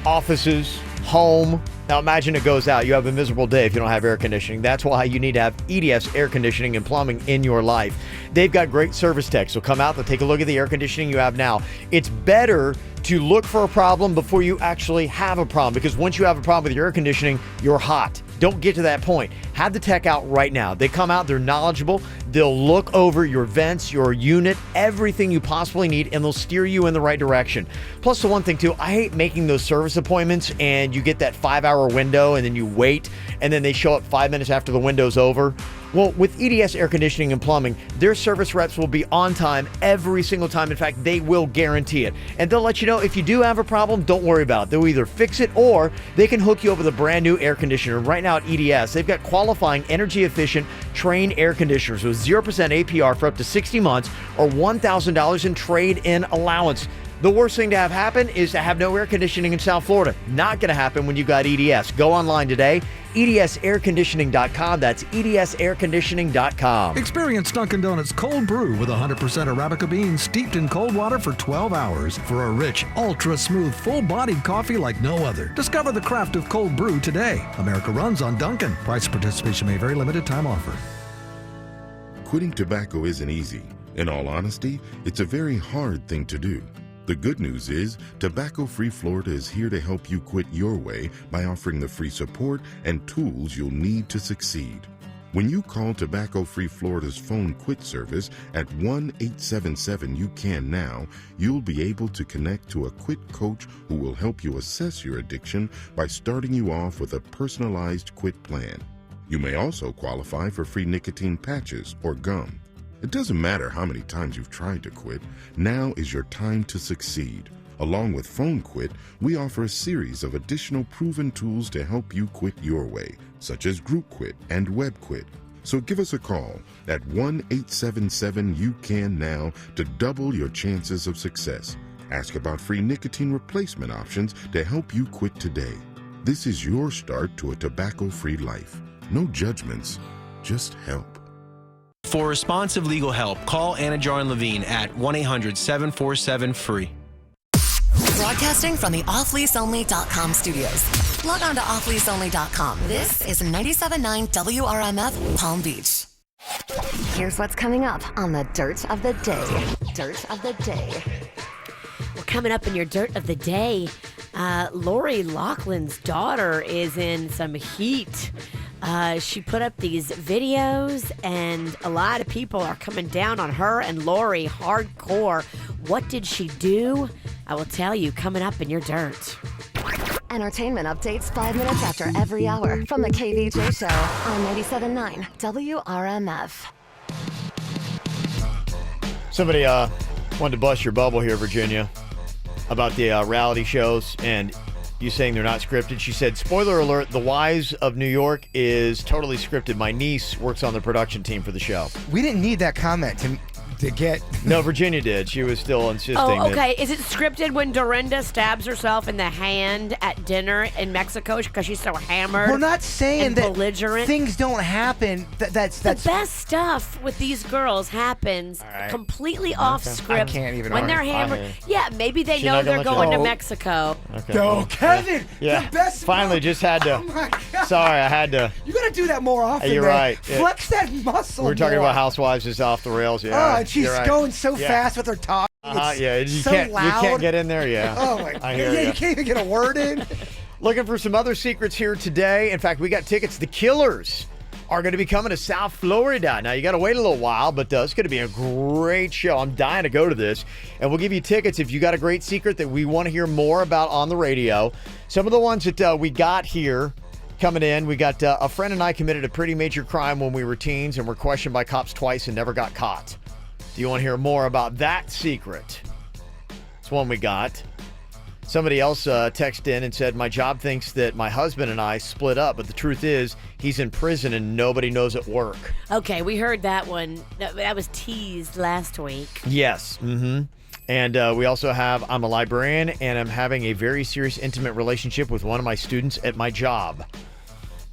offices, home. Now imagine it goes out. You have a miserable day if you don't have air conditioning. That's why you need to have EDS air conditioning and plumbing in your life. They've got great service techs. So come out, they'll take a look at the air conditioning you have now. It's better to look for a problem before you actually have a problem, because once you have a problem with your air conditioning, you're hot. Don't get to that point. Have the tech out right now. They come out, they're knowledgeable. They'll look over your vents, your unit, everything you possibly need, and they'll steer you in the right direction. Plus, the one thing too, I hate making those service appointments and you get that 5-hour window and then you wait and then they show up 5 minutes after the window's over. Well, with EDS Air Conditioning and Plumbing, their service reps will be on time every single time. In fact, they will guarantee it. And they'll let you know if you do have a problem, don't worry about it. They'll either fix it or they can hook you up with a brand new air conditioner. Right now at EDS, they've got qualifying energy-efficient trained air conditioners with 0% APR for up to 60 months or $1,000 in trade-in allowance. The worst thing to have happen is to have no air conditioning in South Florida. Not going to happen when you got EDS. Go online today, edsairconditioning.com. That's edsairconditioning.com. Experience Dunkin' Donuts cold brew with 100% Arabica beans steeped in cold water for 12 hours for a rich, ultra-smooth, full-bodied coffee like no other. Discover the craft of cold brew today. America runs on Dunkin'. Price and participation may vary. Limited time offer. Quitting tobacco isn't easy. In all honesty, it's a very hard thing to do. The good news is, Tobacco-Free Florida is here to help you quit your way by offering the free support and tools you'll need to succeed. When you call Tobacco-Free Florida's phone quit service at 1-877-YOU-CAN-NOW, you'll be able to connect to a quit coach who will help you assess your addiction by starting you off with a personalized quit plan. You may also qualify for free nicotine patches or gum. It doesn't matter how many times you've tried to quit, now is your time to succeed. Along with Phone Quit, we offer a series of additional proven tools to help you quit your way, such as Group Quit and Web Quit. So give us a call at 1-877-YOU-CAN-NOW to double your chances of success. Ask about free nicotine replacement options to help you quit today. This is your start to a tobacco-free life. No judgments, just help. For responsive legal help, call Anna Jarn Levine at 1-800-747-FREE. Broadcasting from the offleaseonly.com studios. Log on to offleaseonly.com. This is 97.9 WRMF Palm Beach. Here's what's coming up on the Dirt of the Day. Dirt of the Day. Well, coming up in your Dirt of the Day, Lori Loughlin's daughter is in some heat. She put up these videos, and a lot of people are coming down on her and Lori hardcore. What did she do? I will tell you coming up in your Dirt. Entertainment updates 5 minutes after every hour from the KVJ Show on 97.9 WRMF. Somebody wanted to bust your bubble here, Virginia, about the reality shows and you saying they're not scripted. She said, spoiler alert, The Wives of New York is totally scripted. My niece works on the production team for the show. We didn't need that comment to get... No, Virginia did. She was still insisting. Oh, okay. Is it scripted when Dorinda stabs herself in the hand at dinner in Mexico because she's so hammered? We're not saying and that belligerent? things don't happen. That's the best stuff with these girls happens completely off script. I can't even when they're hammered. Yeah, maybe they know they're going to Mexico. Okay. Go, Kevin. Yeah. The best. Finally, just had to. Oh my God. Sorry, I had to. You gotta do that more often. You're man. right. Flex that muscle. We're talking more. about Housewives is off the rails. Yeah. Oh, she's going so fast with her talk. Yeah, you so can't. loud. You can't get in there. Yeah. Oh my God. I hear Yeah, ya. you can't even get a word in. Looking for some other secrets here today. In fact, we got tickets. The Killers are going to be coming to South Florida. Now, you got to wait a little while, but it's going to be a great show. I'm dying to go to this. And we'll give you tickets if you got a great secret that we want to hear more about on the radio. Some of the ones that we got here coming in, we got a friend and I committed a pretty major crime when we were teens and were questioned by cops twice and never got caught. Do you want to hear more about that secret? It's one we got. Somebody else texted in and said, my job thinks that my husband and I split up, but the truth is he's in prison and nobody knows at work. Okay, we heard that one. That was teased last week. Yes. Mm-hmm. And we also have, I'm a librarian and I'm having a very serious intimate relationship with one of my students at my job.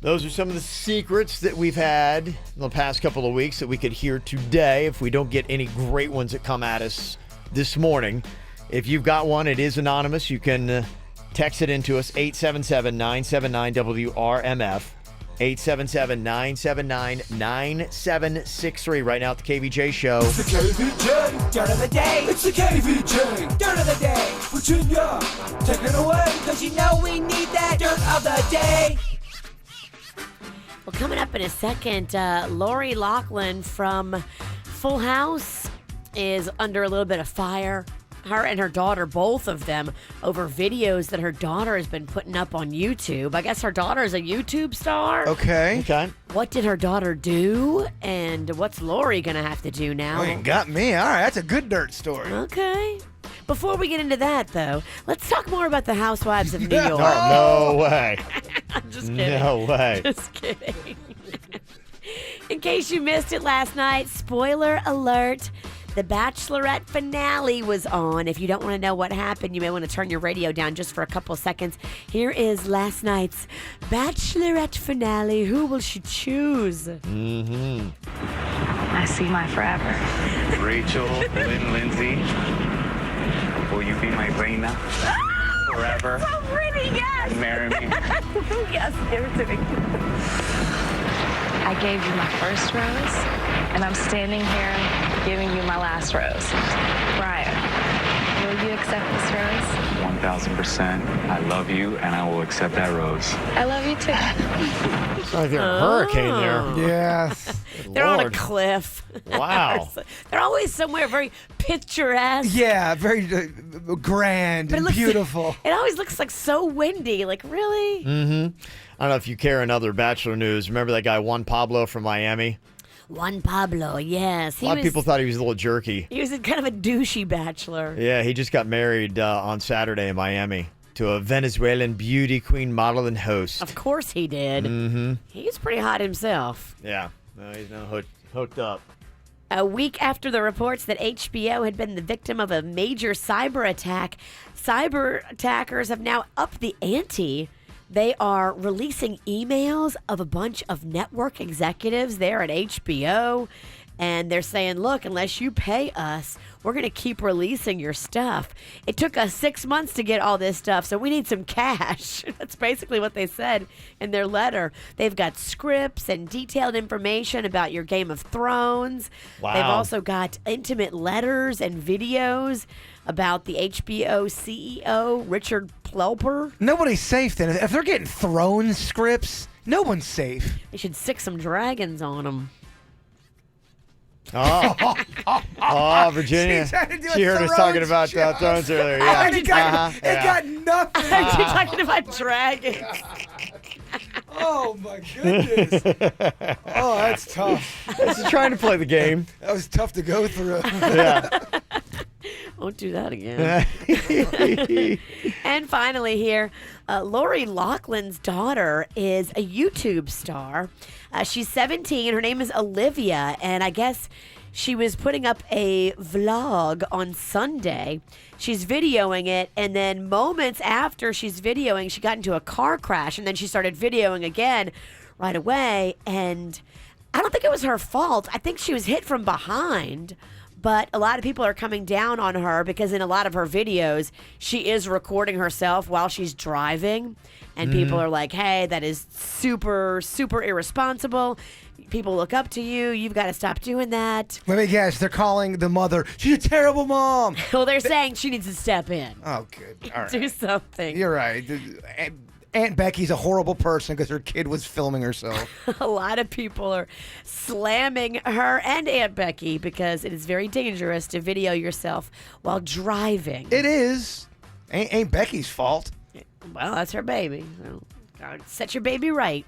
Those are some of the secrets that we've had in the past couple of weeks that we could hear today if we don't get any great ones that come at us this morning. If you've got one, it is anonymous. You can text it into us, 877-979-WRMF, 877-979-9763. Right now at the KVJ Show. It's the KVJ Dirt of the Day. It's the KVJ Dirt of the Day. Virginia, take it away, because you know we need that Dirt of the Day. Well, coming up in a second, Lori Loughlin from Full House is under a little bit of fire. Her and her daughter, both of them, over videos that her daughter has been putting up on YouTube. I guess her daughter is a YouTube star. Okay. What did her daughter do? And what's Lori going to have to do now? Oh, you got me. All right, that's a good dirt story. Okay. Before we get into that, though, let's talk more about the Housewives of New York. No way. I'm just kidding. No way. Just kidding. In case you missed it last night, spoiler alert, the Bachelorette finale was on. If you don't want to know what happened, you may want to turn your radio down just for a couple seconds. Here is last night's Bachelorette finale. Who will she choose? Mm-hmm. I see my forever. Rachel, Lynn, Lindsay, will you be my reina forever? So pretty, yes. Marry me. Yes, give it to me. I gave you my first rose, and I'm standing here giving you my last rose. Brian, will you accept this rose? 1,000%. I love you, and I will accept that rose. I love you too. It's like a hurricane there. Yes. They're on a Lord. cliff. Wow. They're always somewhere very picturesque. Yeah, very grand But it and looks beautiful. It always looks like so windy. Like, really? Mm-hmm. I don't know if you care in other Bachelor news. Remember that guy Juan Pablo from Miami? Juan Pablo, yes. A lot of people thought he was a little jerky. He was kind of a douchey bachelor. Yeah, he just got married on Saturday in Miami to a Venezuelan beauty queen, model, and host. Of course he did. Mm-hmm. He's pretty hot himself. Yeah, he's now hooked up. A week after the reports that HBO had been the victim of a major cyber attack, cyber attackers have now upped the ante. They are releasing emails of a bunch of network executives there at HBO, and they're saying, look, unless you pay us, we're going to keep releasing your stuff. It took us 6 months to get all this stuff, so we need some cash. That's basically what they said in their letter. They've got scripts and detailed information about your Game of Thrones. Wow. They've also got intimate letters and videos about the HBO CEO, Richard Plelper. Nobody's safe then. If they're getting Thrones scripts, no one's safe. They should stick some dragons on them. Oh, Virginia. She heard us talking about Thrones earlier. Yeah. It got nothing. You're talking about dragons. Oh, my goodness. Oh, that's tough. Just trying to play the game. That was tough to go through. Yeah. Won't do that again. And finally here, Lori Loughlin's daughter is a YouTube star. She's 17. Her name is Olivia, and I guess she was putting up a vlog on Sunday. She's videoing it, and then moments after she's videoing, she got into a car crash, and then she started videoing again right away, and I don't think it was her fault. I think she was hit from behind. But a lot of people are coming down on her because in a lot of her videos, she is recording herself while she's driving. And people are like, hey, that is super, super irresponsible. People look up to you. You've got to stop doing that. Let me guess. They're calling the mother, she's a terrible mom. Well, they're saying she needs to step in. Oh, good. All right. Do something. You're right. Aunt Becky's a horrible person because her kid was filming herself. A lot of people are slamming her and Aunt Becky because it is very dangerous to video yourself while driving. It is. Ain't Becky's fault. Well, that's her baby. So, gotta set your baby right.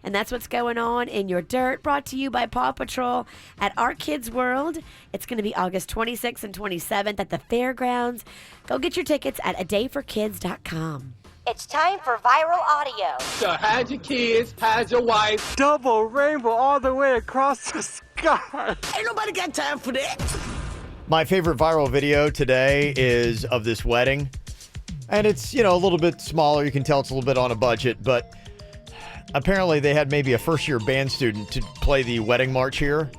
And that's what's going on in your dirt, brought to you by Paw Patrol at Our Kids World. It's going to be August 26th and 27th at the fairgrounds. Go get your tickets at adayforkids.com. It's time for viral audio. So hide your kids, hide your wife. Double rainbow all the way across the sky. Ain't nobody got time for that. My favorite viral video today is of this wedding. And it's, a little bit smaller. You can tell it's a little bit on a budget. But apparently they had maybe a first-year band student to play the wedding march here.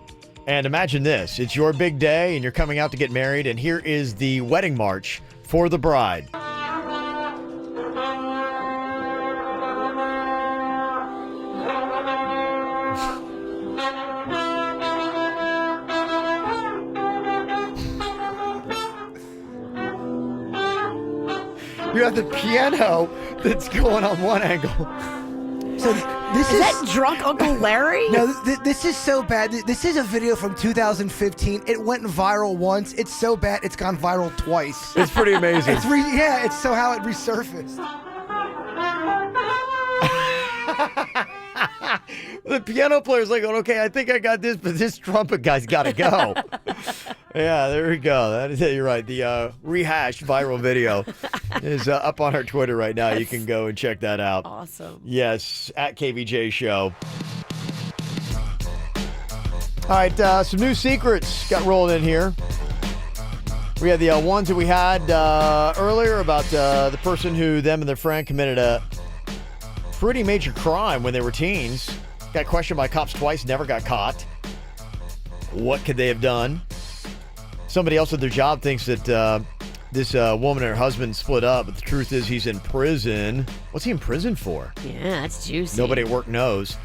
And imagine this. It's your big day, and you're coming out to get married. And here is the wedding march for the bride. You have the piano that's going on one angle. So this is that drunk Uncle Larry? No, this is so bad. This is a video from 2015. It went viral once. It's so bad it's gone viral twice. It's pretty amazing. It's so how it resurfaced. The piano player's like, okay, I think I got this, but this trumpet guy's got to go. Yeah, there we go. That is it. You're right. The rehashed viral video is up on our Twitter right now. You can go and check that out. Awesome. Yes, at KVJ Show. All right, some new secrets got rolled in here. We had the ones that we had earlier about the person who them and their friend committed a pretty major crime when they were teens. Got questioned by cops twice, never got caught. What could they have done? Somebody else at their job thinks that this woman and her husband split up, but the truth is he's in prison. What's he in prison for? Yeah, that's juicy. Nobody at work knows.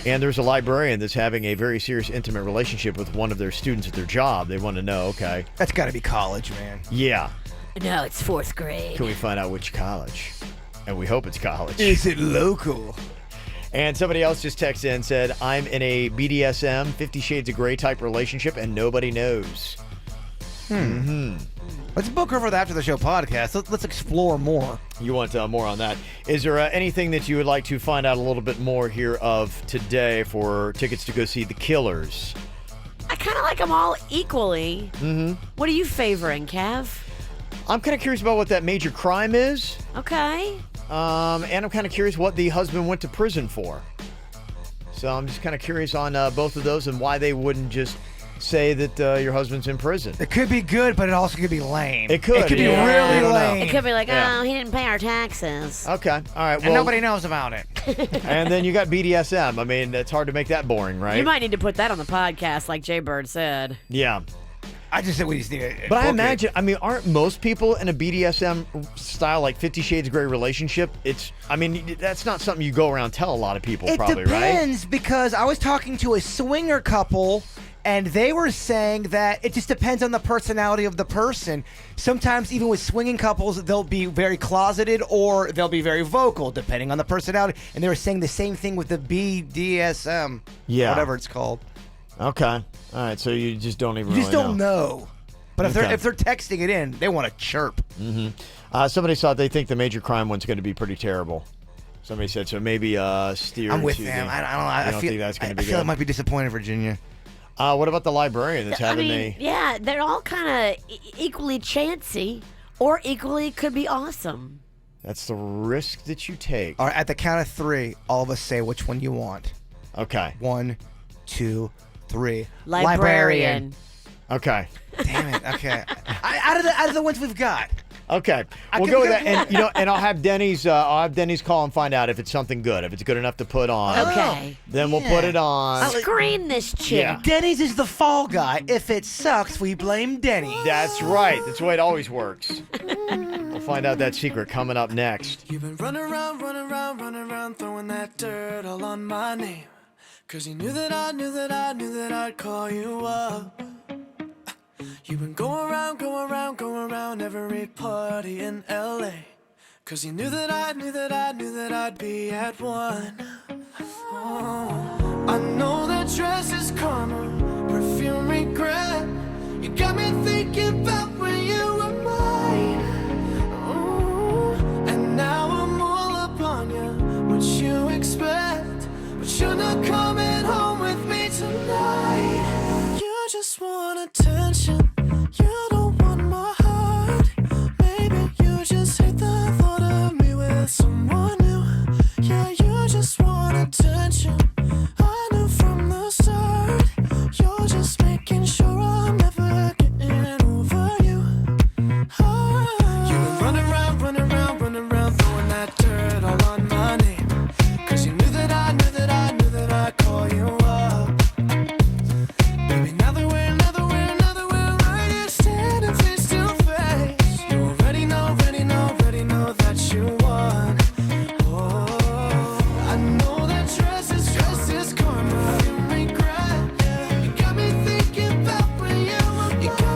And there's a librarian that's having a very serious, intimate relationship with one of their students at their job. They want to know, okay. That's got to be college, man. Yeah. No, it's 4th grade. Can we find out which college? And we hope it's college. Is it local? And somebody else just texted in and said, I'm in a BDSM, 50 Shades of Grey type relationship, and nobody knows. Let's book her for the After the Show podcast. Let's explore more. You want more on that. Is there anything that you would like to find out a little bit more here of today for tickets to go see The Killers? I kind of like them all equally. Mm-hmm. What are you favoring, Kev? I'm kind of curious about what that major crime is. Okay. And I'm kind of curious what the husband went to prison for. So I'm just kind of curious on both of those and why they wouldn't just say that your husband's in prison. It could be good, but it also could be lame. It could. It could be really lame. It could be like, oh, he didn't pay our taxes. Okay. All right. Well, and nobody knows about it. And then you got BDSM. I mean, it's hard to make that boring, right? You might need to put that on the podcast, like Jay Bird said. Yeah. I just said we just need to. But I imagine, I mean, aren't most people in a BDSM style, like 50 Shades of Grey relationship? That's not something you go around and tell a lot of people, probably, right? It depends, because I was talking to a swinger couple, and they were saying that it just depends on the personality of the person. Sometimes, even with swinging couples, they'll be very closeted or they'll be very vocal, depending on the personality. And they were saying the same thing with the BDSM, whatever it's called. Okay. All right. So you just don't even. You just really don't know. But if they're texting it in, they want to chirp. Mm-hmm. Somebody thought they think the major crime one's going to be pretty terrible. Somebody said so. Maybe steer. I'm with to them. the- I don't know. You I don't feel, think that's going to I be feel good. it might be disappointing, Virginia. What about the librarian that's having Yeah, they're all kind of equally chancy or equally could be awesome. That's the risk that you take. All right, at the count of 3, all of us say which one you want. Okay. 1, 2, 3. Librarian. Okay. Damn it. Okay. Out of the ones we've got. Okay. We'll go with that. And and I'll have Denny's call and find out if it's something good. If it's good enough to put on. Okay. Then we'll put it on. Screen this chick. Yeah. Denny's is the fall guy. If it sucks, we blame Denny. That's right. That's the way it always works. We'll find out that secret coming up next. You've been running around, throwing that dirt all on my name. Cause you knew that I'd call you up. You've been going around every party in LA. Cause you knew that I'd be at one. Oh, I know that dress is karma, perfume regret. You got me thinking about when you were mine. Oh, and now I'm all up on you, what you expect. But you're not coming home with me tonight. You just want attention. You don't want my heart. Maybe you just hate the thought of me with someone new. Yeah, you just want attention. I knew from the start. You're just making sure I'm never getting over you. You've been running around, throwing that dirt all on my name. Cause you knew that I'd call you up. Baby, now that we're right here standing face to face, you already know that you won. Oh, I know that dress is karma, you regret. You got me thinking about when you were mine.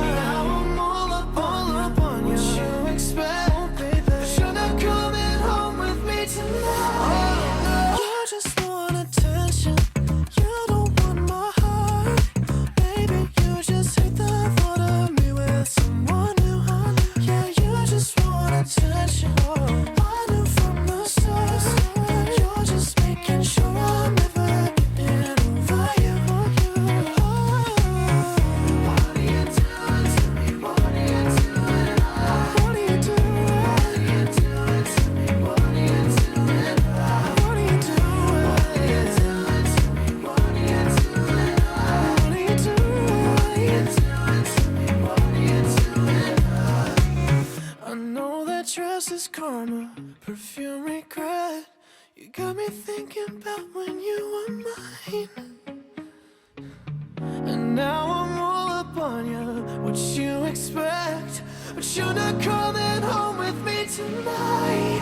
Now I'm all up on you. What you expect, baby? But you're not coming home with me tonight. You just want attention. You don't want my heart. Baby, you just hate the thought of me with someone new. Yeah, you just want attention. I knew from the start. You're just making sure I'm never getting over you. What are you doing to me? What are you doing? What are you doing? What are you doing to me? What are you doing? What are you doing? What are you doing to me? What are you doing? What are you doing to me? What are you doing? I know that dress is karma, perfume regret. You got me thinking about when you were mine. And now I'm all up on you, what you expect. But you're not coming home with me tonight.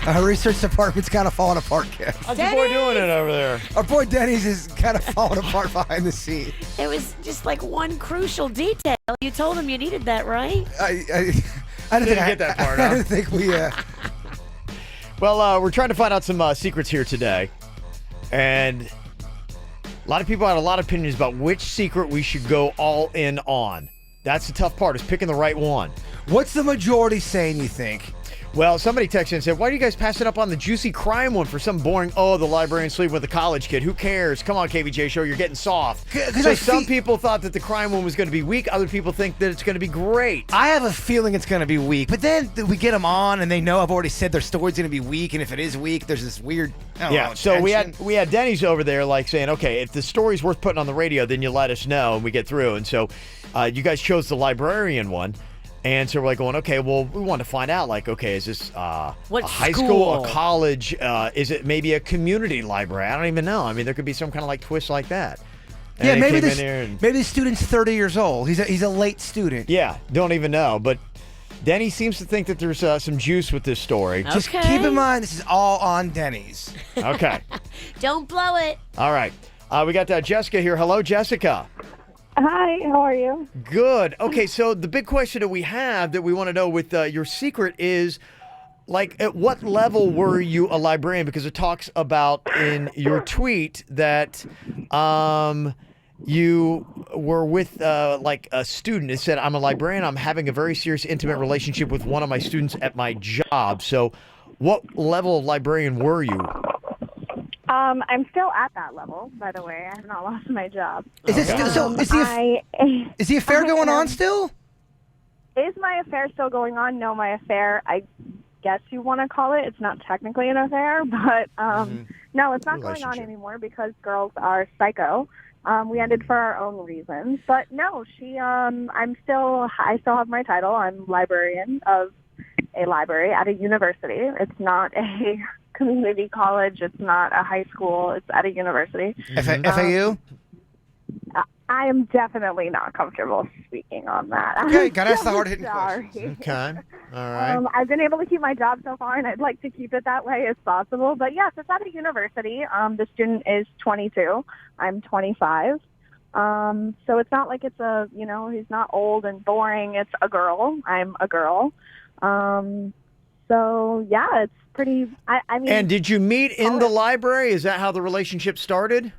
Our research department's kind of falling apart, Kev. How's your boy doing it over there? Our boy Denny's is kind of falling apart behind the scenes. It was just like one crucial detail. You told him you needed that, right? I didn't get that part, I huh? didn't think we. Well, we're trying to find out some secrets here today. And a lot of people had a lot of opinions about which secret we should go all in on. That's the tough part, is picking the right one. What's the majority saying, you think? Well, somebody texted and said, why do you guys pass it up on the juicy crime one for some boring, the librarian sleeping with a college kid? Who cares? Come on, KVJ Show, you're getting soft. So some people thought that the crime one was going to be weak. Other people think that it's going to be great. I have a feeling it's going to be weak. But then we get them on, and they know I've already said their story's going to be weak. And if it is weak, there's this weird So we tension. had Denny's over there like saying, okay, if the story's worth putting on the radio, then you let us know and we get through. And so you guys chose the librarian one. And so we're like going, okay, well, we want to find out, like, okay, is this a high school, a college? Is it maybe a community library? I don't even know. I mean, there could be some kind of like twist like that. And maybe the student's 30 years old. He's a late student. Yeah, don't even know. But Denny seems to think that there's some juice with this story. Okay. Just keep in mind, this is all on Denny's. Okay. Don't blow it. All right. We got Jessica here. Hello, Jessica. Hi, how are you? Good. Okay, so the big question that we have that we want to know with your secret is, like, at what level were you a librarian? Because it talks about in your tweet that you were with, like, a student. It said, I'm a librarian. I'm having a very serious, intimate relationship with one of my students at my job. So what level of librarian were you? I'm still at that level, by the way. I have not lost my job. Is it still, so is the affair going on still? Is my affair still going on? No, my affair, I guess you want to call it. It's not technically an affair, but no, it's not going on anymore because girls are psycho. We ended for our own reasons. But no, I still have my title. I'm librarian of a library at a university. It's not a community college. It's not a high school. It's at a university. FAU? I am definitely not comfortable speaking on that. Okay, gotta ask the hard-hitting questions. Okay, all right. I've been able to keep my job so far, and I'd like to keep it that way as possible. But yes, it's at a university. The student is 22. I'm 25. So it's not like it's he's not old and boring. It's a girl. I'm a girl. So yeah, it's pretty. I mean. And did you meet in the library? Is that how the relationship started?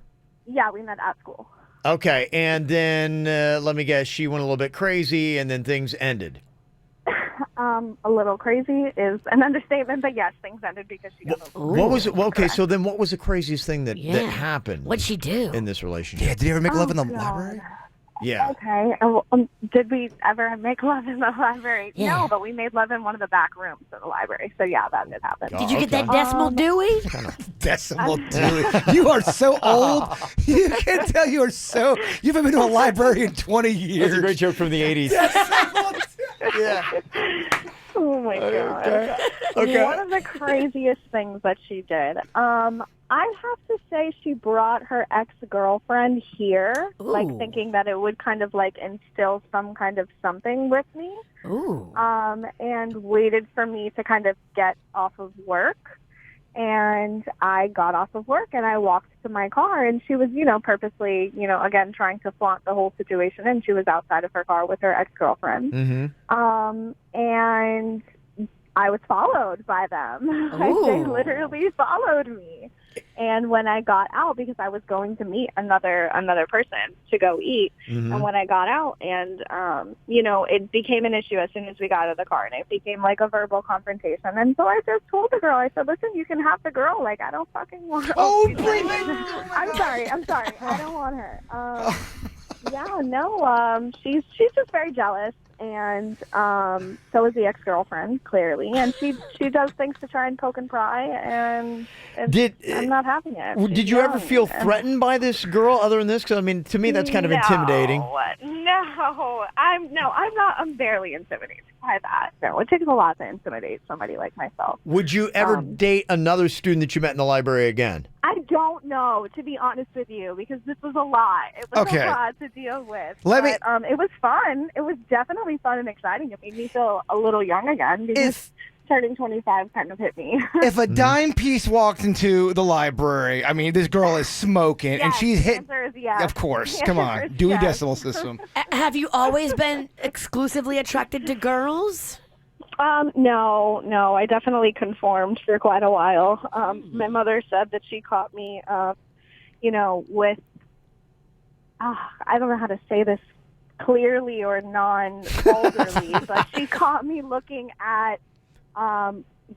Yeah, we met at school. Okay, and then let me guess, she went a little bit crazy, and then things ended. A little crazy is an understatement, but yes, things ended because she got a little. What was it? Well, okay, so then what was the craziest thing that happened? What'd she do in this relationship? Yeah, did you ever make love in the library? Yeah. Okay. Did we ever make love in the library? Yeah. No, but we made love in one of the back rooms of the library. So yeah, that did happen. Did you get that Decimal Dewey? Decimal Dewey. You are so old. You can tell you are so. You haven't been to a library in 20 years. That's a great joke from the 80s. Yeah. Oh my god. Okay. One of the craziest things that she did. I have to say she brought her ex-girlfriend here, like thinking that it would kind of like instill some kind of something with me. Ooh. And waited for me to kind of get off of work. And I got off of work and I walked to my car and she was, purposely, again, trying to flaunt the whole situation. And she was outside of her car with her ex-girlfriend. Mm-hmm. And I was followed by them. They literally followed me. And when I got out, because I was going to meet another person to go eat, and when I got out, and it became an issue as soon as we got out of the car, and it became like a verbal confrontation. And so I just told the girl, I said, "Listen, you can have the girl. Like, I don't fucking want her." Oh, bring it! I'm sorry. I don't want her. She's just very jealous. And so is the ex-girlfriend, clearly. And she does things to try and poke and pry, and I'm not having it. Did you ever feel threatened by this girl other than this? Because, I mean, to me, that's kind of intimidating. No, I'm not. I'm barely intimidated by that. No, it takes a lot to intimidate somebody like myself. Would you ever date another student that you met in the library again? I don't know, to be honest with you, because this was a lot. It was Okay. a lot to deal with. Let It was fun. It was definitely fun and exciting. It made me feel a little young again because turning 25 kind of hit me. If a dime piece walked into the library, I mean, this girl is smoking, and Yes, she's the hit. answer is yes. Of course, The come answer on, is Dewey yes. Decimal System. Have you always been exclusively attracted to girls? No, I definitely conformed for quite a while. My mother said that she caught me, with, I don't know how to say this clearly or non-vulgarly, but she caught me looking at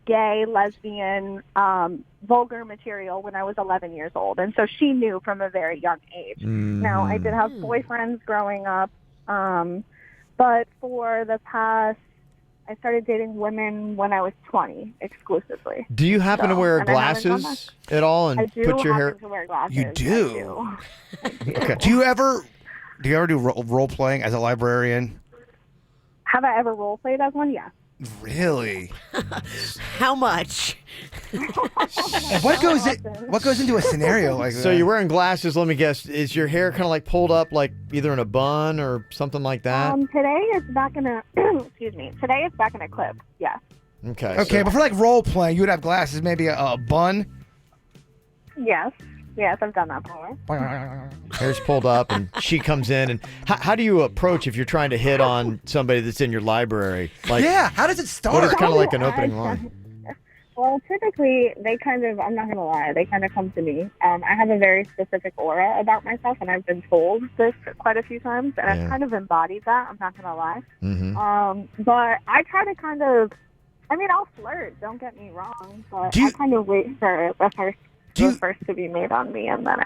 gay, lesbian, vulgar material when I was 11 years old. And so she knew from a very young age. Now, I did have boyfriends growing up, but for the past, I started dating women when I was 20 exclusively. Do you happen to wear and I haven't gone glasses at all and I do put your happen hair? to wear glasses. You do. Okay. Do you ever do role playing as a librarian? Have I ever role played as one? Yeah. Really? How much? What goes into a scenario like that? So you're wearing glasses. Let me guess. Is your hair kind of like pulled up, like either in a bun or something like that? Today it's back in a excuse me. Today it's back in a clip. Yeah. Okay. Okay, but for like role playing, you would have glasses, maybe a bun. Yes. Yes, I've done that before. Hair's pulled up, and she comes in. And how do you approach if you're trying to hit on somebody that's in your library? Like, yeah, how does it start? What is kind of like an opening line? Well, typically, they kind of, I'm not going to lie, they kind of come to me. I have a very specific aura about myself, and I've been told this quite a few times, and I've kind of embodied that, I'm not going to lie. Mm-hmm. But I try to kind of, I'll flirt, don't get me wrong, but I kind of wait for the first to be made on me, and then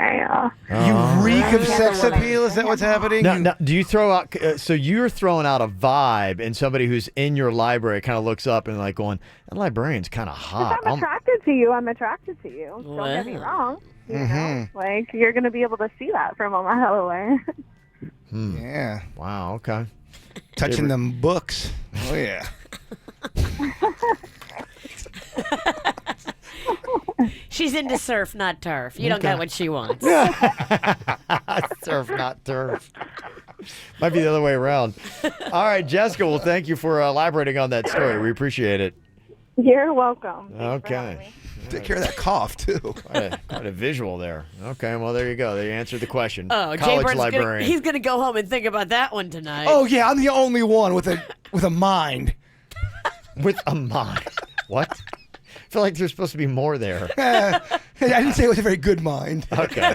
You reek of sex appeal? Is that what's happening? Now, do you throw out? So you're throwing out a vibe, and somebody who's in your library kind of looks up and like going, "That librarian's kind of hot." I'm attracted to you. Don't get me wrong. You know, like you're going to be able to see that from a mile away. Yeah. Wow. Okay. Touching them books. Oh yeah. She's into surf, not turf. You don't Okay. get what she wants. Surf, not turf. Might be the other way around. All right, Jessica. Well, thank you for elaborating on that story. We appreciate it. You're welcome. Okay. Take care of that cough too. Quite a visual there. Okay, well there you go. They answered the question. Oh, Jay College Bird's librarian. he's gonna go home and think about that one tonight. Oh yeah, I'm the only one with a mind. With a mind. What? I feel like there's supposed to be more there. I didn't say it was a very good mind. Okay.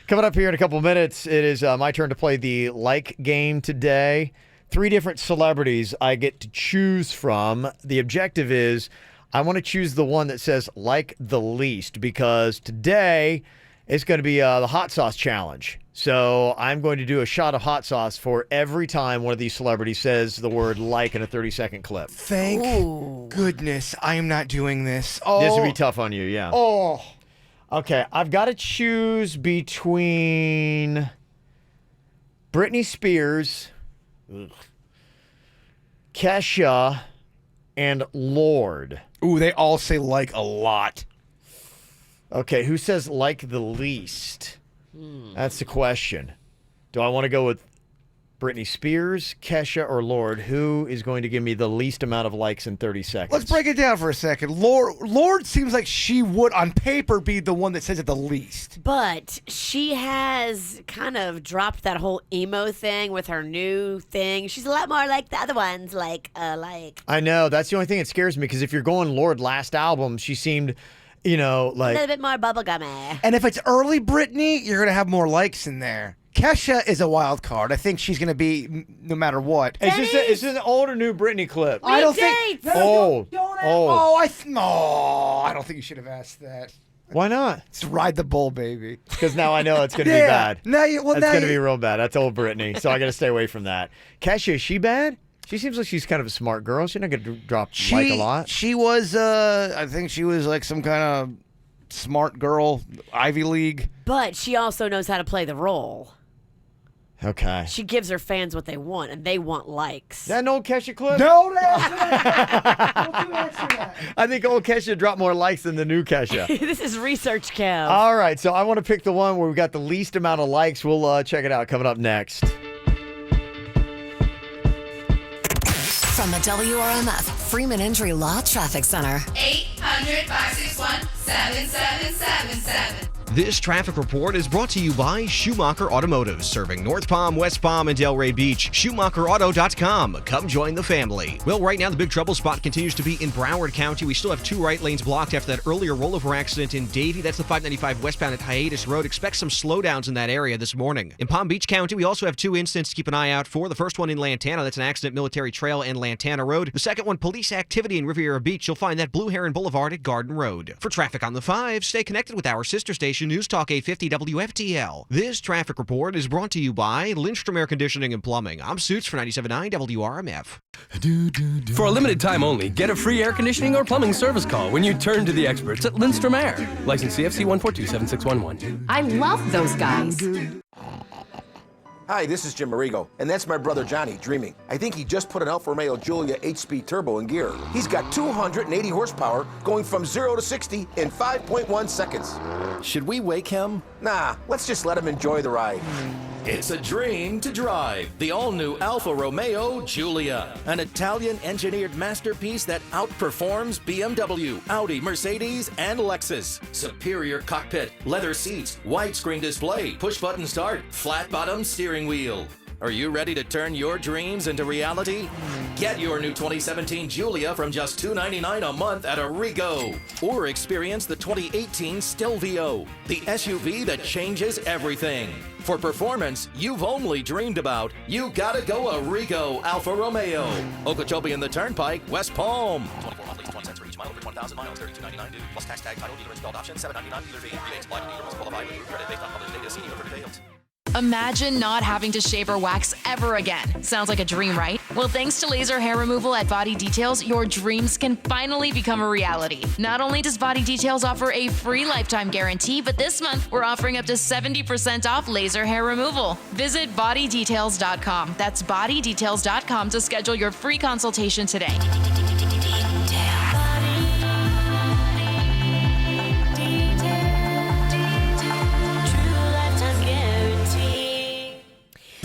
Coming up here in a couple minutes, it is my turn to play the like game today. 3 different celebrities I get to choose from. The objective is I want to choose the one that says like the least, because today it's going to be the hot sauce challenge. So I'm going to do a shot of hot sauce for every time one of these celebrities says the word like in a 30-second clip. Thank goodness I am not doing this. Oh, This would be tough on you, yeah. Oh. Okay, I've got to choose between Britney Spears, Kesha, and Lorde. Ooh, they all say like a lot. Okay, who says like the least? That's the question. Do I want to go with Britney Spears, Kesha, or Lorde? Who is going to give me the least amount of likes in 30 seconds? Let's break it down for a second. Lorde seems like she would, on paper, be the one that says it the least. But she has kind of dropped that whole emo thing with her new thing. She's a lot more like the other ones, like. I know. That's the only thing that scares me, because if you're going Lorde last album, she seemed, a little bit more bubblegummy. And if it's early Britney, you're going to have more likes in there. Kesha is a wild card. I think she's going to be no matter what. Is this an old or new Britney clip? I don't think. Oh. I don't think you should have asked that. Why not? It's ride the bull, baby. Because now I know it's going to be bad. It's going to be real bad. That's old Britney, so I got to stay away from that. Kesha, is she bad? She seems like she's kind of a smart girl. She's not going to drop like a lot. She was, I think she was like some kind of smart girl, Ivy League. But she also knows how to play the role. Okay. She gives her fans what they want, and they want likes. That an old Kesha clip? Don't answer that. I think old Kesha dropped more likes than the new Kesha. This is research, Kev. All right, so I want to pick the one where we got the least amount of likes. We'll check it out coming up next. From the WRMF Freeman Injury Law Traffic Center. 800-561-7777. This traffic report is brought to you by Schumacher Automotive, serving North Palm, West Palm, and Delray Beach. SchumacherAuto.com. Come join the family. Well, right now, the big trouble spot continues to be in Broward County. We still have 2 right lanes blocked after that earlier rollover accident in Davie. That's the 595 westbound at Hiatus Road. Expect some slowdowns in that area this morning. In Palm Beach County, we also have 2 incidents to keep an eye out for. The first one in Lantana. That's an accident, Military Trail and Lantana Road. The second one, police activity in Riviera Beach. You'll find that Blue Heron Boulevard at Garden Road. For traffic on the 5, stay connected with our sister station, News Talk 850 WFTL. This traffic report is brought to you by Lindstrom Air Conditioning and Plumbing. I'm Suits for 97.9 WRMF. For a limited time only, get a free air conditioning or plumbing service call when you turn to the experts at Lindstrom Air. License CFC 1427611. I love those guys. Hi, this is Jim Marigo, and that's my brother Johnny, dreaming. I think he just put an Alfa Romeo Giulia 8-speed turbo in gear. He's got 280 horsepower going from 0 to 60 in 5.1 seconds. Should we wake him? Nah, let's just let him enjoy the ride. It's a dream to drive the all-new Alfa Romeo Giulia, an Italian-engineered masterpiece that outperforms BMW, Audi, Mercedes, and Lexus. Superior cockpit, leather seats, widescreen display, push-button start, flat-bottom steering wheel. Are you ready to turn your dreams into reality? Get your new 2017 Giulia from just $299 a month at Arrigo. Or experience the 2018 Stelvio, the SUV that changes everything. For performance you've only dreamed about, you gotta go Arrigo Alfa Romeo. Okeechobee and the Turnpike, West Palm. 24 monthly, 20 cents for each mile over 1,000 miles, $32.99 due. Plus tax tag, title, dealer installed option, $7.99 dealer fee. Rebates apply to dealer must qualify with credit based on published data. See dealer for details. Imagine not having to shave or wax ever again. Sounds like a dream, right? Well, thanks to laser hair removal at Body Details, your dreams can finally become a reality. Not only does Body Details offer a free lifetime guarantee, but this month we're offering up to 70% off laser hair removal. Visit bodydetails.com. That's bodydetails.com to schedule your free consultation today.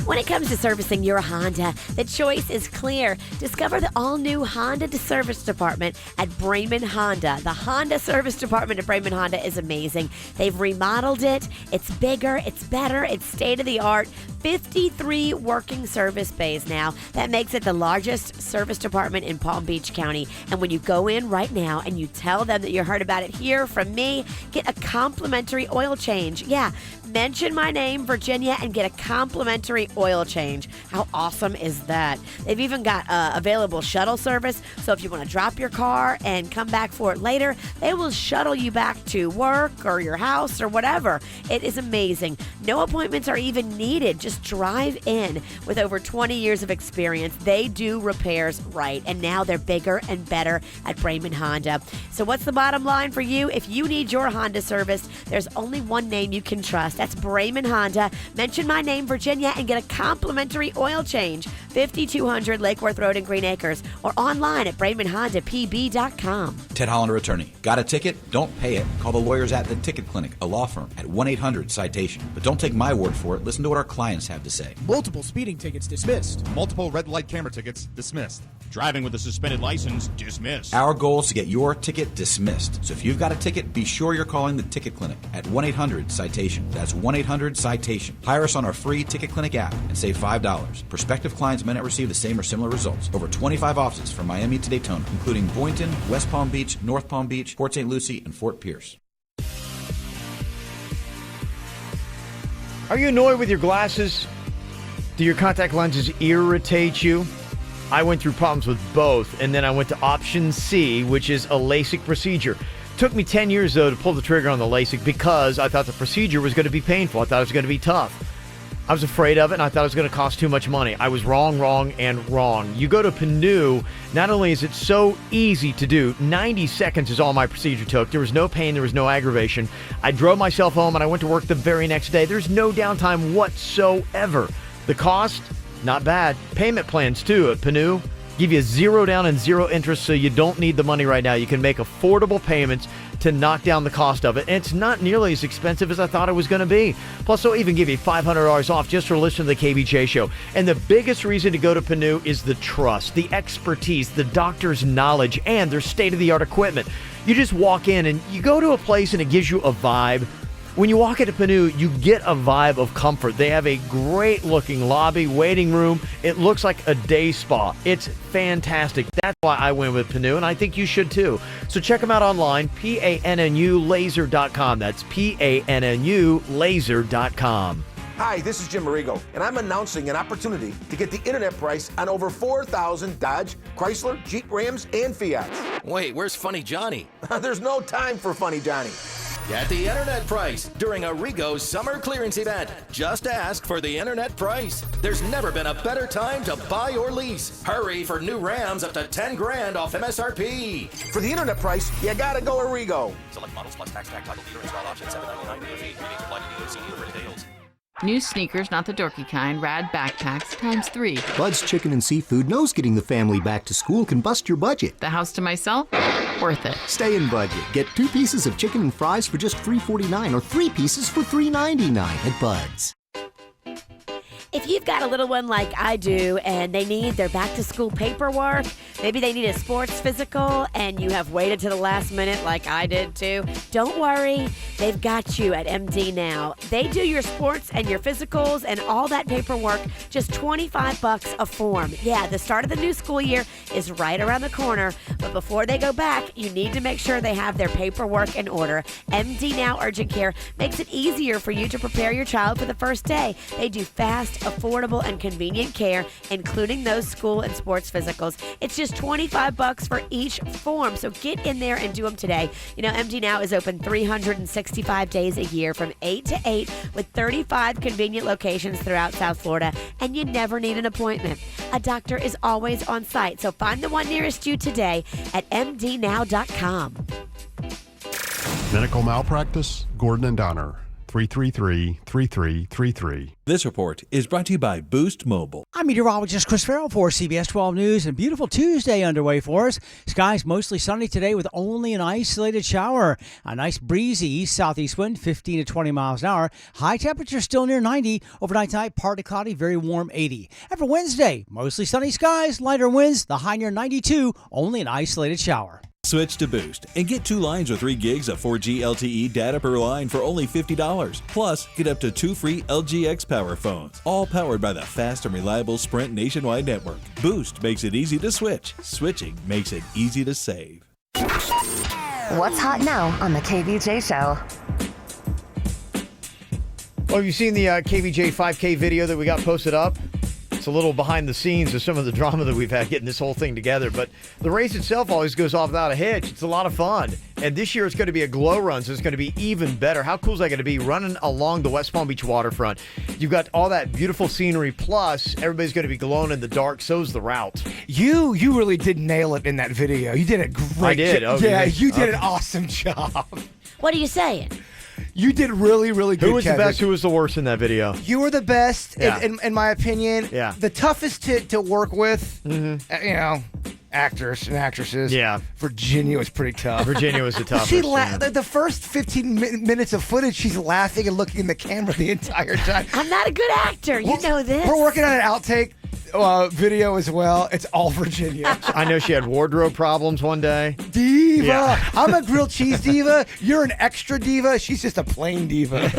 When it comes to servicing your Honda, the choice is clear. Discover the all-new Honda Service Department at Bremen Honda. The Honda Service Department at Bremen Honda is amazing. They've remodeled it. It's bigger, it's better, it's state-of-the-art. 53 working service bays now. That makes it the largest service department in Palm Beach County. And when you go in right now and you tell them that you heard about it here from me, get a complimentary oil change. Yeah, mention my name, Virginia, and get a complimentary oil change. How awesome is that? They've even got available shuttle service, so if you want to drop your car and come back for it later, they will shuttle you back to work or your house or whatever. It is amazing. No appointments are even needed. Just drive in. With over 20 years of experience, they do repairs right, and now they're bigger and better at Bremen Honda. So what's the bottom line for you? If you need your Honda service, there's only one name you can trust. That's Bremen Honda. Mention my name, Virginia, and get a complimentary oil change. 5200 Lake Worth Road in Green Acres, or online at BremenHondaPB.com. Ted Hollander, attorney. Got a ticket? Don't pay it. Call the lawyers at the Ticket Clinic, a law firm, at 1-800-CITATION. But don't take my word for it. Listen to what our clients have to say. Multiple speeding tickets dismissed. Multiple red light camera tickets dismissed. Driving with a suspended license dismissed. Our goal is to get your ticket dismissed. So if you've got a ticket, be sure you're calling the Ticket Clinic at 1-800-CITATION. That's 1-800-CITATION. Hire us on our free Ticket Clinic app and save $5. Prospective clients may not receive the same or similar results. Over 25 offices from Miami to Daytona, including Boynton, West Palm Beach, North Palm Beach, Port St. Lucie, and Fort Pierce. Are you annoyed with your glasses? Do your contact lenses irritate you? I went through problems with both, and then I went to option C, which is a LASIK procedure. Took me 10 years, though, to pull the trigger on the LASIK because I thought the procedure was going to be painful. I thought it was going to be tough. I was afraid of it, and I thought it was going to cost too much money. I was wrong. You go to Panu, not only is it so easy to do, 90 seconds is all my procedure took. There was no pain, there was no aggravation. I drove myself home, and I went to work the very next day. There's no downtime whatsoever. The cost, not bad. Payment plans, too, at Panu. Give you 0 down and 0 interest, so you don't need the money right now. You can make affordable payments to knock down the cost of it. And it's not nearly as expensive as I thought it was going to be. Plus, they'll even give you $500 off just for listening to the KVJ show. And the biggest reason to go to Panu is the trust, the expertise, the doctor's knowledge, and their state-of-the-art equipment. You just walk in and you go to a place and it gives you a vibe. When you walk into Panu, you get a vibe of comfort. They have a great-looking lobby, waiting room. It looks like a day spa. It's fantastic. That's why I went with Panu, and I think you should too. So check them out online, PANNUlaser.com. That's PANNUlaser.com. Hi, this is Jim Marigo, and I'm announcing an opportunity to get the internet price on over 4,000 Dodge, Chrysler, Jeep, Rams, and Fiat. Wait, where's Funny Johnny? There's no time for Funny Johnny. Get the internet price during Arrigo's summer clearance event. Just ask for the internet price. There's never been a better time to buy or lease. Hurry for new Rams up to $10,000 off MSRP. For the internet price, you gotta go Arrigo. Select models plus tax, title, dealer install option, $7.99 dealer fee. Readings apply to dealer. See dealer for details. New sneakers, not the dorky kind, rad backpacks ×3. Bud's Chicken and Seafood knows getting the family back to school can bust your budget. The house to myself? Worth it. Stay in budget. Get 2 pieces of chicken and fries for just $3.49 or 3 pieces for $3.99 at Bud's. If you've got a little one like I do and they need their back-to-school paperwork, maybe they need a sports physical and you have waited to the last minute like I did too, don't worry. They've got you at MD Now. They do your sports and your physicals and all that paperwork, just $25 a form. Yeah, the start of the new school year is right around the corner, but before they go back, you need to make sure they have their paperwork in order. MD Now Urgent Care makes it easier for you to prepare your child for the first day. They do fast, affordable, and convenient care, including those school and sports physicals. It's just $25 for each form, so get in there and do them today. You know, MD Now is open 365 days a year from 8 to 8 with 35 convenient locations throughout South Florida, and you never need an appointment. A doctor is always on site, so find the one nearest you today at mdnow.com. Medical malpractice, Gordon and Donner. 333-3333. This report is brought to you by Boost Mobile. I'm meteorologist Chris Farrell for CBS 12 News, and beautiful Tuesday underway for us. Skies mostly sunny today with only an isolated shower. A nice breezy east-southeast wind, 15 to 20 miles an hour. High temperature still near 90. Overnight tonight, partly cloudy, very warm 80. And for Wednesday, mostly sunny skies, lighter winds, the high near 92, only an isolated shower. Switch to Boost and get 2 lines or 3 gigs of 4G LTE data per line for only $50. Plus, get up to 2 free LG X Power phones, all powered by the fast and reliable Sprint nationwide network. Boost makes it easy to switch. Switching makes it easy to save. What's hot now on the KVJ show? Well, have you seen the KVJ 5K video that we got posted up? It's a little behind the scenes of some of the drama that we've had getting this whole thing together, but the race itself always goes off without a hitch. It's a lot of fun. And this year it's going to be a glow run, so it's going to be even better. How cool is that going to be? Running along the West Palm Beach waterfront. You've got all that beautiful scenery, plus everybody's going to be glowing in the dark. So's the route. You really did nail it in that video. You did a great I did. job. Okay. Yeah, you did an awesome job. What are you saying? You did really, really good, Who was Kevin. the best? Who was the worst in that video? You were the best, Yeah. in my opinion. Yeah. The toughest to work with, you know, actors and actresses. Yeah. Virginia was pretty tough. Virginia was the toughest. She yeah. the first 15 minutes of footage, she's laughing and looking in the camera the entire time. I'm not a good actor. You know this. We're working on an outtake video as well. It's all Virginia. I know she had wardrobe problems one day. Diva. Yeah. I'm a grilled cheese diva. You're an extra diva. She's just a plain diva.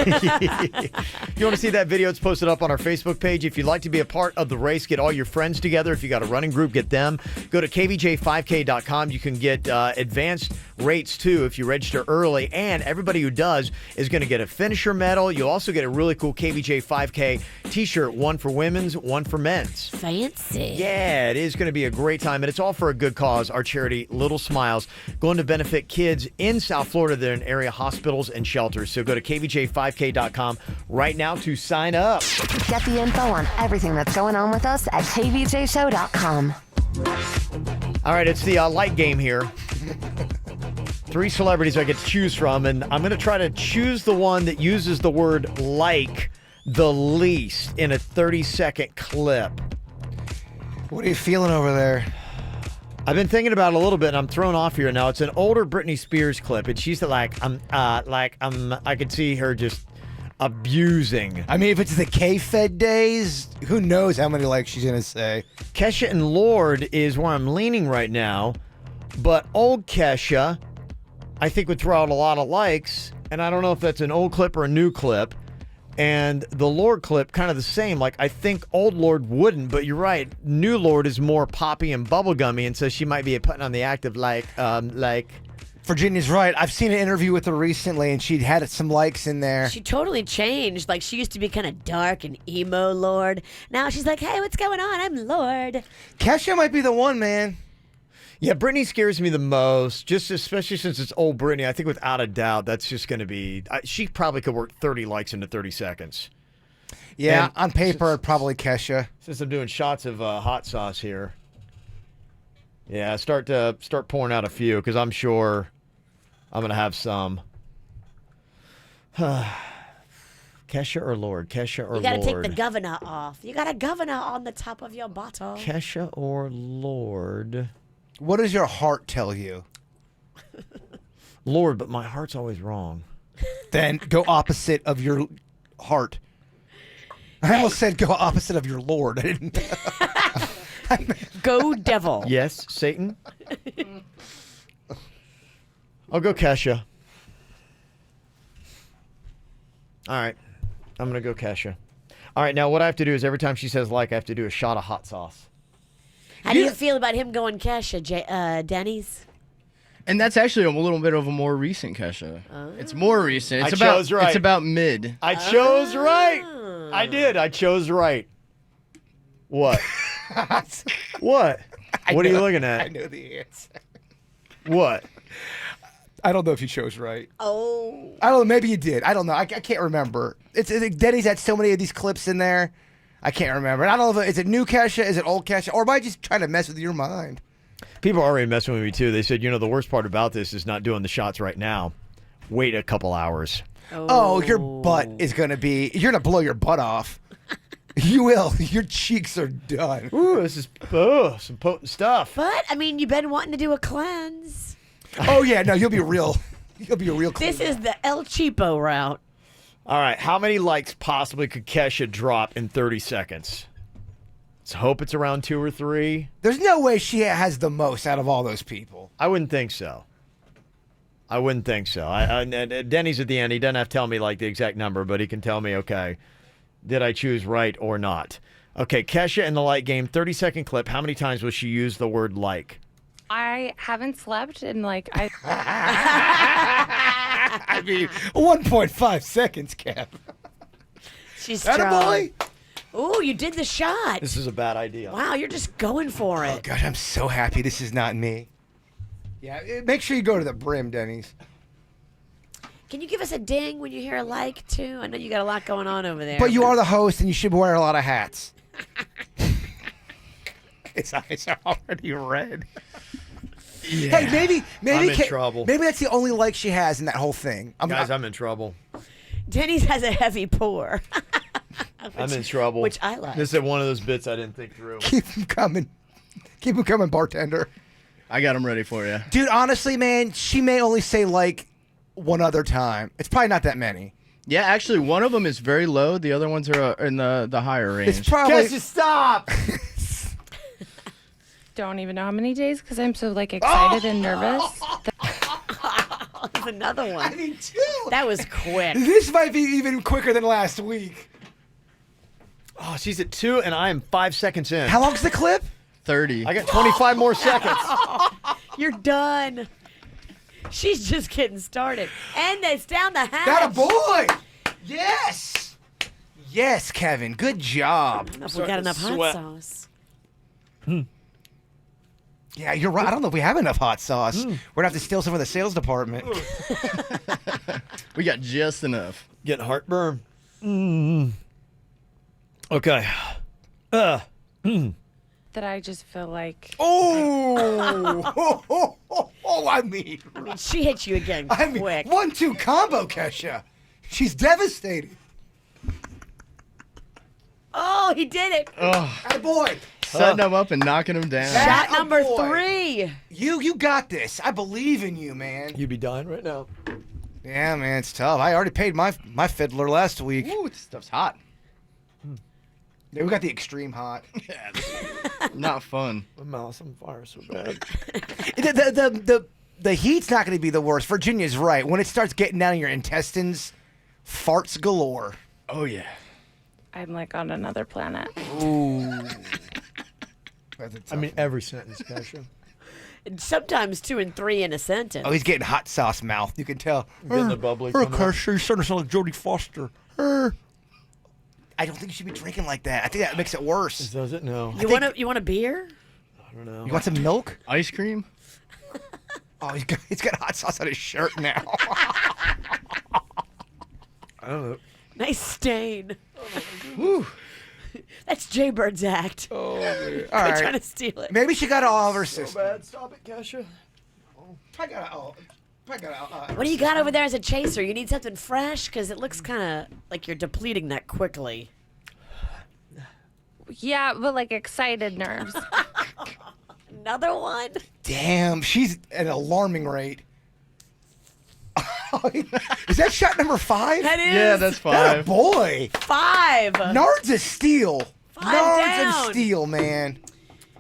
You want to see that video? It's posted up on our Facebook page. If you'd like to be a part of the race, get all your friends together. If you got a running group, get them. Go to kvj5k.com. You can get advanced rates too if you register early, and everybody who does is going to get a finisher medal. You'll also get a really cool KVJ 5K t-shirt, one for women's, one for men's. Fancy. Yeah, it is going to be a great time, and it's all for a good cause. Our charity, Little Smiles, going to benefit kids in South Florida that are in area hospitals and shelters. So go to kvj5k.com right now to sign up. Get the info on everything that's going on with us at kvjshow.com. All right, it's the light game here. 3 celebrities I get to choose from, and I'm going to try to choose the one that uses the word like the least in a 30-second clip. What are you feeling over there? I've been thinking about it a little bit, and I'm thrown off here now. It's an older Britney Spears clip, and she's I could see her just abusing. I mean, if it's the K-Fed days, who knows how many likes she's gonna say. Kesha and Lord is where I'm leaning right now, but old Kesha, I think would throw out a lot of likes, and I don't know if that's an old clip or a new clip. And the Lord clip, kind of the same. Like, I think old Lord wouldn't, but you're right. New Lord is more poppy and bubblegummy, and so she might be putting on the act of like. Virginia's right. I've seen an interview with her recently, and she'd had some likes in there. She totally changed. Like, she used to be kind of dark and emo Lord. Now she's like, hey, what's going on? I'm Lord. Kesha might be the one, man. Yeah, Britney scares me the most, just especially since it's old Britney. I think without a doubt, that's just going to be... she probably could work 30 likes into 30 seconds. Yeah, And on paper, probably Kesha. Since I'm doing shots of hot sauce here. Yeah, start pouring out a few, because I'm sure I'm going to have some. Kesha or Lord? Kesha or Lord? You got to take the governor off. You got a governor on the top of your bottle. Kesha or Lord? What does your heart tell you? Lord, but my heart's always wrong. Then go opposite of your heart. I almost said go opposite of your Lord. I didn't. Go devil. Yes, Satan. I'll go Kesha. All right. I'm going to go Kesha. All right, now what I have to do is every time she says like, I have to do a shot of hot sauce. How do you feel about him going Kesha, Denny's? And that's actually a little bit of a more recent Kesha. It's more recent. It's chose right. It's about mid. I chose right. I did. I chose right. What? What? What are you looking at? I know the answer. What? I don't know if you chose right. Oh. I don't know. Maybe you did. I don't know. I can't remember. Denny's had so many of these clips in there. I can't remember. And I don't know if is it new Kesha, is it old Kesha, or am I just trying to mess with your mind? People are already messing with me, too. They said, the worst part about this is not doing the shots right now. Wait a couple hours. Oh, your butt is going to be... You're going to blow your butt off. You will. Your cheeks are done. Ooh, this is some potent stuff. But, I mean, you've been wanting to do a cleanse. Oh, yeah. No, you'll be real. You'll be a real clean. This is the El Cheapo route. All right. How many likes possibly could Kesha drop in 30 seconds? Let's hope it's around 2 or 3. There's no way she has the most out of all those people. I wouldn't think so. Denny's at the end. He doesn't have to tell me like the exact number, but he can tell me, okay, did I choose right or not? Okay, Kesha in the like game, 30-second clip. How many times will she use the word like? I haven't slept in I mean, 1.5 seconds, Kev. She's Attaboy. Ooh, you did the shot. This is a bad idea. Wow, you're just going for it. Oh, God, I'm so happy this is not me. Yeah, make sure you go to the brim, Denny's. Can you give us a ding when you hear a like, too? I know you got a lot going on over there. But you are the host, and you should wear a lot of hats. His eyes are already red. Yeah. Hey, maybe I'm in trouble. Maybe that's the only like she has in that whole thing. I'm in trouble. Denny's has a heavy pour. I'm in trouble. Which I like. This is one of those bits I didn't think through. Keep them coming. Keep them coming, bartender. I got them ready for you. Dude, honestly, man, she may only say like one other time. It's probably not that many. Yeah, actually, one of them is very low. The other ones are in the higher range. It's probably... Kesha, stop! don't even know how many days because I'm so excited and nervous. There's another one. I mean, 2. That was quick. This might be even quicker than last week. Oh, she's at 2, and I am 5 seconds in. How long's the clip? 30. I got 25 more seconds. You're done. She's just getting started. And it's down the hatch. That a boy! Yes! Yes, Kevin. Good job. I don't know if we got enough hot sauce. Yeah, you're right. I don't know if we have enough hot sauce. We're going to have to steal some from the sales department. We got just enough. Getting heartburn. Okay. That I just feel like... I mean, she hit you again quick. 1-2 combo, Kesha. She's devastated. Oh, he did it. Attaboy. Setting them up and knocking them down. Shot number 3. You got this. I believe in you, man. You'd be dying right now. Yeah, man, it's tough. I already paid my fiddler last week. Ooh, this stuff's hot. Yeah, we got the extreme hot. Not fun. My mouth's on fire so bad. The heat's not going to be the worst. Virginia's right. When it starts getting down in your intestines, farts galore. Oh, yeah. I'm like on another planet. Ooh. I mean, every sentence, Kasha. And sometimes 2 and 3 in a sentence. Oh, he's getting hot sauce mouth. You can tell. Getting the bubbly. Kasha, you're starting to sound like Jodie Foster. I don't think you should be drinking like that. I think that makes it worse. Does it? No. You want a beer? I don't know. You want some milk? Ice cream? Oh, he's got hot sauce on his shirt now. I don't know. Nice stain. Woo. That's Jaybird's act. Oh, man. All right. Trying to steal it. Maybe she got it all of her So system. bad. Stop it, Kasha. What do you got over there as a chaser? You need something fresh? Because it looks kind of like you're depleting that quickly. Yeah, but like excited nerves. Another one? Damn, she's at an alarming rate. Is that shot number 5? That is. Yeah, that's 5. That a boy. 5. Nard's a steal. 5 Nard's down. a steal, man.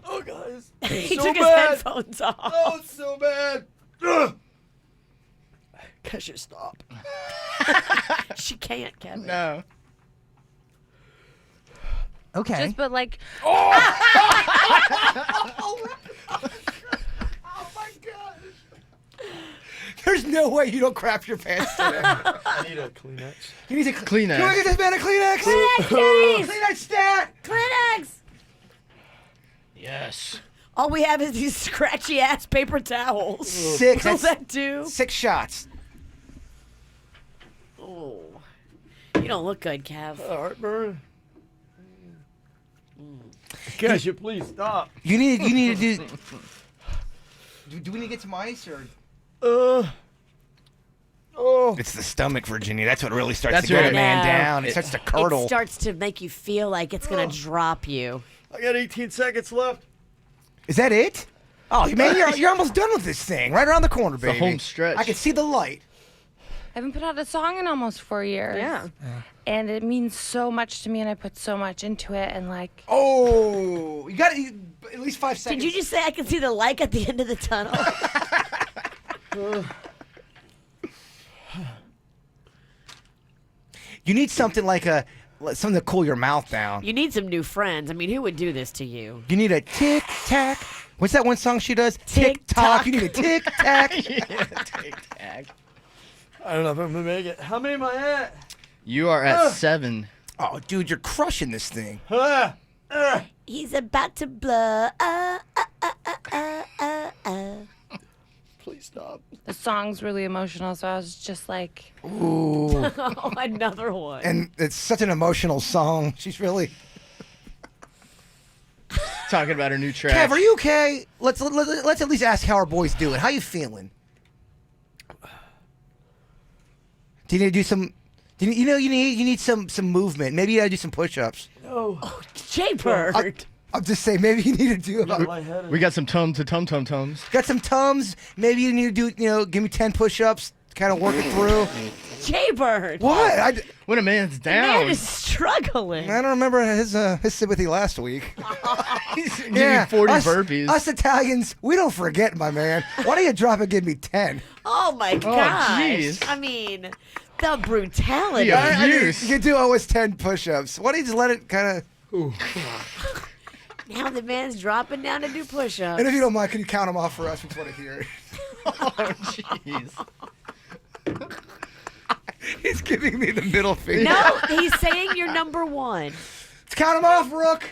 Oh, guys. He so took his bad. headphones off. Oh, it's so bad. Ugh. Kasha, stop. She can't, Kevin. No. Okay. Just but like Oh my gosh. There's no way you don't crap your pants today. I need a Kleenex. You need a Kleenex. You want to get this man a Kleenex? Kleenex, please. Kleenex stat. Kleenex. Yes. All we have is these scratchy ass paper towels. 6. Will That's that do? 6 shots. Oh, you don't look good, Kev. Heartburn. Kasha, please stop. You need to do. Do we need to get some ice or? It's the stomach, Virginia. That's what really starts to get a man down. It starts to curdle. It starts to make you feel like it's gonna drop you. I got 18 seconds left. Is that it? Oh man, you're almost done with this thing. Right around the corner, baby. The home stretch. I can see the light. I haven't put out a song in almost 4 years. Yeah. And it means so much to me, and I put so much into it, and like. Oh, you got at least 5 seconds. Did you just say I can see the light at the end of the tunnel? You need something like something to cool your mouth down. You need some new friends. I mean, who would do this to you? You need a tic tac. What's that one song she does? Tick tock. tock. You need a tic tac. Yeah, tic tac. I don't know if I'm going to make it. How many am I at? You are at 7. Oh, dude, you're crushing this thing. He's about to blow. Please stop. The song's really emotional, so I was just like. Ooh. Oh, another one. And it's such an emotional song. She's really Talking about her new track. Kev, are you okay? Let's at least ask how our boy's doing. How you feeling? Do you need to do some? You need some movement. Maybe you gotta do some push-ups. No. Oh, Jaybird. I'll just say maybe you need to do about. We got some tums. Got some tums. Maybe you need to do. Give me 10 push-ups. Kind of work it through. Jaybird. What? When a man's down. The man is struggling. I don't remember his sympathy last week. He's giving me 40 burpees. Us Italians, we don't forget, my man. Why don't you drop and give me 10? Oh my gosh. jeez. I mean, the brutality. You could do always 10 push-ups. Why don't you just let it kind of... Now the man's dropping down to do push-ups. And if you don't mind, can you count them off for us? We just want to hear it. Oh, jeez. He's giving me the middle finger. No, he's saying you're number one. Let's count them off, Rook.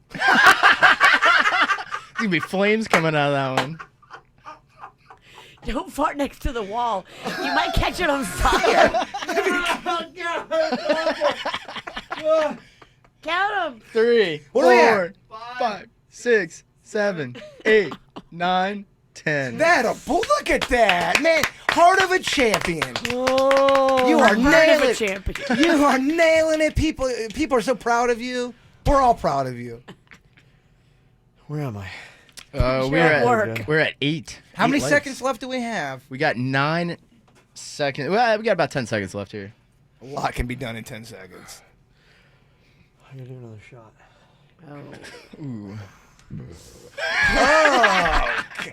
There's gonna be flames coming out of that one. Don't fart next to the wall. You might catch it on fire. Count them. 3, What are we at? 4, 5, 6, 7, 8, 9, 10. Look at that, man! Heart of a champion. Oh, You are heart of nailing a it. champion. You are nailing it. People are so proud of you. We're all proud of you. Where am I? We're at 8. How many seconds left do we have? We got 9 seconds. Well, we got about 10 seconds left here. A lot can be done in 10 seconds. I gotta do another shot. Ooh.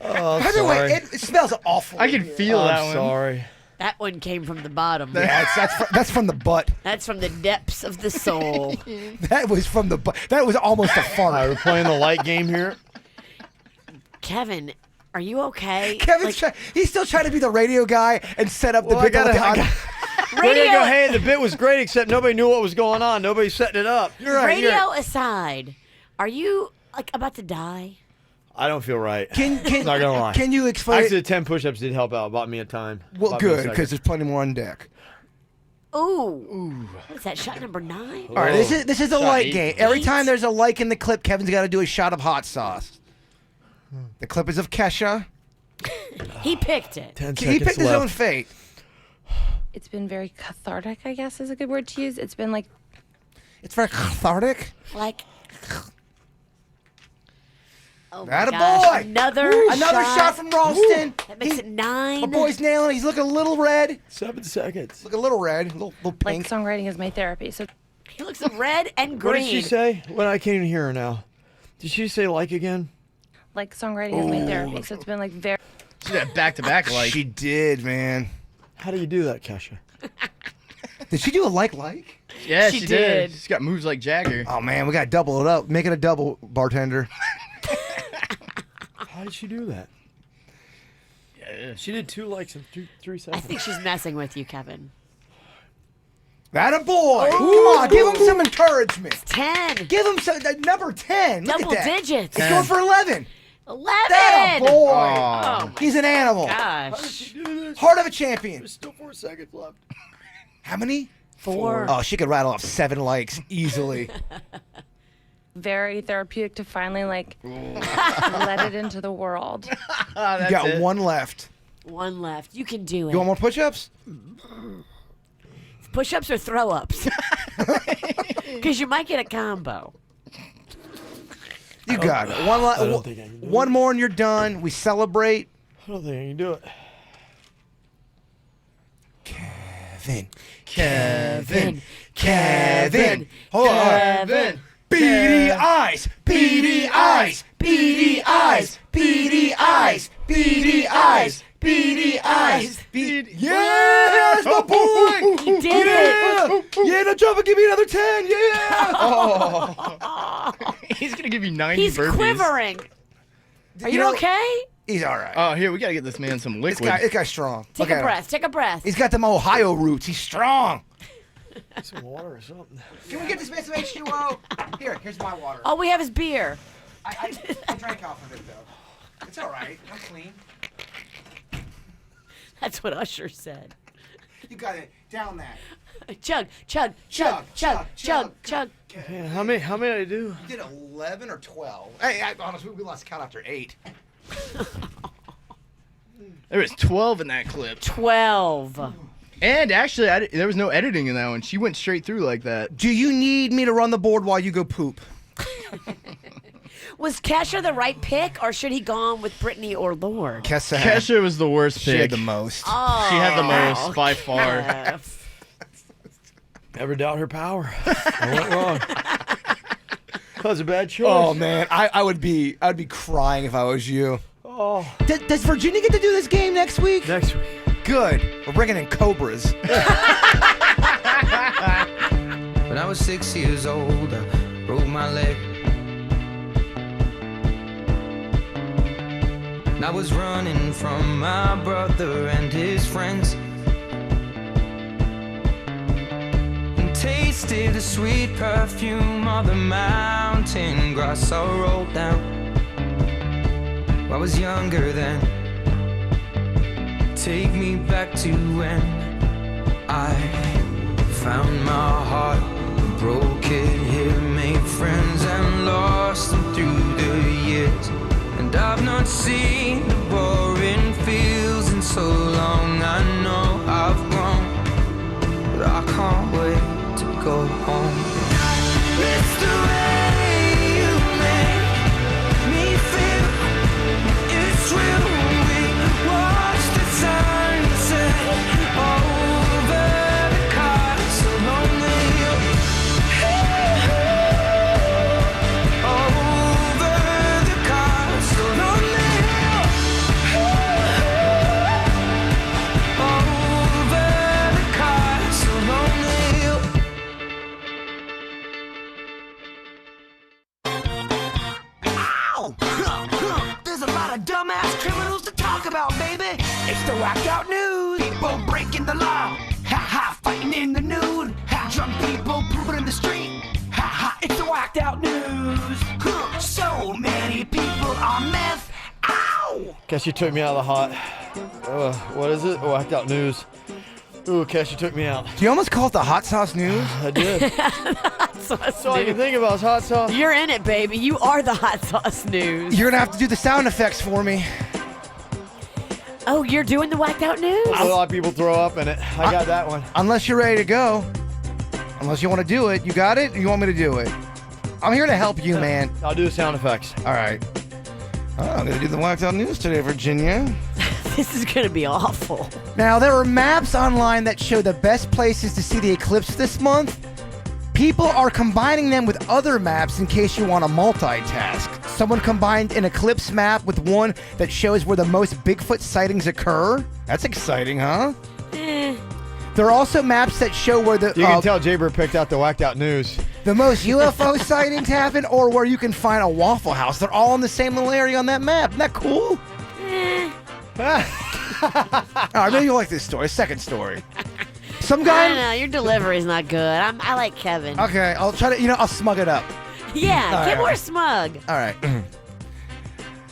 Oh, by the way, it smells awful. I can feel that one. Sorry. That one came from the bottom. Yeah, that's from the butt. That's from the depths of the soul. That was from the butt. That was almost a fart. We're playing the light game here. Kevin, are you okay? Kevin's he's still trying to be the radio guy and set up the big radio. Radio. Hey, the bit was great, except nobody knew what was going on. Nobody's setting it up. You're right. Radio aside, are you about to die? I don't feel right. Not gonna lie. Can you explain? Actually, the 10 push-ups did help out. Bought me a time. Well, Bought me a good, second. because there's plenty more on deck. Ooh. What is that, shot number 9? All right, this is a Shot light 8. game. Every time there's a like in the clip, Kevin's got to do a shot of hot sauce. The clip is of Kesha. He picked it. 10 He seconds picked his left. own fate. It's been very cathartic, I guess is a good word to use. It's been like... It's very cathartic. Like... Oh my Atta gosh. boy! Another shot from Ralston. That makes it 9. My boy's nailing it. He's looking a little red. 7 seconds. Look a little red, a little Like pink. songwriting is my therapy. So He looks red and green. What did she say? Well, I can't even hear her now. Did she say like again? like songwriting is my therapy. So it's been like very... She did back-to-back like. She did, man. How do you do that, Kesha? Did she do a like? Yeah, She she did. did. She's got moves like Jagger. Oh man, we gotta double it up. Make it a double, bartender. How did she do that? Yeah. She did 2 likes in 3 I seconds. think she's messing with you, Kevin. Atta boy! Come on, give him some encouragement. 10. Give him some number 10. Look Double at that. digits. He's going for 11. 11. Atta boy! Oh, my He's an animal. gosh. Heart of a champion. There's still 4 seconds left. How many? 4. Oh, she could rattle off 7 likes easily. very therapeutic to finally like let it into the world. You got 1 left. 1 left. You can do it. You want more push-ups? Push-ups or throw-ups? Because you might get a combo. You got it. I don't think I can do One more and you're done. We celebrate. I don't think I can do it. Kevin. Hold on. Kevin. Beady eyes. Beady eyes. Beady eyes. Beady eyes. Beady eyes. Beady eyes. Yes, my boy. He did it. Yeah, no trouble. Give me another 10. Yeah. He's gonna give you 90 He's burpees. quivering. Are you know, okay? He's all right. Oh, here we gotta get this man some This liquid. guy's strong. Take Look at a him. breath. Take a breath. He's got them Ohio roots. He's strong. Some water or something. Can we get this man some H2O? Here's my water. All we have is beer. I drank off of it, though. It's all right. I'm clean. That's what Usher said. You got it. Down that. Chug, chug, chug, chug, chug, chug. Yeah, how many did I do? You did 11 or 12. Hey, honestly, we lost count after 8. There was 12 in that clip. 12. And actually, there was no editing in that one. She went straight through like that. Do you need me to run the board while you go poop? Was Kesha the right pick, or should he gone with Brittany or Lord? Kesha was the worst pick. She had the most. Oh, She had the most by far. Never doubt her power. I went wrong. That was a bad choice. Oh man, I would be crying if I was you. Oh. Does Virginia get to do this game next week? Next week. Good. We're bringing in cobras. When I was 6 years old, I broke my leg. And I was running from my brother and his friends, and tasted the sweet perfume of the mountain grass I rolled down. I was younger then. Take me back to when I found my heart, broke it here, made friends and lost them through the years. And I've not seen the boring fields in so long. I know I've grown, but I can't wait to go home. Mr. Red. whacked out news. People breaking the law. Ha ha, fighting in the nude. Ha, drunk people pooping in the street. Ha ha, it's the whacked out news. Huh, so many people on meth. Ow! Guess you took me out of the hot. What is it? Whacked out news. Ooh, Cash, you took me out. Do you almost call it the hot sauce news? I did. That's all I can think about is hot sauce. You're in it, baby. You are the hot sauce news. You're gonna have to do the sound effects for me. Oh, you're doing the whacked out news? A lot of people throw up in it. I got that one. Unless you're ready to go. Unless you want to do it. You got it? Or you want me to do it? I'm here to help you, man. I'll do the sound effects. All right. I'm going to do the whacked out news today, Virginia. This is going to be awful. Now, there are maps online that show the best places to see the eclipse this month. People are combining them with other maps in case you want to multitask. Someone combined an eclipse map with one that shows where the most Bigfoot sightings occur. That's exciting, huh? There are also maps that show where the... You can tell Jaber picked out the whacked out news. The most UFO sightings happen, or where you can find a Waffle House. They're all in the same little area on that map. Isn't that cool? All right, maybe you like this story. Second story. Some guy... I don't know. Your delivery's not good. I like Kevin. Okay, I'll try to... I'll smug it up. Yeah, get more smug. All right.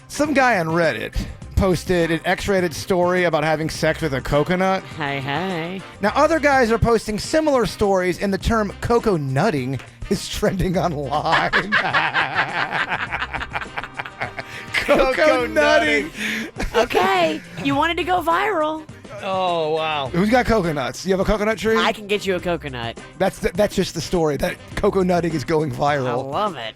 Some guy on Reddit posted an X-rated story about having sex with a coconut. Hey. Now, other guys are posting similar stories, and the term cocoa nutting is trending online. Cocoa nutting. Okay, you wanted to go viral. Oh, wow. Who's got coconuts? You have a coconut tree? I can get you a coconut. That's just the story. That cocoa nutting is going viral. I love it.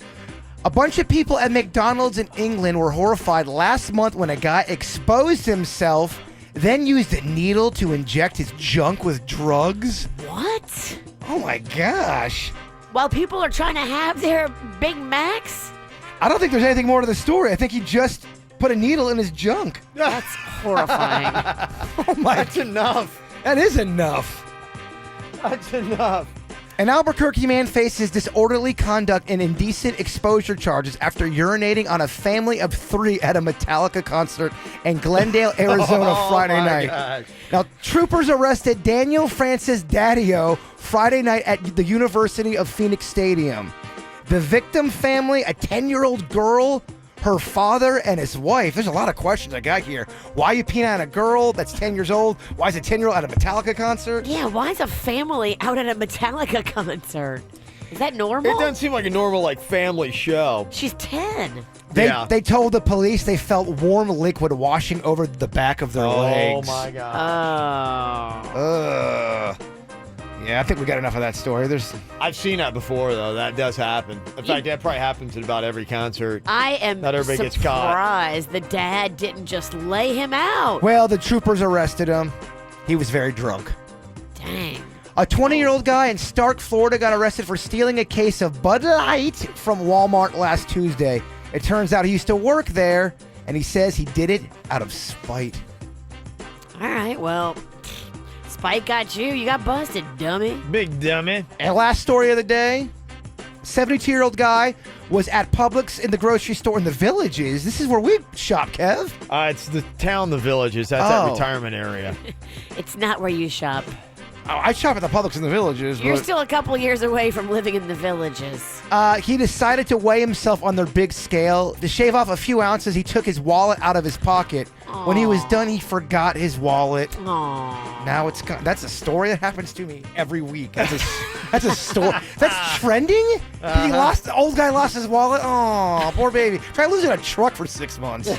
A bunch of people at McDonald's in England were horrified last month when a guy exposed himself, then used a needle to inject his junk with drugs. What? Oh my gosh. While people are trying to have their Big Macs? I don't think there's anything more to the story. I think he just put a needle in his junk. That's horrifying. Oh my. That's enough. That is enough. That's enough. An Albuquerque man faces disorderly conduct and indecent exposure charges after urinating on a family of 3 at a Metallica concert in Glendale, Arizona Friday night. Gosh. Now, troopers arrested Daniel Francis Daddio Friday night at the University of Phoenix Stadium. The victim family, a 10-year-old girl, her father, and his wife. There's a lot of questions I got here. Why are you peeing on a girl that's 10 years old? Why is a 10-year-old at a Metallica concert? Yeah, why is a family out at a Metallica concert? Is that normal? It doesn't seem like a normal, family show. She's 10. They told the police they felt warm liquid washing over the back of their legs. Oh, my God. Oh. Yeah, I think we got enough of that story. I've seen that before, though. That does happen. In fact, that probably happens at about every concert. I am Not everybody gets caught. surprised the dad didn't just lay him out. Well, the troopers arrested him. He was very drunk. Dang. A 20-year-old guy in Stark, Florida got arrested for stealing a case of Bud Light from Walmart last Tuesday. It turns out he used to work there, and he says he did it out of spite. All right, well, spite got you. You got busted, dummy. Big dummy. And last story of the day, 72-year-old guy was at Publix in the grocery store in the Villages. This is where we shop, Kev. It's the town, the Villages. That's that retirement area. It's not where you shop. Oh, I shop at the Publix in the Villages. You're but still a couple years away from living in the Villages. he decided to weigh himself on their big scale. To shave off a few ounces, he took his wallet out of his pocket. When he was done, he forgot his wallet. Aww. Now it's gone. That's a story that happens to me every week. That's a story. That's trending? The old guy lost his wallet? Oh, poor baby. Try losing a truck for 6 months.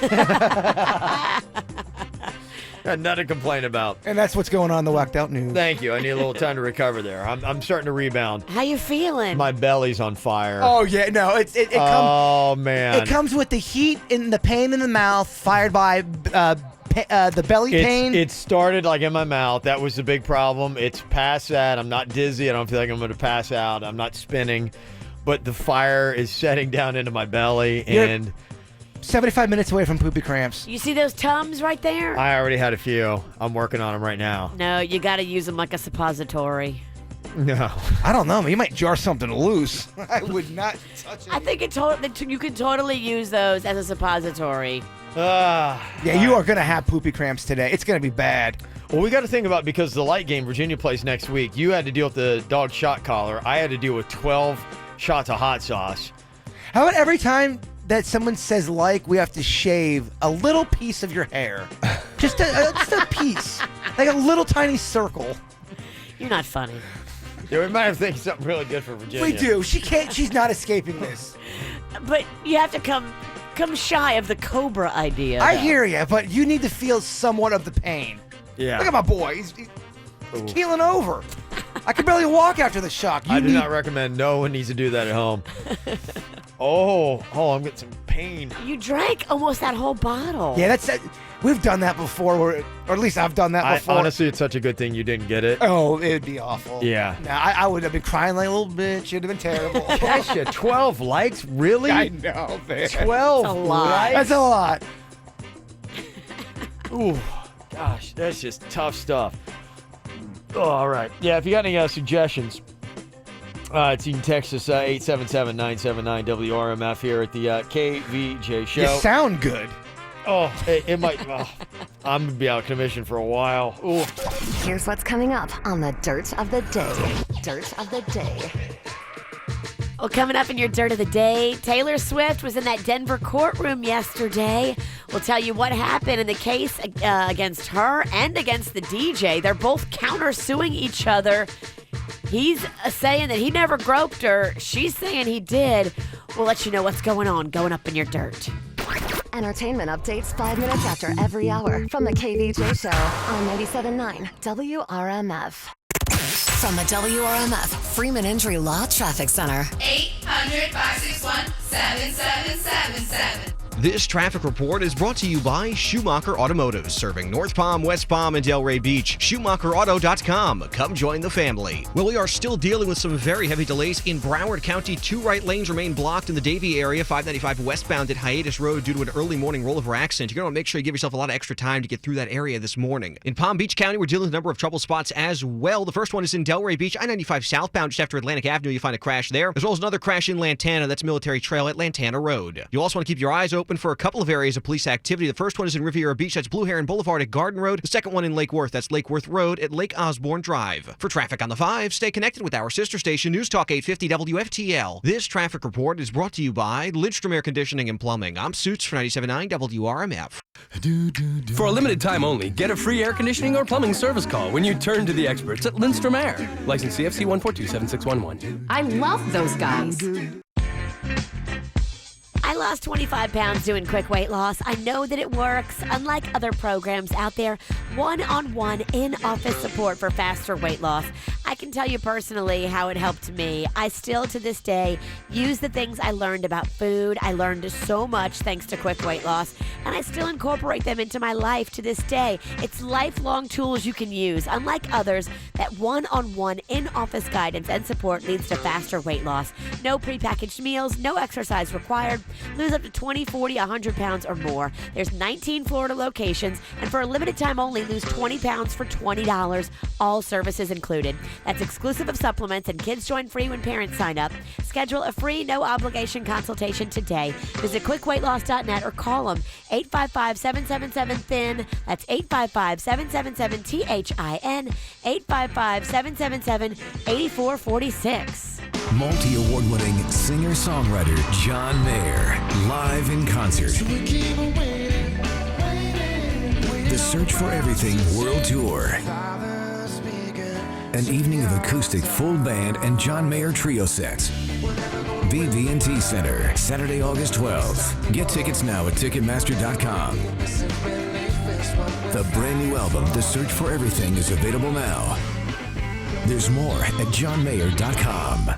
Got nothing to complain about. And that's what's going on in the Whacked Out News. Thank you. I need a little time to recover there. I'm starting to rebound. How you feeling? My belly's on fire. Oh, yeah. No, Oh, man. It comes with the heat and the pain in the mouth fired by the belly pain. It started in my mouth. That was the big problem. It's past that. I'm not dizzy. I don't feel like I'm going to pass out. I'm not spinning. But the fire is setting down into my belly. And 75 minutes away from poopy cramps. You see those Tums right there? I already had a few. I'm working on them right now. No, you got to use them like a suppository. No. I don't know. You might jar something loose. I would not touch it. I think you can totally use those as a suppository. Yeah, you are going to have poopy cramps today. It's going to be bad. Well, we got to think about, because the light game Virginia plays next week, you had to deal with the dog shot collar. I had to deal with 12 shots of hot sauce. How about every time that someone says we have to shave a little piece of your hair? Just a piece. Like a little tiny circle. You're not funny. Yeah, we might have think something really good for Virginia. We do. She's not escaping this. But you have to come shy of the Cobra idea. I hear you, but you need to feel somewhat of the pain. Yeah. Look at my boy. He's keeling over. I can barely walk after the shock. I do not recommend. No one needs to do that at home. I'm getting some pain. You drank almost that whole bottle. Yeah, we've done that before, or at least I've done that before. Honestly, it's such a good thing you didn't get it. Oh, it'd be awful. Yeah. Nah, I would have been crying like a little bitch. It'd have been terrible. Kesha, 12 likes? Really? I know, man. 12 That's a lot. likes? That's a lot. Ooh, gosh, that's just tough stuff. Oh, all right. Yeah, if you got any suggestions, you can text us 877-979-WRMF here at the KVJ Show. You sound good. Oh, it might. I'm going to be out of commission for a while. Ooh. Here's what's coming up on the Dirt of the Day. Dirt of the Day. Well, coming up in your Dirt of the Day, Taylor Swift was in that Denver courtroom yesterday. We'll tell you what happened in the case against her and against the DJ. They're both countersuing each other. He's saying that he never groped her. She's saying he did. We'll let you know what's going on up in your dirt. Entertainment updates 5 minutes after every hour from the KVJ Show on 97.9 WRMF. From the WRMF Freeman Injury Law Traffic Center. 800-561-7777. This traffic report is brought to you by Schumacher Automotive, serving North Palm, West Palm, and Delray Beach. SchumacherAuto.com. Come join the family. Well, we are still dealing with some very heavy delays in Broward County. 2 right lanes remain blocked in the Davie area, 595 westbound at Hiatus Road due to an early morning rollover accident. You're going to make sure you give yourself a lot of extra time to get through that area this morning. In Palm Beach County, we're dealing with a number of trouble spots as well. The first one is in Delray Beach, I-95 southbound, just after Atlantic Avenue. You find a crash there, as well as another crash in Lantana. That's Military Trail at Lantana Road. You'll also want to keep your eyes open for a couple of areas of police activity. The first one is in Riviera Beach. That's Blue Heron Boulevard at Garden Road. The second one in Lake Worth. That's Lake Worth Road at Lake Osborne Drive. For traffic on the 5, stay connected with our sister station, News Talk 850 WFTL. This traffic report is brought to you by Lindstrom Air Conditioning and Plumbing. I'm Suits for 97.9 WRMF. For a limited time only, get a free air conditioning or plumbing service call when you turn to the experts at Lindstrom Air. License CFC 1427611. I love those guys. I lost 25 pounds doing quick weight loss. I know that it works. Unlike other programs out there, one-on-one in-office support for faster weight loss. I can tell you personally how it helped me. I still, to this day, use the things I learned about food. I learned so much thanks to quick weight loss, and I still incorporate them into my life to this day. It's lifelong tools you can use. Unlike others, that one-on-one in-office guidance and support leads to faster weight loss. No prepackaged meals, no exercise required. Lose up to 20, 40, 100 pounds or more. There's 19 Florida locations, and for a limited time only, lose 20 pounds for $20. All services included. That's exclusive of supplements, and kids join free when parents sign up. Schedule a free, no-obligation consultation today. Visit quickweightloss.net or call them 855-777-THIN. That's 855-777-THIN. 855-777-8446. Multi-award-winning singer-songwriter John Mayer, live in concert. The Search for Everything World Tour. An evening of acoustic full band and John Mayer trio sets. BB&T Center, Saturday, August 12th. Get tickets now at Ticketmaster.com. The brand new album, The Search for Everything, is available now. There's more at johnmayer.com.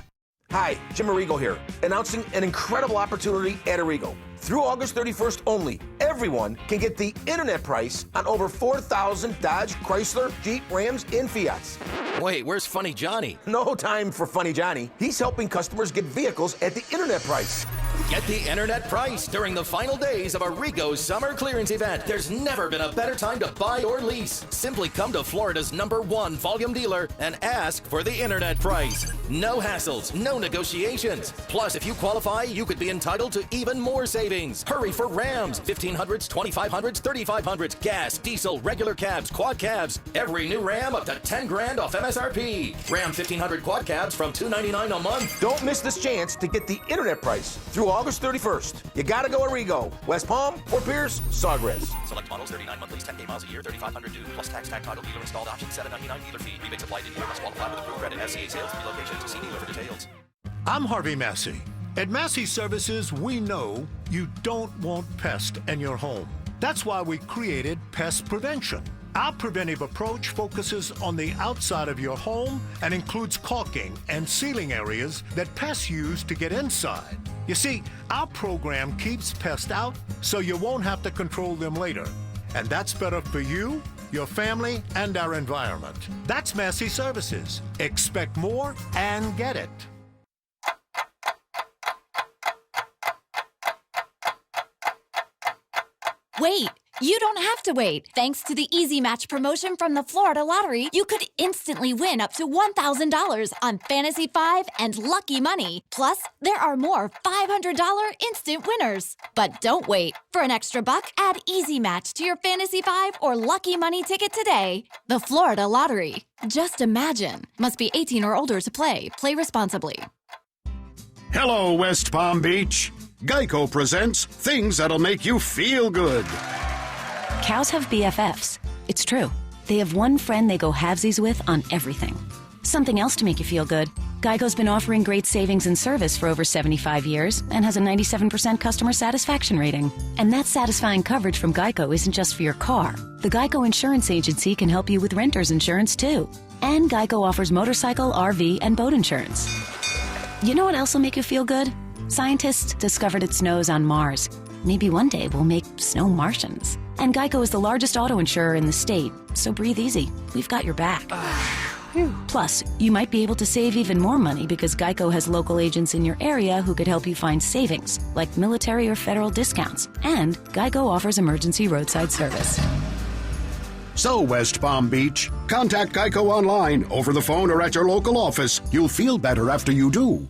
Hi, Jim Arrigo here, announcing an incredible opportunity at Arrigo. Through August 31st only, everyone can get the internet price on over 4,000 Dodge, Chrysler, Jeep, Rams, and Fiats. Wait, where's Funny Johnny? No time for Funny Johnny. He's helping customers get vehicles at the internet price. Get the internet price during the final days of Arrigo's summer clearance event. There's never been a better time to buy or lease. Simply come to Florida's #1 volume dealer and ask for the internet price. No hassles, no negotiations. Plus, if you qualify, you could be entitled to even more savings. Hurry for Rams, 1500s, 2500s, 3500s, gas, diesel, regular cabs, quad cabs. Every new Ram up to 10 grand off MSRP. Ram 1500 quad cabs from $299 a month. Don't miss this chance to get the internet price through August 31st. You gotta go Arrigo, West Palm, Fort Pierce, Sawgrass. Select models, 39 monthlies, 10K miles a year, 3,500 due, plus tax, title, dealer installed option, $799 dealer fee. Rebates applied to dealer must qualify with approved credit. FCA sales, three locations. See dealer for details. I'm Harvey Massey. At Massey Services, we know you don't want pests in your home. That's why we created Pest Prevention. Our preventive approach focuses on the outside of your home and includes caulking and sealing areas that pests use to get inside. You see, our program keeps pests out so you won't have to control them later. And that's better for you, your family, and our environment. That's Massey Services. Expect more and get it. Wait, you don't have to wait. Thanks to the Easy Match promotion from the Florida Lottery, you could instantly win up to $1,000 on Fantasy 5 and Lucky Money. Plus, there are more $500 instant winners. But don't wait. For an extra buck, add Easy Match to your Fantasy 5 or Lucky Money ticket today. The Florida Lottery. Just imagine. Must be 18 or older to play. Play responsibly. Hello, West Palm Beach. Geico presents things that'll make you feel good. Cows have BFFs. It's true. They have one friend they go halvesies with on everything. Something else to make you feel good. Geico's been offering great savings and service for over 75 years and has a 97% customer satisfaction rating. And that satisfying coverage from Geico isn't just for your car. The Geico Insurance Agency can help you with renter's insurance, too. And Geico offers motorcycle, RV, and boat insurance. You know what else will make you feel good? Scientists discovered it snows on Mars. Maybe one day we'll make snow Martians. And Geico is the largest auto insurer in the state, so breathe easy. We've got your back. Plus, you might be able to save even more money because Geico has local agents in your area who could help you find savings, like military or federal discounts. And Geico offers emergency roadside service. So, West Palm Beach, contact Geico online, over the phone, or at your local office. You'll feel better after you do.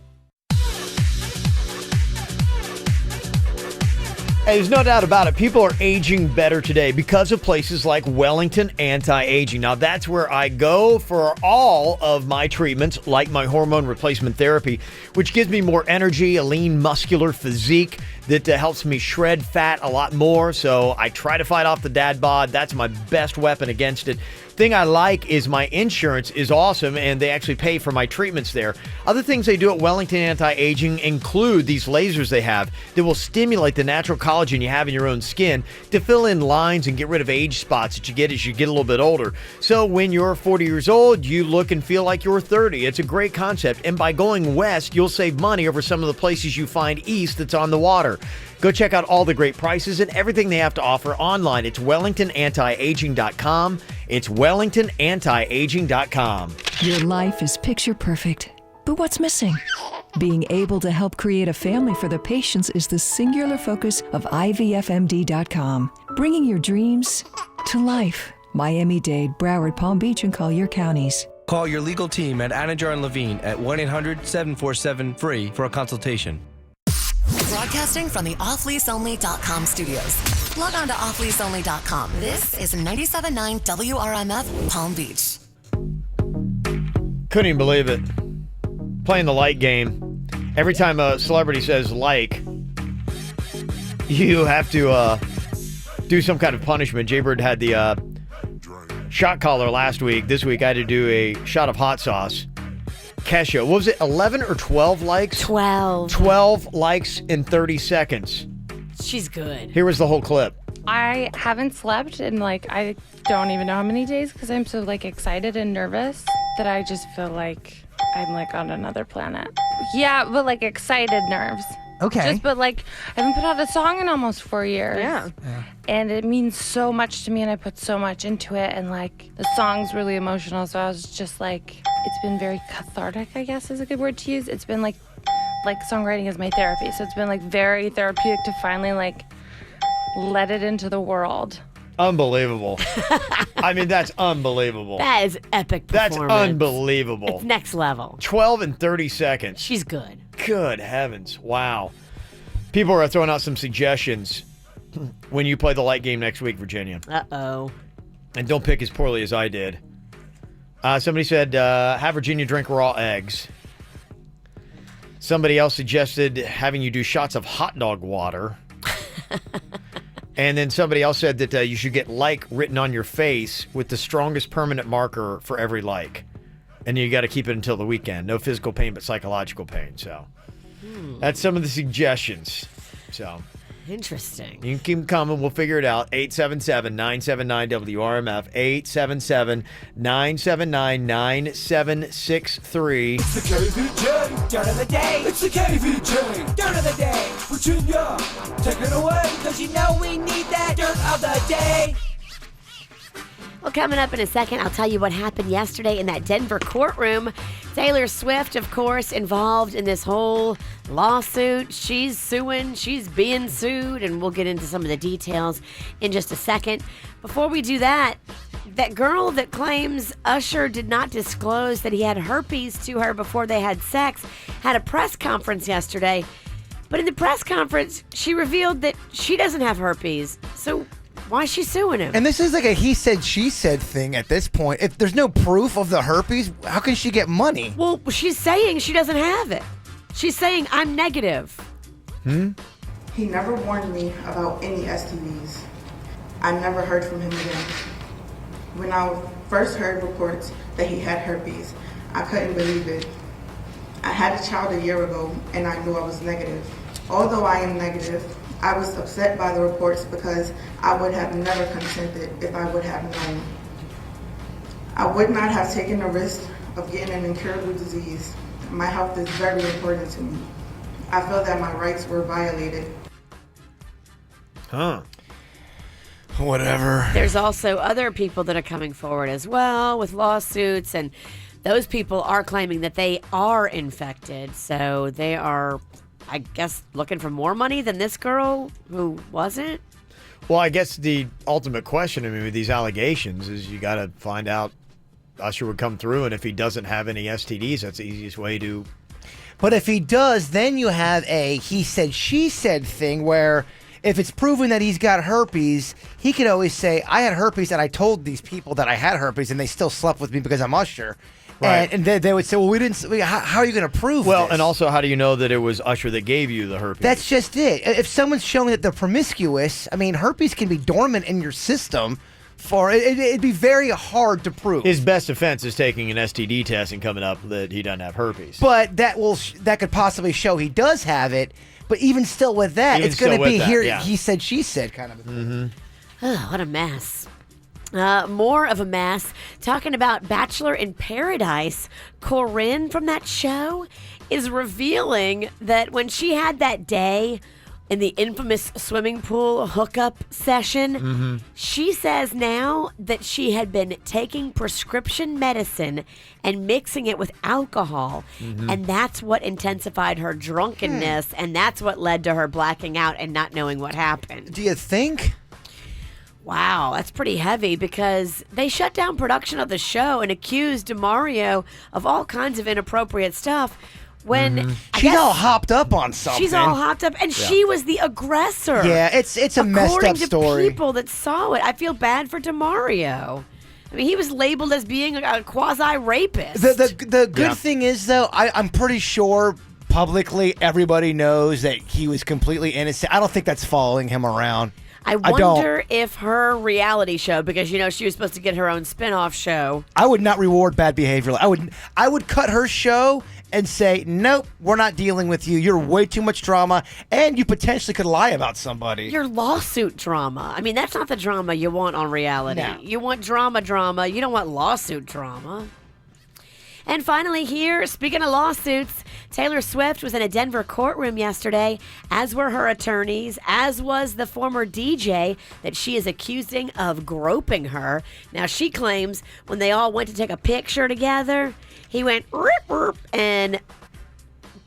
Hey, there's no doubt about it. People are aging better today because of places like Wellington Anti-Aging. Now, that's where I go for all of my treatments, like my hormone replacement therapy, which gives me more energy, a lean, muscular physique that helps me shred fat a lot more. So I try to fight off the dad bod. That's my best weapon against it. Thing I like is my insurance is awesome, and they actually pay for my treatments there. Other things they do at Wellington Anti-Aging include these lasers they have that will stimulate the natural collagen you have in your own skin to fill in lines and get rid of age spots that you get as you get a little bit older. So when you're 40 years old, you look and feel like you're 30. It's a great concept, and by going west, you'll save money over some of the places you find east that's on the water. Go check out all the great prices and everything they have to offer online. It's WellingtonAntiAging.com. It's WellingtonAntiAging.com. Your life is picture perfect, but what's missing? Being able to help create a family for the patients is the singular focus of IVFMD.com. Bringing your dreams to life. Miami-Dade, Broward, Palm Beach, and Collier counties. Call your legal team at Anajar and Levine at 1-800-747-FREE for a consultation. Broadcasting from the offleaseonly.com studios. Log on to offleaseonly.com. This is 97.9 WRMF Palm Beach. Couldn't even believe it. Playing the like game. Every time a celebrity says like, you have to do some kind of punishment. Jaybird had the shot collar last week. This week I had to do a shot of hot sauce. Kesha, what was it, 11 or 12 likes? 12. 12 likes in 30 seconds. She's good. Here was the whole clip. I haven't slept in I don't even know how many days because I'm so excited and nervous that I just feel like I'm on another planet. Yeah, but excited nerves. Okay. But I haven't put out a song in almost 4 years. Yeah. And it means so much to me, and I put so much into it, and the song's really emotional, so I was just it's been very cathartic, I guess is a good word to use. It's been like songwriting is my therapy, so it's been very therapeutic to finally let it into the world. Unbelievable. I mean, that's unbelievable. That is epic performance. That's unbelievable. It's next level. 12 and 30 seconds. She's good. Good heavens. Wow. People are throwing out some suggestions when you play the light game next week, Virginia. Uh-oh. And don't pick as poorly as I did. Somebody said, have Virginia drink raw eggs. Somebody else suggested having you do shots of hot dog water. And then somebody else said that you should get like written on your face with the strongest permanent marker for every like. And you got to keep it until the weekend. No physical pain, but psychological pain. So that's some of the suggestions. So interesting. You can keep them coming. We'll figure it out. 877-979-WRMF. 877-979-9763. It's the KVJ dirt of the day. It's the KVJ dirt of the day. Virginia, take it away, because you know we need that dirt of the day. Well, coming up in a second, I'll tell you what happened yesterday in that Denver courtroom. Taylor Swift, of course, involved in this whole lawsuit. She's suing, she's being sued, and we'll get into some of the details in just a second. Before we do that, that girl that claims Usher did not disclose that he had herpes to her before they had sex had a press conference yesterday. But in the press conference, she revealed that she doesn't have herpes. So why is she suing him? And this is like a he said, she said thing at this point. If there's no proof of the herpes, how can she get money? Well, she's saying she doesn't have it. She's saying, I'm negative. He never warned me about any STDs. I never heard from him again. When I first heard reports that he had herpes, I couldn't believe it. I had a child a year ago, and I knew I was negative. Although I am negative, I was upset by the reports because I would have never consented if I would have known. I would not have taken the risk of getting an incurable disease. My health is very important to me. I feel that my rights were violated. Huh. Whatever. There's also other people that are coming forward as well with lawsuits, and those people are claiming that they are infected. So they are, I guess, looking for more money than this girl who wasn't. Well, I guess the ultimate question, I mean, with these allegations is you got to find out Usher would come through, and if he doesn't have any STDs, that's the easiest way to. But if he does, then you have a he said, she said thing where if it's proven that he's got herpes, he could always say, I had herpes and I told these people that I had herpes and they still slept with me because I'm Usher. Right. And they would say, well, we didn't. How are you going to prove Well, this? and also, how do you know that it was Usher that gave you the herpes? That's just it. If someone's showing that they're promiscuous, I mean, herpes can be dormant in your system. It'd be very hard to prove. His best defense is taking an STD test and coming up that he doesn't have herpes. But that could possibly show he does have it. But even still with that, it's going to be here. Yeah. He said, she said kind of a thing. Oh, what a mess. More of a mess. Talking about Bachelor in Paradise, Corinne from that show is revealing that when she had that day in the infamous swimming pool hookup session, she says now that she had been taking prescription medicine and mixing it with alcohol, and that's what intensified her drunkenness, and that's what led to her blacking out and not knowing what happened. Do you think? Wow, that's pretty heavy because they shut down production of the show and accused DeMario of all kinds of inappropriate stuff. When she's all hopped up on something. She's all hopped up, and she was the aggressor. Yeah, it's a messed up story. According to people that saw it, I feel bad for DeMario. I mean, he was labeled as being a quasi-rapist. The good thing is, though, I'm pretty sure publicly everybody knows that he was completely innocent. I don't think that's following him around. I wonder if her reality show, because she was supposed to get her own spin-off show. I would not reward bad behavior. I would cut her show and say, nope, we're not dealing with you. You're way too much drama, and you potentially could lie about somebody. Your lawsuit drama. I mean, that's not the drama you want on reality. No. You want drama. You don't want lawsuit drama. And finally here, speaking of lawsuits, Taylor Swift was in a Denver courtroom yesterday, as were her attorneys, as was the former DJ that she is accusing of groping her. Now, she claims when they all went to take a picture together, he went and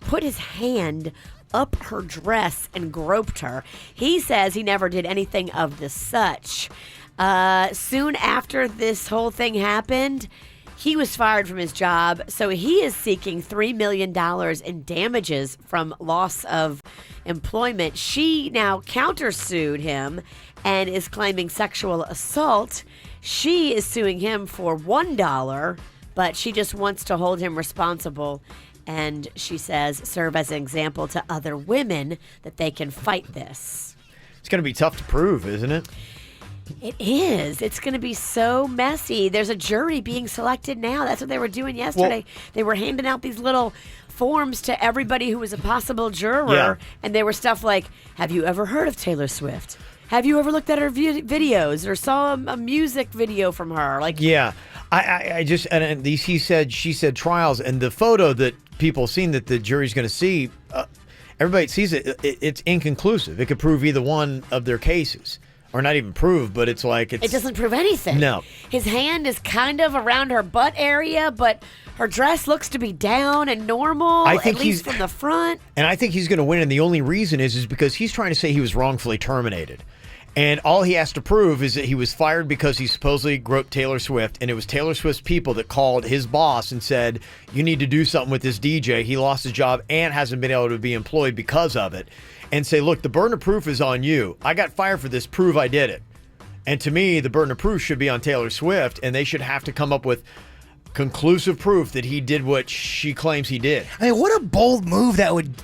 put his hand up her dress and groped her. He says he never did anything of the such. Soon after this whole thing happened, he was fired from his job, so he is seeking $3 million in damages from loss of employment. She now countersued him and is claiming sexual assault. She is suing him for $1, but she just wants to hold him responsible. And she says, serve as an example to other women that they can fight this. It's going to be tough to prove, isn't it? It is. It's going to be so messy. There's a jury being selected now. That's what they were doing yesterday. They were handing out these little forms to everybody who was a possible juror. And they were stuff like, have you ever heard of Taylor Swift? Have you ever looked at her videos or saw a music video from her? Like, yeah. I just, and these he said, she said trials, and the photo that people seen that the jury's going to see, everybody sees it, it's inconclusive. It could prove either one of their cases. Or not even prove, but it's like... It doesn't prove anything. No. His hand is kind of around her butt area, but her dress looks to be down and normal, I think at least from the front. And I think he's going to win, and the only reason is because he's trying to say he was wrongfully terminated. And all he has to prove is that he was fired because he supposedly groped Taylor Swift, and it was Taylor Swift's people that called his boss and said, you need to do something with this DJ. He lost his job and hasn't been able to be employed because of it. And say, look, the burden of proof is on you. I got fired for this. Prove I did it. And to me, the burden of proof should be on Taylor Swift, and they should have to come up with conclusive proof that he did what she claims he did. I mean, what a bold move that would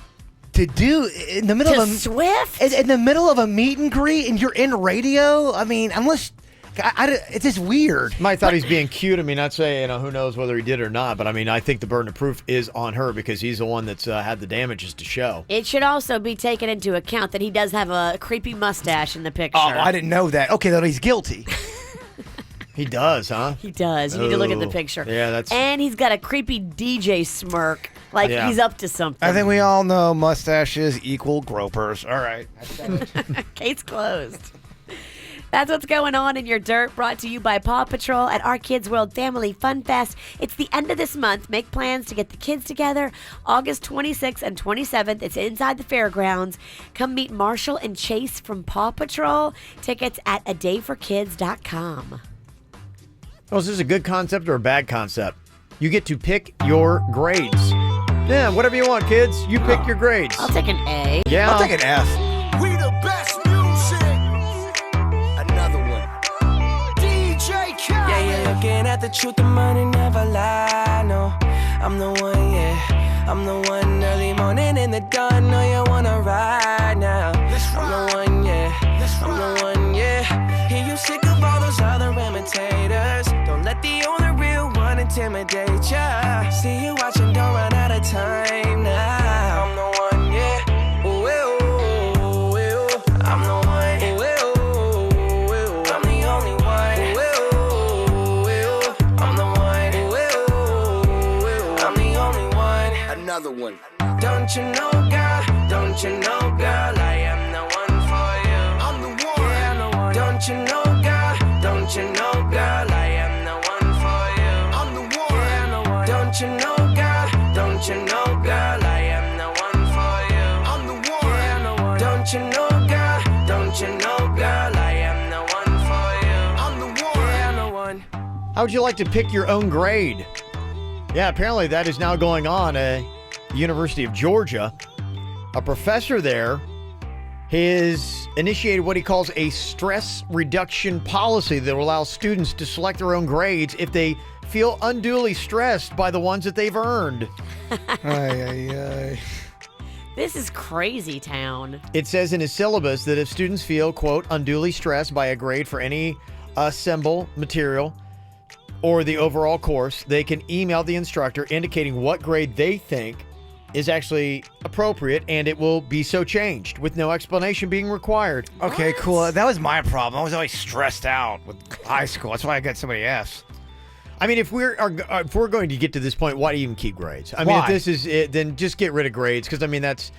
to do in the middle of a Swift in the middle of a meet and greet, and you're in radio. I mean, unless it's just weird. Might thought he's being cute. I mean, not saying, who knows whether he did or not, but I mean, I think the burden of proof is on her because he's the one that's had the damages to show. It should also be taken into account that he does have a creepy mustache in the picture. Oh, I didn't know that. Okay, then he's guilty. He does, huh? He does. You need to look at the picture. Yeah, that's... And he's got a creepy DJ smirk, like he's up to something. I think we all know mustaches equal gropers. All right. Case closed. That's what's going on in your dirt, brought to you by Paw Patrol at Our Kids World Family Fun Fest. It's the end of this month. Make plans to get the kids together. August 26th and 27th. It's inside the fairgrounds. Come meet Marshall and Chase from Paw Patrol. Tickets at adayforkids.com. Oh, is this a good concept or a bad concept? You get to pick your grades. Yeah, whatever you want, kids. You pick your grades. I'll take an A. Yeah. I'll take an F. We the best music. Another one. DJ Khaled. Yeah, you're looking at the truth, the money never lie. No, I'm the one, yeah. I'm the one early morning in the dawn. Know you wanna ride now. I'm the one, yeah. I'm the one, yeah. Hear you sick of all those other imitators. Don't let the only real one intimidate ya. See you watching, don't run out of time now. I'm the one, yeah. Ooh, ooh, ooh, ooh. I'm the one. Ooh, ooh, ooh. I'm the only one. Ooh, ooh, ooh. I'm the one. Ooh, ooh, ooh. I'm the only one. Another one. Don't you know, girl? Don't you know, girl? I am the one for you. I'm the one. Yeah, I'm the one. Don't you know, girl? Don't you know, girl? I am the one for you. I'm the one. Yeah, I'm the one. Don't you know, girl? Don't you know, girl? I am the one for you. I'm the one. Yeah, I'm the one. Don't you know, girl? Don't you know, girl? I am the one for you. I'm the one. Yeah, I'm the one. How would you like to pick your own grade? Yeah, apparently that is now going on at the University of Georgia. A professor there has initiated what he calls a stress reduction policy that will allow students to select their own grades if they feel unduly stressed by the ones that they've earned. This is crazy town. It says in his syllabus that if students feel, quote, unduly stressed by a grade for any assemble material or the overall course, they can email the instructor indicating what grade they think is actually appropriate, and it will be so changed with no explanation being required. Okay, cool. That was my problem. I was always stressed out with high school. That's why I got so many Fs. I mean, if we're going to get to this point, why do you even keep grades? I mean, if this is it, then just get rid of grades, because I mean that's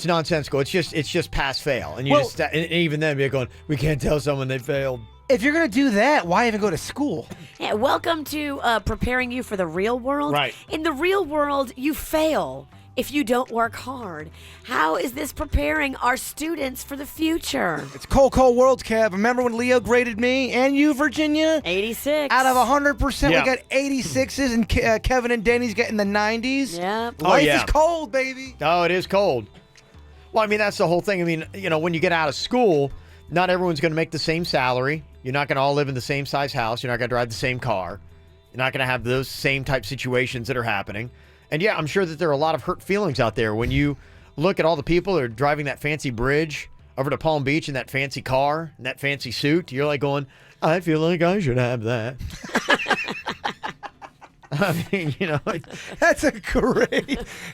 nonsensical. It's just pass fail, and and even then you're going, we can't tell someone they failed. If you're going to do that, why even go to school? Yeah, welcome to preparing you for the real world. Right. In the real world, you fail. if you don't work hard? How is this preparing our students for the future? It's cold world, Kev. Remember when Leo graded me and you, Virginia? 86. Out of 100%, Yeah. we got 86s, and Kevin and Danny's getting the 90s. Yep. Life yeah. is cold, baby. Oh, it is cold. Well, I mean, that's the whole thing. I mean, when you get out of school, not everyone's going to make the same salary. You're not going to all live in the same size house. You're not going to drive the same car. You're not going to have those same type situations that are happening. And yeah, I'm sure that there are a lot of hurt feelings out there when you look at all the people that are driving that fancy bridge over to Palm Beach in that fancy car, in that fancy suit. You're like going, I feel like I should have that. I mean, That's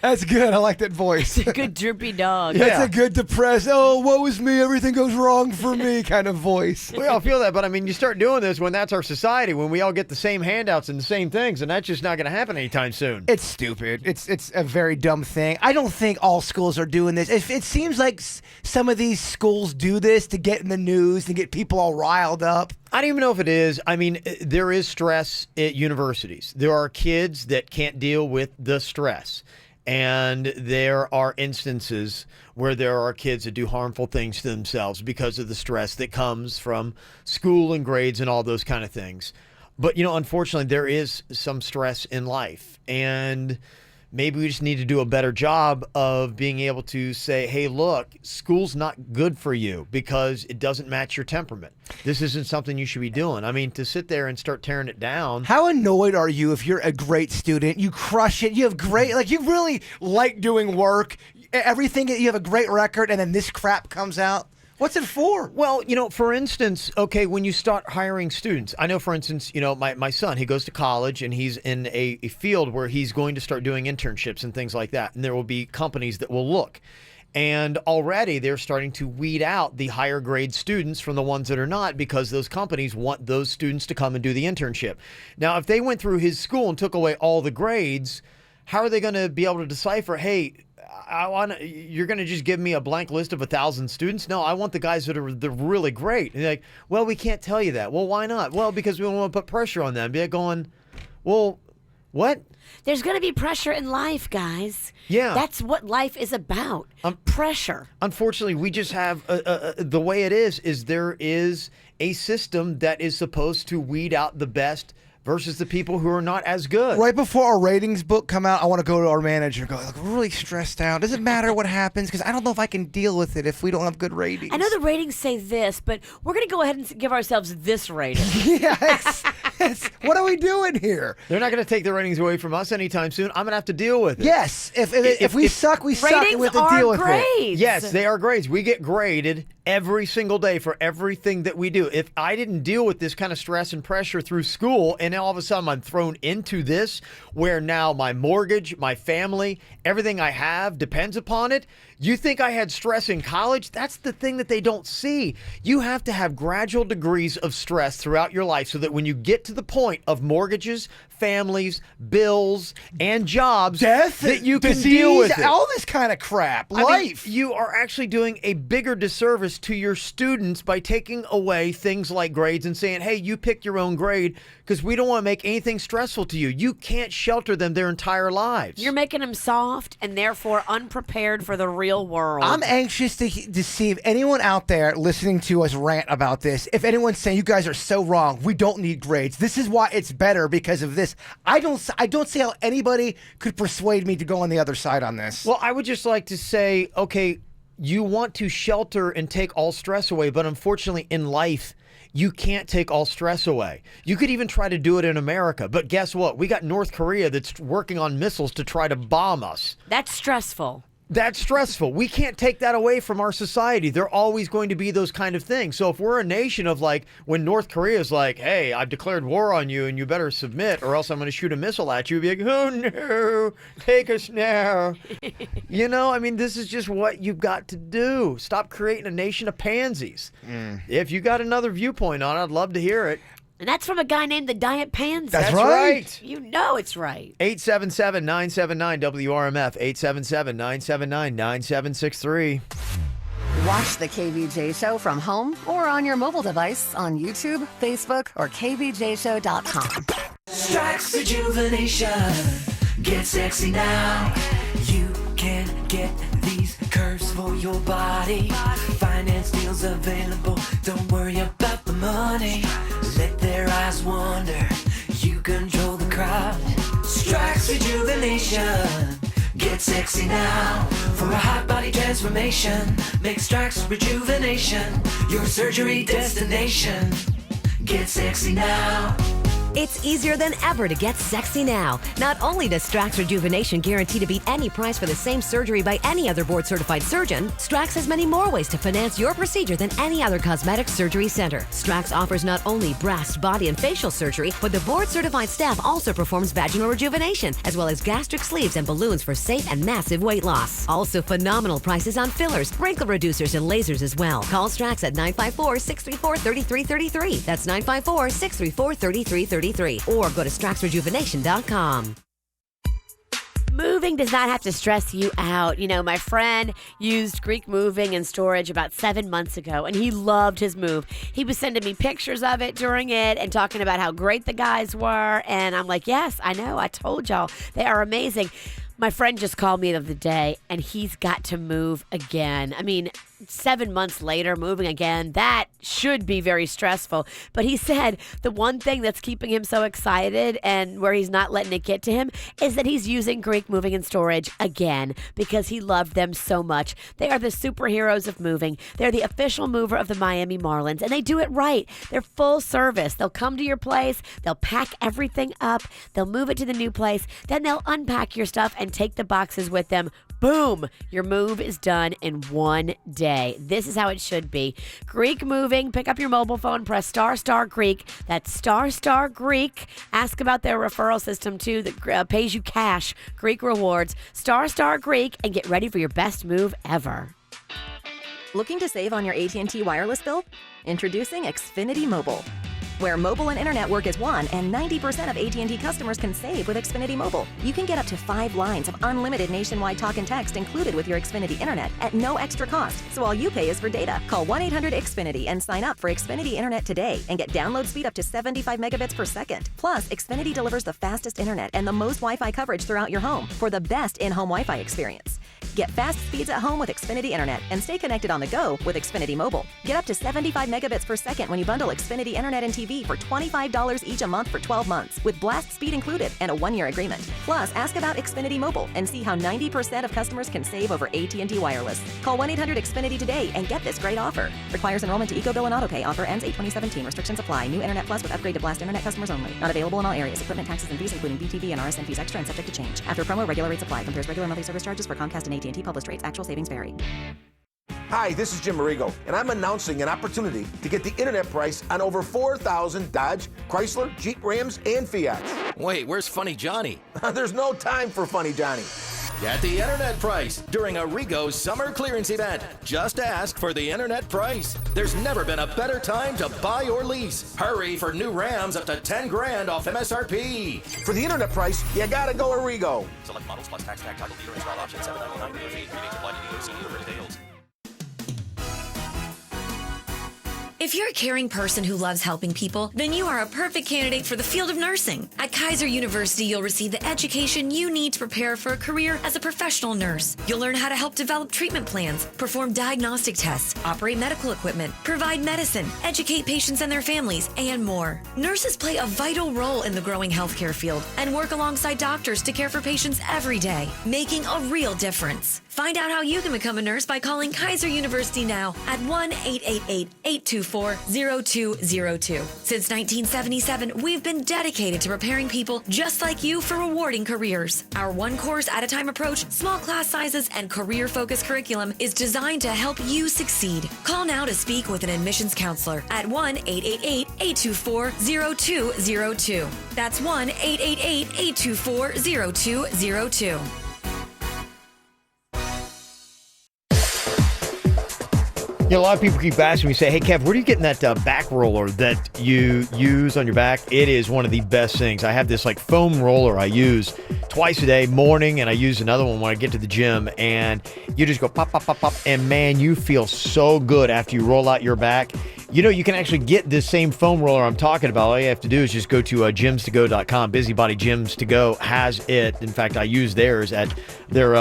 that's good. I like that voice. It's a good droopy dog. That's a good depressed, oh, woe is me, everything goes wrong for me kind of voice. We all feel that, but I mean, you start doing this when that's our society, when we all get the same handouts and the same things, and that's just not going to happen anytime soon. It's stupid. It's a very dumb thing. I don't think all schools are doing this. It seems like some of these schools do this to get in the news, to get people all riled up. I don't even know if it is. I mean, there is stress at universities. There are kids that can't deal with the stress. And there are instances where there are kids that do harmful things to themselves because of the stress that comes from school and grades and all those kind of things. But, unfortunately, there is some stress in life. And maybe we just need to do a better job of being able to say, hey, look, school's not good for you because it doesn't match your temperament. This isn't something you should be doing. I mean, to sit there and start tearing it down. How annoyed are you if you're a great student, you crush it, you have great, you really like doing work, everything, you have a great record, and then this crap comes out? What's it for? Well, for instance, okay, when you start hiring students, I know, for instance, my son, he goes to college and he's in a field where he's going to start doing internships and things like that. And there will be companies that will look. And already they're starting to weed out the higher grade students from the ones that are not because those companies want those students to come and do the internship. Now, if they went through his school and took away all the grades, how are they going to be able to decipher, hey, you're going to just give me a blank list of 1,000 students? No, I want the guys that are really great. And they're like, well, we can't tell you that. Well, why not? Well, because we don't want to put pressure on them. They're going, well, what? There's going to be pressure in life, guys. Yeah. That's what life is about. Pressure. Unfortunately, we just have the way it is there is a system that is supposed to weed out the best versus the people who are not as good. Right before our ratings book come out, I want to go to our manager and go, look, we're really stressed out. Doesn't matter what happens because I don't know if I can deal with it if we don't have good ratings. I know the ratings say this, but we're going to go ahead and give ourselves this rating. What are we doing here? They're not going to take the ratings away from us anytime soon. I'm going to have to deal with it. Yes. If we suck, we suck. And we have to deal with it. Yes, they are grades. We get graded every single day for everything that we do. If I didn't deal with this kind of stress and pressure through school, and now all of a sudden I'm thrown into this where now my mortgage, my family, everything I have depends upon it. You think I had stress in college? That's the thing that they don't see. You have to have gradual degrees of stress throughout your life so that when you get to the point of mortgages, families, bills, and jobs, death, that you can disease, deal with it. all this kind of crap. I mean, Life. you are actually doing a bigger disservice to your students by taking away things like grades and saying, hey, you pick your own grade because we don't want to make anything stressful to you. You can't shelter them their entire lives. You're making them soft and therefore unprepared for the real world. I'm anxious to see if anyone out there listening to us rant about this, if anyone's saying you guys are so wrong, we don't need grades. This is why it's better because of this. I don't see how anybody could persuade me to go on the other side on this. Well, I would just like to say, okay, you want to shelter and take all stress away, but unfortunately in life, you can't take all stress away. You could even try to do it in America, but guess what? We got North Korea that's working on missiles to try to bomb us. That's stressful. That's stressful. We can't take that away from our society. There are always going to be those kind of things. So if we're a nation of like, when North Korea is like, hey, I've declared war on you and you better submit or else I'm going to shoot a missile at you, you'd be like, oh no, take us now. I mean, this is just what you've got to do. Stop creating a nation of pansies. If you got another viewpoint on it, I'd love to hear it. And that's from a guy named the Diet Pansy. That's right. You know it's right. 877-979-WRMF. 877-979-9763. Watch the KVJ Show from home or on your mobile device on YouTube, Facebook, or kvjshow.com. Strikes rejuvenation. Get sexy now. You Get these curves for your body. Finance deals available. Don't worry about the money. Let their eyes wander. You control the crowd. Strax Rejuvenation. Get sexy now for a hot body transformation. Make Strax Rejuvenation your surgery destination. Get sexy now. It's easier than ever to get sexy now. Not only does Strax Rejuvenation guarantee to beat any price for the same surgery by any other board-certified surgeon, Strax has many more ways to finance your procedure than any other cosmetic surgery center. Strax offers not only breast, body, and facial surgery, but the board-certified staff also performs vaginal rejuvenation, as well as gastric sleeves and balloons for safe and massive weight loss. Also phenomenal prices on fillers, wrinkle reducers, and lasers as well. Call Strax at 954-634-3333. That's 954-634-3333. Or go to straxrejuvenation.com. Moving does not have to stress you out. You know, my friend used Greek moving and storage about 7 months ago, and he loved his move. He was sending me pictures of it during it and talking about how great the guys were. And I'm like, yes, I know. I told y'all. They are amazing. My friend just called me the other day, and he's got to move again. I mean, 7 months later, moving again, that should be very stressful. But he said the one thing that's keeping him so excited and where he's not letting it get to him is that he's using Greek Moving and Storage again because he loved them so much. They are the superheroes of moving. They're the official mover of the Miami Marlins, and they do it right. They're full service. They'll come to your place. They'll pack everything up. They'll move it to the new place. Then they'll unpack your stuff and take the boxes with them. Boom! Your move is done in one day. This is how it should be. Greek Moving. Pick up your mobile phone. Press ** Greek. That's ** Greek. Ask about their referral system, too, that pays you cash. Greek rewards. ** Greek. And get ready for your best move ever. Looking to save on your AT&T wireless bill? Introducing Xfinity Mobile. Where mobile and internet work as one, and 90% of AT&T customers can save with Xfinity Mobile. You can get up to 5 lines of unlimited nationwide talk and text included with your Xfinity internet at no extra cost, so all you pay is for data. Call 1-800-XFINITY and sign up for Xfinity Internet today and get download speed up to 75 megabits per second. Plus, Xfinity delivers the fastest internet and the most Wi-Fi coverage throughout your home for the best in-home Wi-Fi experience. Get fast speeds at home with Xfinity Internet and stay connected on the go with Xfinity Mobile. Get up to 75 megabits per second when you bundle Xfinity Internet and TV for $25 each a month for 12 months with blast speed included and a 1-year agreement. Plus, ask about Xfinity Mobile and see how 90% of customers can save over AT&T Wireless. Call 1-800-XFINITY today and get this great offer. Requires enrollment to EcoBill and AutoPay. Offer ends 8/2017. Restrictions apply. New Internet Plus with upgrade to Blast Internet customers only. Not available in all areas. Equipment taxes and fees including BTV and RSN fees extra and subject to change. After promo, regular rates apply. Compares regular monthly service charges for Comcast and AT&T published rates. Actual savings vary. Hi, this is Jim Marigo, and I'm announcing an opportunity to get the internet price on over 4,000 Dodge, Chrysler, Jeep, Rams, and Fiat. Wait, where's Funny Johnny? There's no time for Funny Johnny. Get the internet price during Arrigo's summer clearance event. Just ask for the internet price. There's never been a better time to buy or lease. Hurry for new Rams up to $10,000 off MSRP. For the internet price, you gotta go Arrigo. Select models plus tax, tag, title, dealer install option, $7.99 per fee. Rebates apply to DOC dealer for details. If you're a caring person who loves helping people, then you are a perfect candidate for the field of nursing. At Kaiser University, you'll receive the education you need to prepare for a career as a professional nurse. You'll learn how to help develop treatment plans, perform diagnostic tests, operate medical equipment, provide medicine, educate patients and their families, and more. Nurses play a vital role in the growing healthcare field and work alongside doctors to care for patients every day, making a real difference. Find out how you can become a nurse by calling Kaiser University now at 1-888-824-0202. Since 1977, we've been dedicated to preparing people just like you for rewarding careers. Our one course at a time approach, small class sizes, and career-focused curriculum is designed to help you succeed. Call now to speak with an admissions counselor at 1-888-824-0202. That's 1-888-824-0202. You know, a lot of people keep asking me, say, hey, Kev, where are you getting that back roller that you use on your back? It is one of the best things. I have this like foam roller I use twice a day, morning, and I use another one when I get to the gym. And you just go pop, pop, pop, pop. And man, you feel so good after you roll out your back. You know, you can actually get this same foam roller I'm talking about. All you have to do is just go to gyms2go.com. Busybody Gyms to Go has it. In fact, I use theirs at their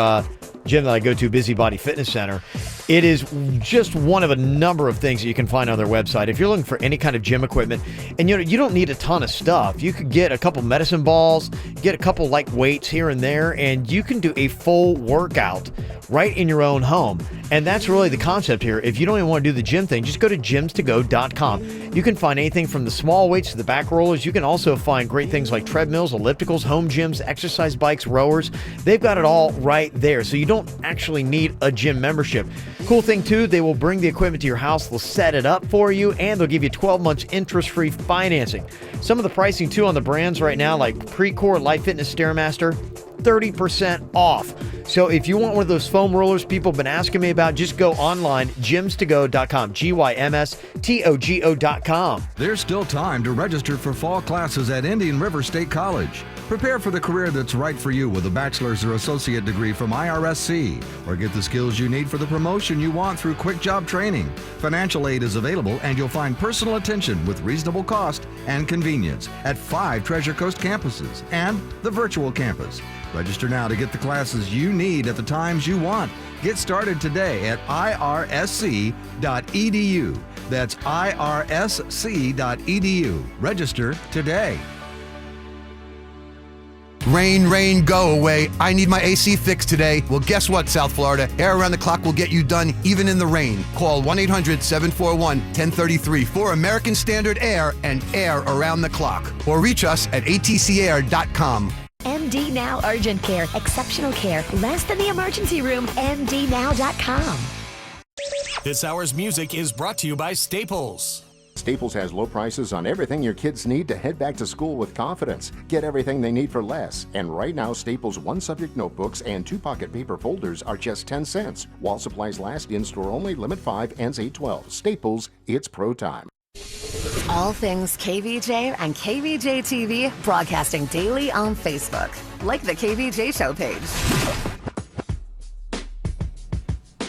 gym that I go to, Busybody Fitness Center. It is just one of a number of things that you can find on their website. If you're looking for any kind of gym equipment, and you don't need a ton of stuff, you could get a couple medicine balls, get a couple light weights here and there, and you can do a full workout right in your own home. And that's really the concept here. If you don't even want to do the gym thing, just go to gymstogo.com. You can find anything from the small weights to the back rollers. You can also find great things like treadmills, ellipticals, home gyms, exercise bikes, rowers. They've got it all right there. So you don't actually need a gym membership. Cool thing too, they will bring the equipment to your house, they'll set it up for you, and they'll give you 12 months interest-free financing. Some of the pricing too on the brands right now, like Precor, Life Fitness, Stairmaster, 30% off. So if you want one of those foam rollers people have been asking me about, just go online, gymstogo.com, gymstogo.com. There's still time to register for fall classes at Indian River State College. Prepare for the career that's right for you with a bachelor's or associate degree from IRSC, or get the skills you need for the promotion you want through quick job training. Financial aid is available, and you'll find personal attention with reasonable cost and convenience at 5 Treasure Coast campuses and the virtual campus. Register now to get the classes you need at the times you want. Get started today at irsc.edu. That's irsc.edu. Register today. Rain, rain, go away. I need my AC fixed today. Well, guess what, South Florida? Air Around the Clock will get you done even in the rain. Call 1-800-741-1033 for American Standard Air and Air Around the Clock. Or reach us at atcair.com. MD Now Urgent Care. Exceptional care. Less than the emergency room. MDNow.com. This hour's music is brought to you by Staples. Staples has low prices on everything your kids need to head back to school with confidence. Get everything they need for less. And right now, Staples one-subject notebooks and 2-pocket paper folders are just 10 cents. While supplies last, in-store only, limit 5, ends 8/12. Staples, it's pro time. All things KVJ and KVJ TV broadcasting daily on Facebook. Like the KVJ Show page.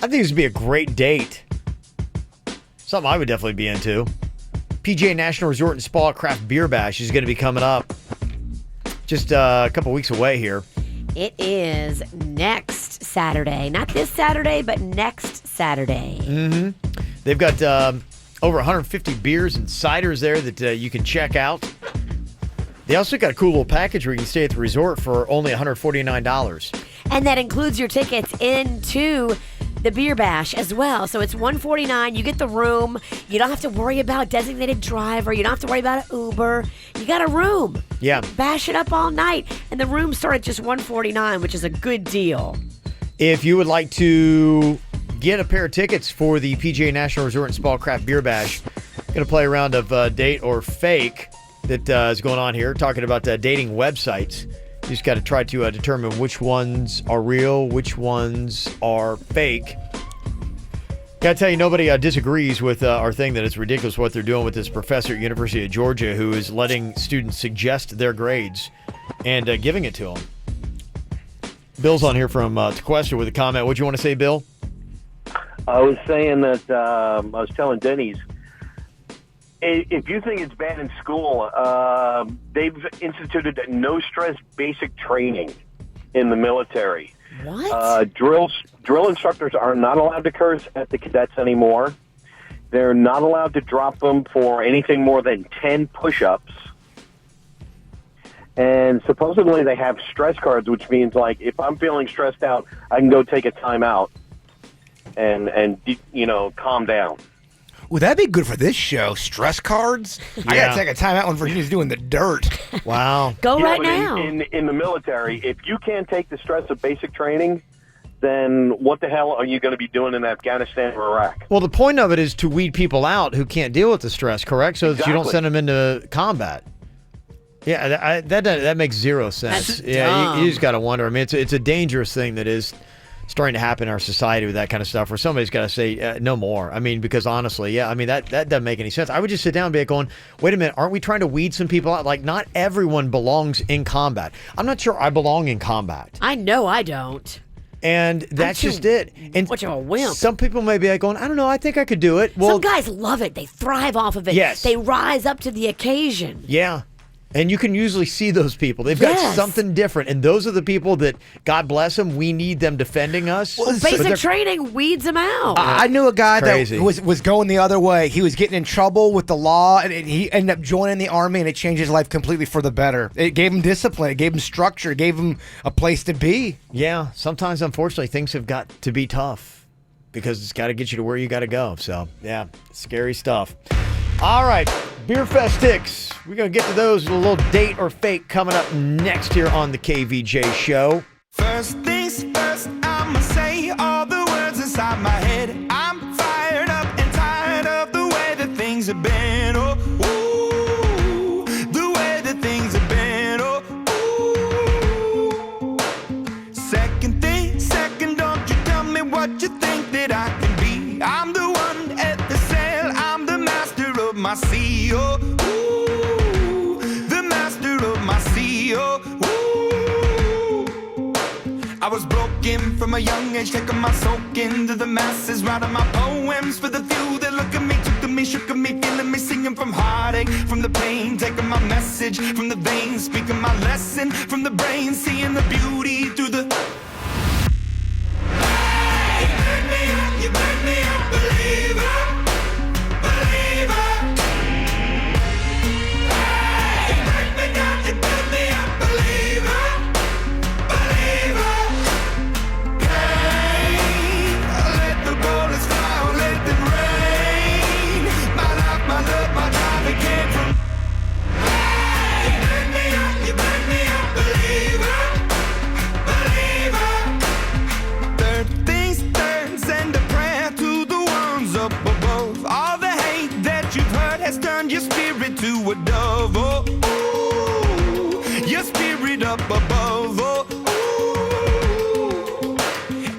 I think this would be a great date. Something I would definitely be into. PGA National Resort and Spa Craft Beer Bash is going to be coming up just a couple weeks away here. It is next Saturday. Not this Saturday, but next Saturday. Mm-hmm. They've got over 150 beers and ciders there that you can check out. They also got a cool little package where you can stay at the resort for only $149. And that includes your tickets into the beer bash as well. So it's $149. You get the room. You don't have to worry about designated driver. You don't have to worry about an Uber. You got a room. Yeah. Bash it up all night. And the rooms start at just $149, which is a good deal. If you would like to get a pair of tickets for the PGA National Resort and Spa Craft Beer Bash, going to play a round of date or fake that is going on here, talking about dating websites. You just got to try to determine which ones are real, which ones are fake. Got to tell you, nobody disagrees with our thing that it's ridiculous what they're doing with this professor at University of Georgia who is letting students suggest their grades and giving it to them. Bill's on here from Tequesta with a comment. What'd you want to say, Bill? I was saying that I was telling Denny's, if you think it's bad in school, they've instituted no stress basic training in the military. What? Drill instructors are not allowed to curse at the cadets anymore. They're not allowed to drop them for anything more than 10 push-ups. And supposedly they have stress cards, which means, like, if I'm feeling stressed out, I can go take a time out and calm down. Would that be good for this show? Stress cards? Yeah. I got to take a time out when Virginia's doing the dirt. Wow. Go right but now. In the military, if you can't take the stress of basic training, then what the hell are you going to be doing in Afghanistan or Iraq? Well, the point of it is to weed people out who can't deal with the stress, correct? So that you don't send them into combat. Yeah, that makes zero sense. That's yeah, dumb. you just got to wonder. I mean, it's a dangerous thing that is starting to happen in our society with that kind of stuff where somebody's got to say no more. I mean, because honestly, yeah, I mean, that doesn't make any sense. I would just sit down and be going, wait a minute, aren't we trying to weed some people out? Like, not everyone belongs in combat. I'm not sure I belong in combat. I know I don't. And that's just it. And much of a wimp. Some people may be like going, I don't know, I think I could do it. Well, some guys love it. They thrive off of it. Yes. They rise up to the occasion. Yeah. And you can usually see those people. They've got something different. And those are the people that, God bless them, we need them defending us. Well, basic training weeds them out. I knew a guy that was going the other way. He was getting in trouble with the law, and he ended up joining the Army, and it changed his life completely for the better. It gave him discipline. It gave him structure. It gave him a place to be. Yeah, sometimes, unfortunately, things have got to be tough because it's got to get you to where you got to go. So, yeah, scary stuff. All right, Beer Fest Ticks. We're going to get to those with a little date or fake coming up next here on the KVJ Show. First things first, I'ma say all the words inside my head. I'm fired up and tired of the way that things have been. Oh, ooh, the way that things have been. Oh, ooh. Second thing, second, don't you tell me what you think that I can be. I'm the one at the sail, I'm the master of my sea. Oh, ooh, the master of my sea. Oh, I was broken from a young age, taking my soak into the masses, writing my poems for the few that look at me, took to me, shook at me, feeling me, singing from heartache, from the pain, taking my message from the veins, speaking my lesson from the brain, seeing the beauty through the... Hey, you make me a believer, believer. Hey, you break me down, you build me a believer. Your spirit to a dove, oh, ooh, your spirit up above, oh, ooh.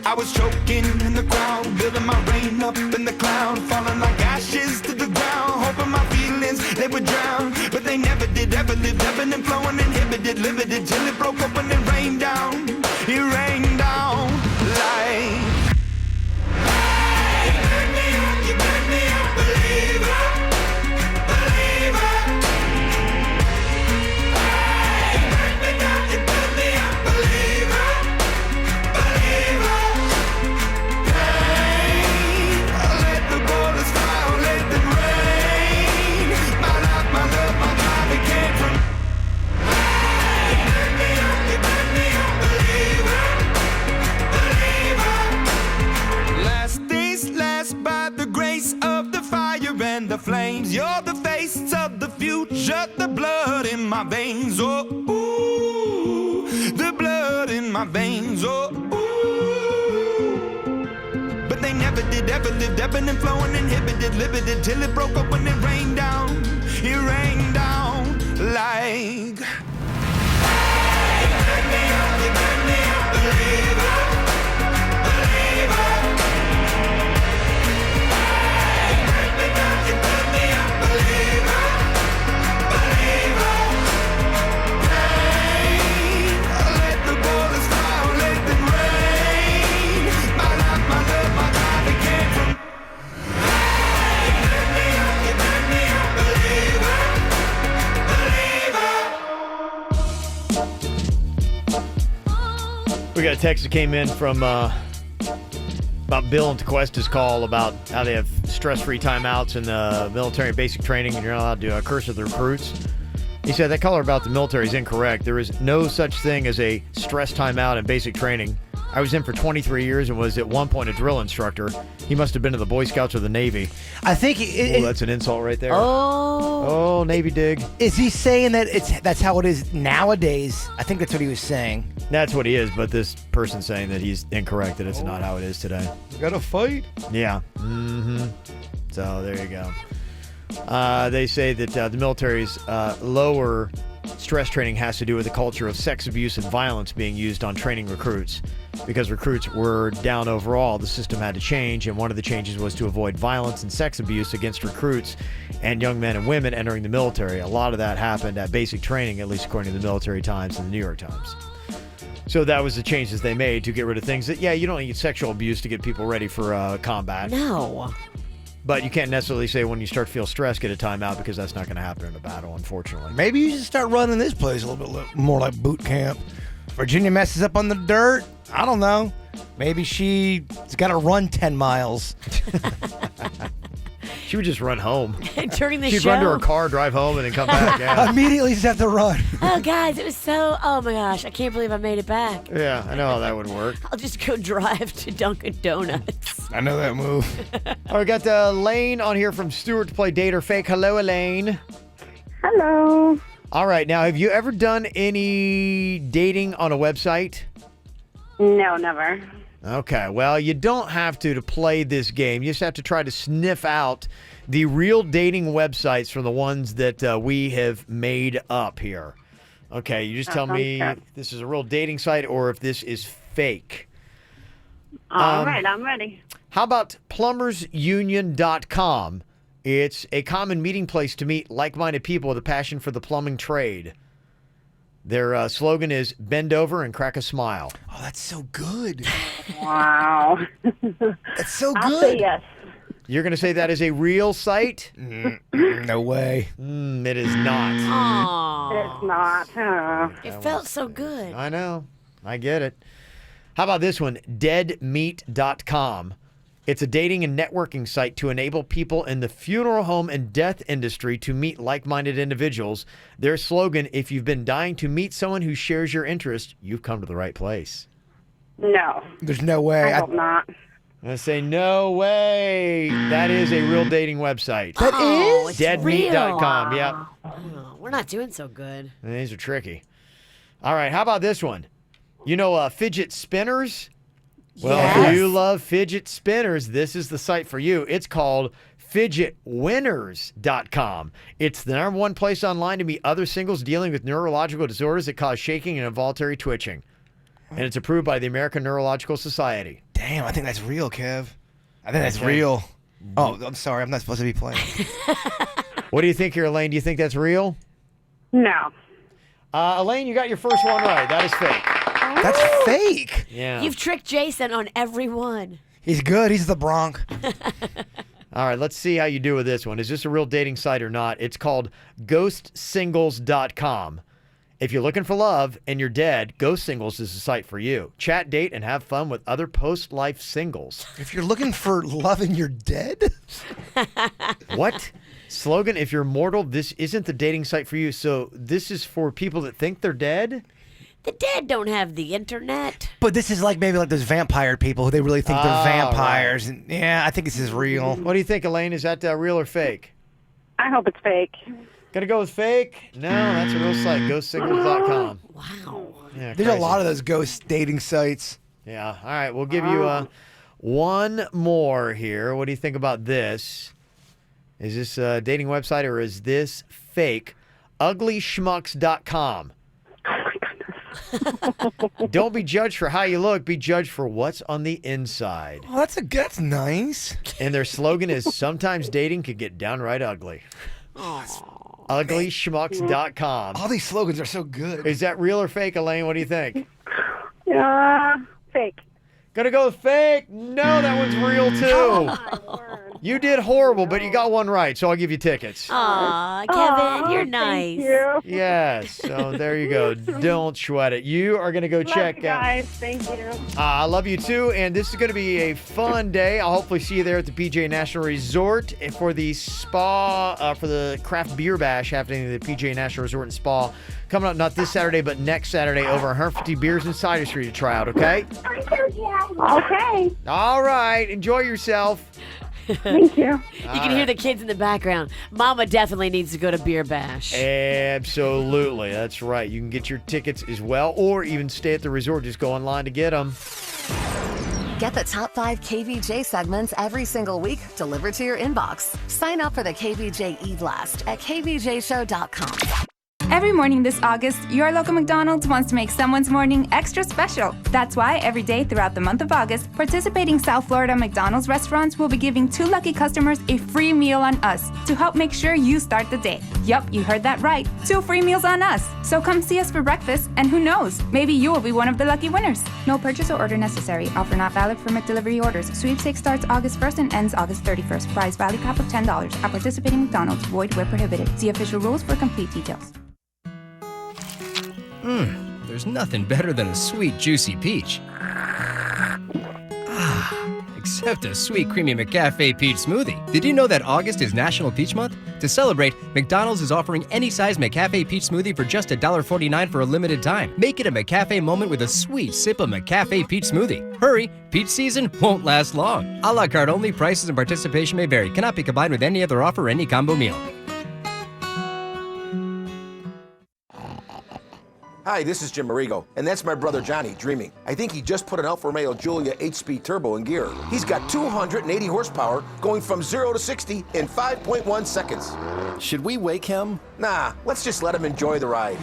I was choking in the crowd, building my rain up in the cloud, falling like ashes to the ground, hoping my feelings, they would drown, but they never did, ever lived, ebbing and flowing, inhibited, limited, till it broke open and rained down, it rained down like... Hey, you make me a believer. And the flames, you're the face of the future, the blood in my veins, oh, ooh, the blood in my veins, oh, ooh. But they never did, ever lived, ebbing and flowing, inhibited, limited, till it broke up when it rained down like... Hey, you make me a believer, believer. We got a text that came in from about Bill and Tequesta's call about how they have stress-free timeouts in the military and basic training, and you're not allowed to curse at the recruits. He said that caller about the military is incorrect. There is no such thing as a stress timeout in basic training. I was in for 23 years and was at one point a drill instructor. He must have been in the Boy Scouts or the Navy. I think that's an insult right there. Oh, Navy dig. Is he saying that that's how it is nowadays? I think that's what he was saying. That's what he is, but this person's saying that he's incorrect, that it's not how it is today. We gotta fight. Yeah. Mm-hmm. So there you go. They say that the military's lower stress training has to do with the culture of sex abuse and violence being used on training recruits. Because recruits were down overall, the system had to change, and one of the changes was to avoid violence and sex abuse against recruits and young men and women entering the military. A lot of that happened at basic training, at least according to the Military Times and the New York Times. So that was the changes they made to get rid of things that, you don't need sexual abuse to get people ready for combat. No. But you can't necessarily say when you start to feel stressed, get a timeout, because that's not going to happen in a battle, unfortunately. Maybe you should start running this place a little bit more like boot camp. Virginia messes up on the dirt. I don't know. Maybe she's got to run 10 miles. She would just run home. During the She'd show. run to her car, drive home, and then come back. Yeah. Immediately just have to run. Oh, guys, it was oh my gosh, I can't believe I made it back. Yeah, I know how that would work. I'll just go drive to Dunkin' Donuts. I know that move. All right, we got Elaine on here from Stewart to play Date or Fake. Hello, Elaine. Hello. All right, now, have you ever done any dating on a website? No, never. Okay, well, you don't have to play this game. You just have to try to sniff out the real dating websites from the ones that we have made up here. Okay, you just tell me if this is a real dating site or if this is fake. All right, I'm ready. How about plumbersunion.com? It's a common meeting place to meet like-minded people with a passion for the plumbing trade. Their slogan is bend over and crack a smile. Oh, that's so good. Wow. That's so good. I'll say yes. You're going to say that is a real site? No way. It is not. It's not. It felt so good. I know. I get it. How about this one? Deadmeat.com. It's a dating and networking site to enable people in the funeral home and death industry to meet like-minded individuals. Their slogan, if you've been dying to meet someone who shares your interest, you've come to the right place. No. There's no way. I hope not. I say, no way. That is a real dating website. That is? It's Deadmeat.com, real. yep. Oh, we're not doing so good. These are tricky. All right, how about this one? You know fidget spinners? Well, if you love fidget spinners, this is the site for you. It's called fidgetwinners.com. It's the #1 place online to meet other singles dealing with neurological disorders that cause shaking and involuntary twitching. And it's approved by the American Neurological Society. Damn, I think that's real, Kev. I think that's real. Oh, I'm sorry. I'm not supposed to be playing. What do you think here, Elaine? Do you think that's real? No. Elaine, you got your first one right. That is fake. That's fake. Yeah. You've tricked Jason on every one. He's good. He's the Bronx. All right, let's see how you do with this one. Is this a real dating site or not? It's called ghostsingles.com. If you're looking for love and you're dead, Ghost Singles is the site for you. Chat, date, and have fun with other post-life singles. If you're looking for love and you're dead? What? Slogan, if you're mortal, this isn't the dating site for you. So this is for people that think they're dead? The dead don't have the internet. But this is like maybe like those vampire people who they really think they're vampires. Right. And yeah, I think this is real. What do you think, Elaine? Is that real or fake? I hope it's fake. Gonna go with fake? No, that's a real site. Ghostsingles.com. Wow. Yeah, There's a crazy. lot of those ghost dating sites. Yeah. All right, we'll give you one more here. What do you think about this? Is this a dating website or is this fake? Uglyschmucks.com. Don't be judged for how you look. Be judged for what's on the inside. Oh, that's nice. And their slogan is, sometimes dating could get downright ugly. Uglyschmucks.com. All these slogans are so good. Is that real or fake, Elaine? What do you think? Fake. Gonna go with fake? No, that one's real too. You did horrible, but you got one right, so I'll give you tickets. Aw, Kevin, you're nice. Thank you. Yes, so there you go. Don't sweat it. You are going to go check Love you guys. Thank you. I love you too, and this is going to be a fun day. I'll hopefully see you there at the PJ National Resort for the spa, for the craft beer bash happening at the PJ National Resort and Spa. Coming up not this Saturday, but next Saturday, over 150 beers and ciders for you to try out, okay? Okay. All right, enjoy yourself. Thank you. You can hear the kids in the background. Mama definitely needs to go to Beer Bash. Absolutely. That's right. You can get your tickets as well, or even stay at the resort. Just go online to get them. Get the top 5 KVJ segments every single week delivered to your inbox. Sign up for the KVJ e-blast at kvjshow.com. Every morning this August, your local McDonald's wants to make someone's morning extra special. That's why every day throughout the month of August, participating South Florida McDonald's restaurants will be giving 2 lucky customers a free meal on us to help make sure you start the day. Yup, you heard that right. 2 free meals on us. So come see us for breakfast, and who knows, maybe you will be one of the lucky winners. No purchase or order necessary. Offer not valid for McDelivery orders. Sweepstakes starts August 1st and ends August 31st. Prize value cap of $10. At participating McDonald's. Void where prohibited. See official rules for complete details. There's nothing better than a sweet, juicy peach. Except a sweet, creamy McCafe peach smoothie. Did you know that August is National Peach Month? To celebrate, McDonald's is offering any size McCafe peach smoothie for just $1.49 for a limited time. Make it a McCafe moment with a sweet sip of McCafe peach smoothie. Hurry, peach season won't last long. A la carte only, prices and participation may vary. Cannot be combined with any other offer or any combo meal. Hi, this is Jim Marigo, and that's my brother Johnny dreaming. I think he just put an Alfa Romeo Giulia 8-speed turbo in gear. He's got 280 horsepower going from 0 to 60 in 5.1 seconds. Should we wake him? Nah, let's just let him enjoy the ride.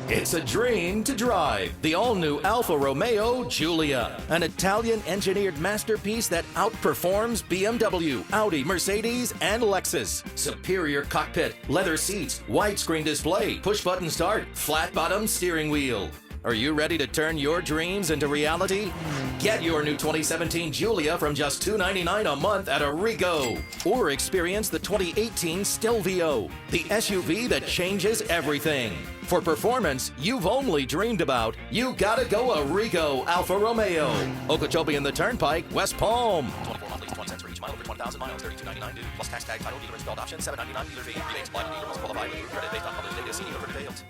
It's a dream to drive the all-new Alfa Romeo Giulia, an Italian-engineered masterpiece that outperforms BMW, Audi, Mercedes, and Lexus. Superior cockpit, leather seats, widescreen display, push-button start, flat-bottom steering wheel. Are you ready to turn your dreams into reality? Get your new 2017 Giulia from just $299 a month at Arrigo. Or experience the 2018 Stelvio, the SUV that changes everything. For performance you've only dreamed about, you gotta go Arrigo Alfa Romeo. Okeechobee and the Turnpike, West Palm. 24 monthly, 20 cents for each mile over 20,000 miles, $32.99 due. Plus tax tag, title, dealer installed option, $7.99 dealer fee. Rebates apply to dealer must qualify with credit based on published data. See dealer for details.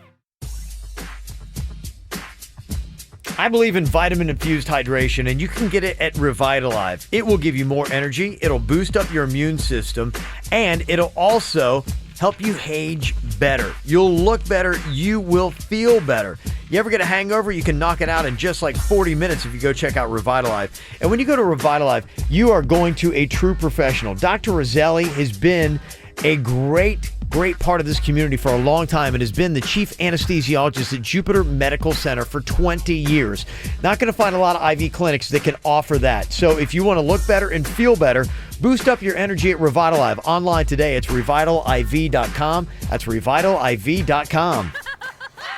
I believe in vitamin-infused hydration, and you can get it at Revitalive. It will give you more energy, it'll boost up your immune system, and it'll also help you age better. You'll look better, you will feel better. You ever get a hangover? You can knock it out in just like 40 minutes if you go check out Revitalive. And when you go to Revitalive, you are going to a true professional. Dr. Roselli has been a great part of this community for a long time and has been the chief anesthesiologist at Jupiter Medical Center for 20 years. Not going to find a lot of IV clinics that can offer that. So if you want to look better and feel better, boost up your energy at Revitalive. Online today, it's revitaliv.com. That's revitaliv.com.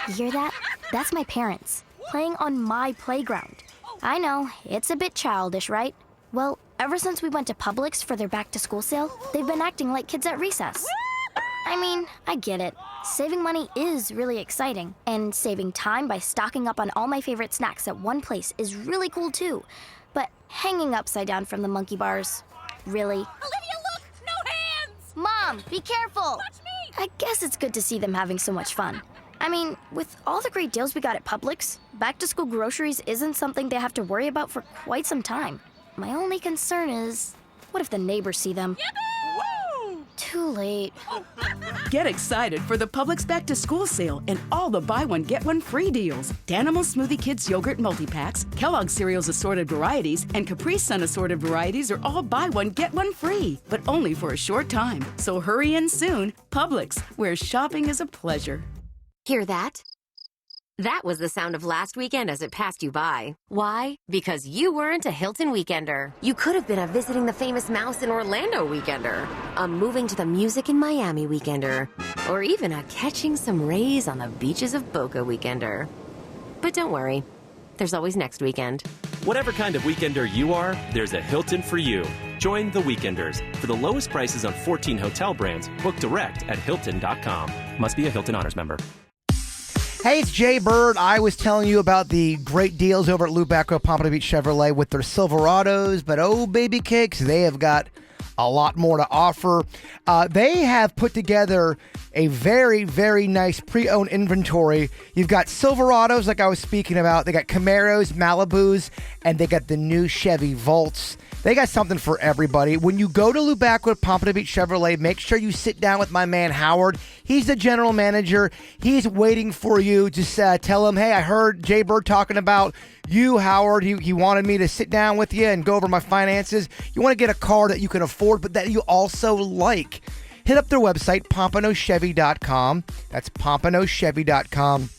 You hear that? That's my parents playing on my playground. I know, it's a bit childish, right? Well, ever since we went to Publix for their back-to-school sale, they've been acting like kids at recess. I mean, I get it. Saving money is really exciting, and saving time by stocking up on all my favorite snacks at one place is really cool too. But hanging upside down from the monkey bars, really? Olivia, look! No hands! Mom, be careful! Watch me! I guess it's good to see them having so much fun. I mean, with all the great deals we got at Publix, back-to-school groceries isn't something they have to worry about for quite some time. My only concern is, what if the neighbors see them? Too late. Get excited for the Publix Back to School sale and all the buy one, get one free deals. Danimals Smoothie Kids Yogurt Multi-Packs, Kellogg's Cereals Assorted Varieties, and Capri Sun Assorted Varieties are all buy one, get one free, but only for a short time. So hurry in soon. Publix, where shopping is a pleasure. Hear that? That was the sound of last weekend as it passed you by. Why? Because you weren't a Hilton weekender. You could have been a visiting the famous mouse in Orlando weekender, a moving to the music in Miami weekender, or even a catching some rays on the beaches of Boca weekender. But don't worry, there's always next weekend. Whatever kind of weekender you are, there's a Hilton for you. Join the Weekenders. For the lowest prices on 14 hotel brands, book direct at Hilton.com. Must be a Hilton Honors member. Hey, it's Jay Bird. I was telling you about the great deals over at Lubaco Pompano Beach Chevrolet with their Silverados, but oh, baby cakes, they have got a lot more to offer. They have put together a very, very nice pre-owned inventory. You've got Silverados, like I was speaking about. They got Camaros, Malibus, and they got the new Chevy Volts. They got something for everybody. When you go to Lubaco Pompano Beach Chevrolet, make sure you sit down with my man Howard. He's the general manager. He's waiting for you. Just tell him, hey, I heard Jay Bird talking about you, Howard. He wanted me to sit down with you and go over my finances. You want to get a car that you can afford, but that you also like. hit up their website, PompanoChevy.com. That's PompanoChevy.com.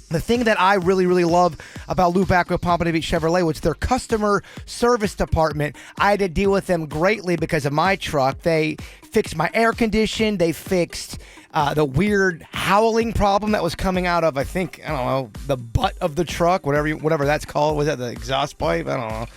The thing that I really, really love about Lou Bacco Pompano Beach Chevrolet was their customer service department. I had to deal with them greatly because of my truck. They fixed my air condition. They fixed the weird howling problem that was coming out of, I don't know, the butt of the truck, whatever that's called. Was that the exhaust pipe? I don't know.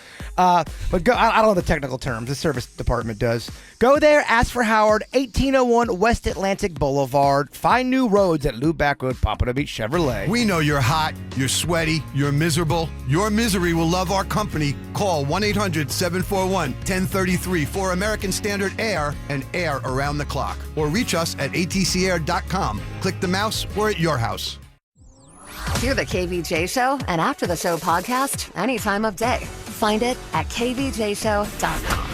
But I don't know the technical terms. The service department does. Go there, ask for Howard, 1801 West Atlantic Boulevard. Find new roads at Lou Bacco Pompano Beach Chevrolet. We know you're hot, you're sweaty, you're miserable. Your misery will love our company. Call 1-800-741-1033 for American Standard Air and air around the clock. Or reach us at atcair.com. Click the mouse. We're at your house. Hear the KVJ Show and After the Show podcast any time of day. Find it at kvjshow.com.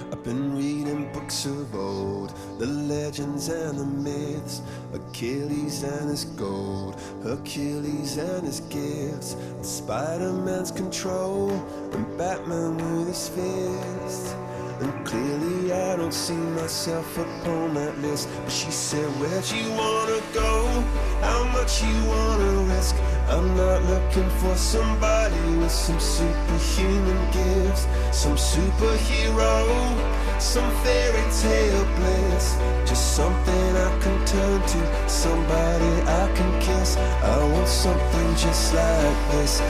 I've been reading books of old, the legends and the myths, Achilles and his gold, Hercules and his gifts, and Spider-Man's control, and Batman with his fist. And clearly I don't see myself upon that list. But she said, where'd you wanna go? How much you wanna risk? I'm not looking for somebody with some superhuman gifts, some superhero, some fairy tale bliss. Just something I can turn to, somebody I can kiss. I want something just like this. Oh,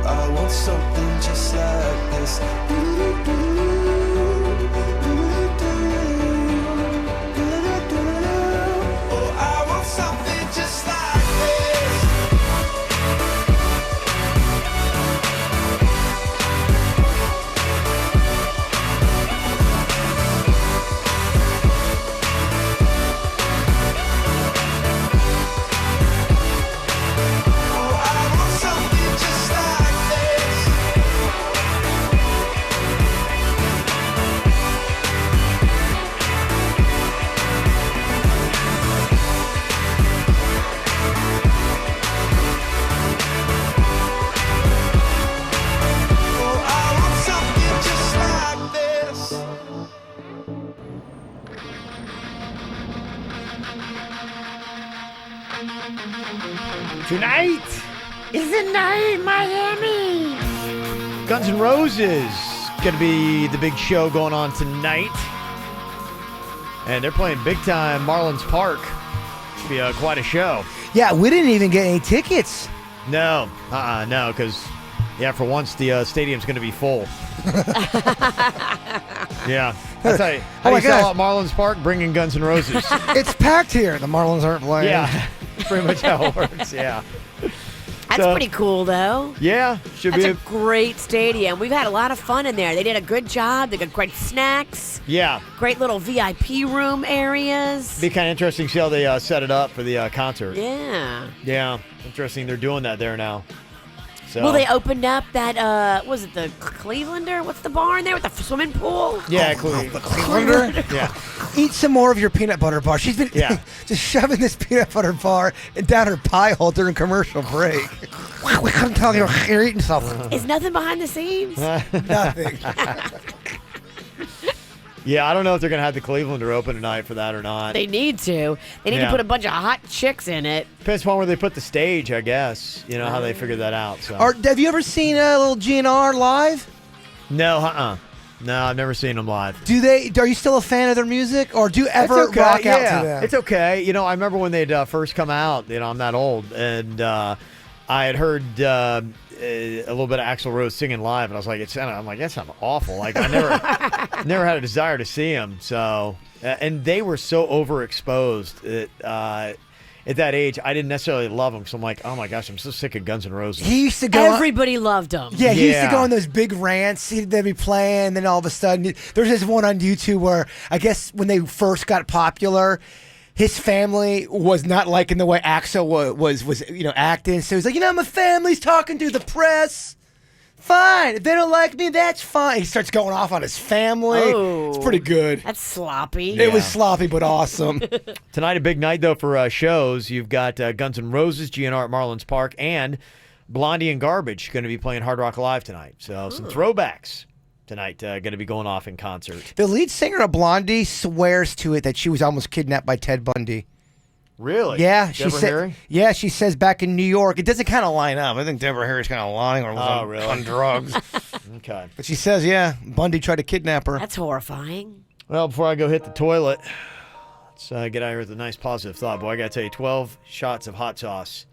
I want something just like this. Oh, I want something just like this. Tonight is the night, Miami. Guns N' Roses going to be the big show going on tonight. And they're playing big time Marlins Park. Should be quite a show. Yeah, we didn't even get any tickets. No, no, because, for once, the stadium's going to be full. Yeah. That's how you sell out Marlins Park, bringing Guns N' Roses. It's packed here. The Marlins aren't playing. Yeah, pretty much how it works, yeah. That's pretty cool, though. Yeah, That's a great stadium. We've had a lot of fun in there. They did a good job. They got great snacks. Yeah. Great little VIP room areas. Be kind of interesting to see how they set it up for the concert. Yeah. Yeah, interesting. They're doing that there now. So. Well, they opened up that, was it the Clevelander? What's the bar in there with the swimming pool? Yeah, the Clevelander. Yeah. Eat some more of your peanut butter bar. She's been just shoving this peanut butter bar down her pie hole during commercial break. We couldn't tell you're eating something. Is nothing behind the scenes? Nothing. Yeah, I don't know if they're going to have the Clevelander open tonight for that or not. They need to. They need to put a bunch of hot chicks in it. Depends upon where they put the stage, I guess. You know, how they figure that out. So. Have you ever seen a little GNR live? No, No, I've never seen them live. Are you still a fan of their music, or do you ever rock out to them? It's okay. You know, I remember when they'd first come out. You know, I'm that old, and I had heard a little bit of Axl Rose singing live, and I was like, I'm like, that sounds awful. Like, I never had a desire to see him. So, and they were so overexposed at that age. I didn't necessarily love them, so I'm like, oh my gosh, I'm so sick of Guns N' Roses. He used to go. Everybody loved him. Yeah, he used to go on those big rants. They'd be playing, then all of a sudden, there's this one on YouTube where I guess when they first got popular, his family was not liking the way Axl was acting. So he's like, my family's talking to the press. Fine. If they don't like me, that's fine. He starts going off on his family. Oh. It's pretty good. That's sloppy. It was sloppy, but awesome. Tonight, a big night, though, for shows. You've got Guns N' Roses, GNR at Marlins Park, and Blondie and Garbage going to be playing Hard Rock Live tonight. So some throwbacks tonight going to be going off in concert. The lead singer of Blondie swears to it that she was almost kidnapped by Ted Bundy. Really? Yeah, Deborah Harry? Yeah, she says back in New York. It doesn't kind of line up. I think Deborah Harry's kind of lying or was on drugs. Okay. But she says, yeah, Bundy tried to kidnap her. That's horrifying. Well, before I go hit the toilet, let's get out of here with a nice positive thought. Boy, I got to tell you, 12 shots of hot sauce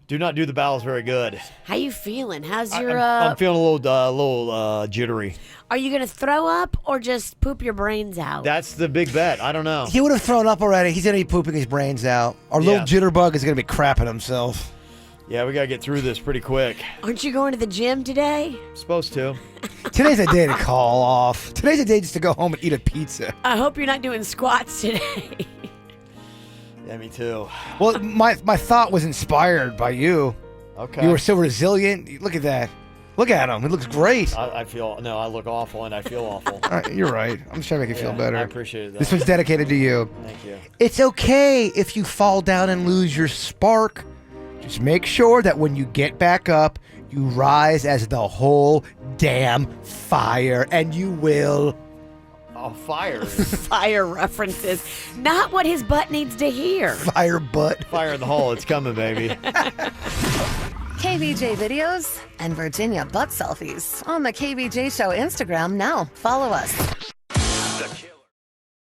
do not do the bowels very good. How you feeling? How's your... I'm feeling a little jittery. Are you going to throw up or just poop your brains out? That's the big bet. I don't know. He would have thrown up already. He's going to be pooping his brains out. Our little jitterbug is going to be crapping himself. Yeah, we got to get through this pretty quick. Aren't you going to the gym today? Supposed to. Today's a day to call off. Today's a day just to go home and eat a pizza. I hope you're not doing squats today. Yeah, me too. Well, my thought was inspired by you. Okay. You were so resilient. Look at that. Look at him. It looks great. I look awful and I feel awful. You're right. I'm just trying to make you feel better. I appreciate that. This one's dedicated to you. Thank you. It's okay if you fall down and lose your spark. Just make sure that when you get back up, you rise as the whole damn fire, and you will. Oh, fire. Fire references. Not what his butt needs to hear. Fire butt. Fire in the hole. It's coming, baby. KVJ videos and Virginia butt selfies on the KVJ Show Instagram now. Follow us.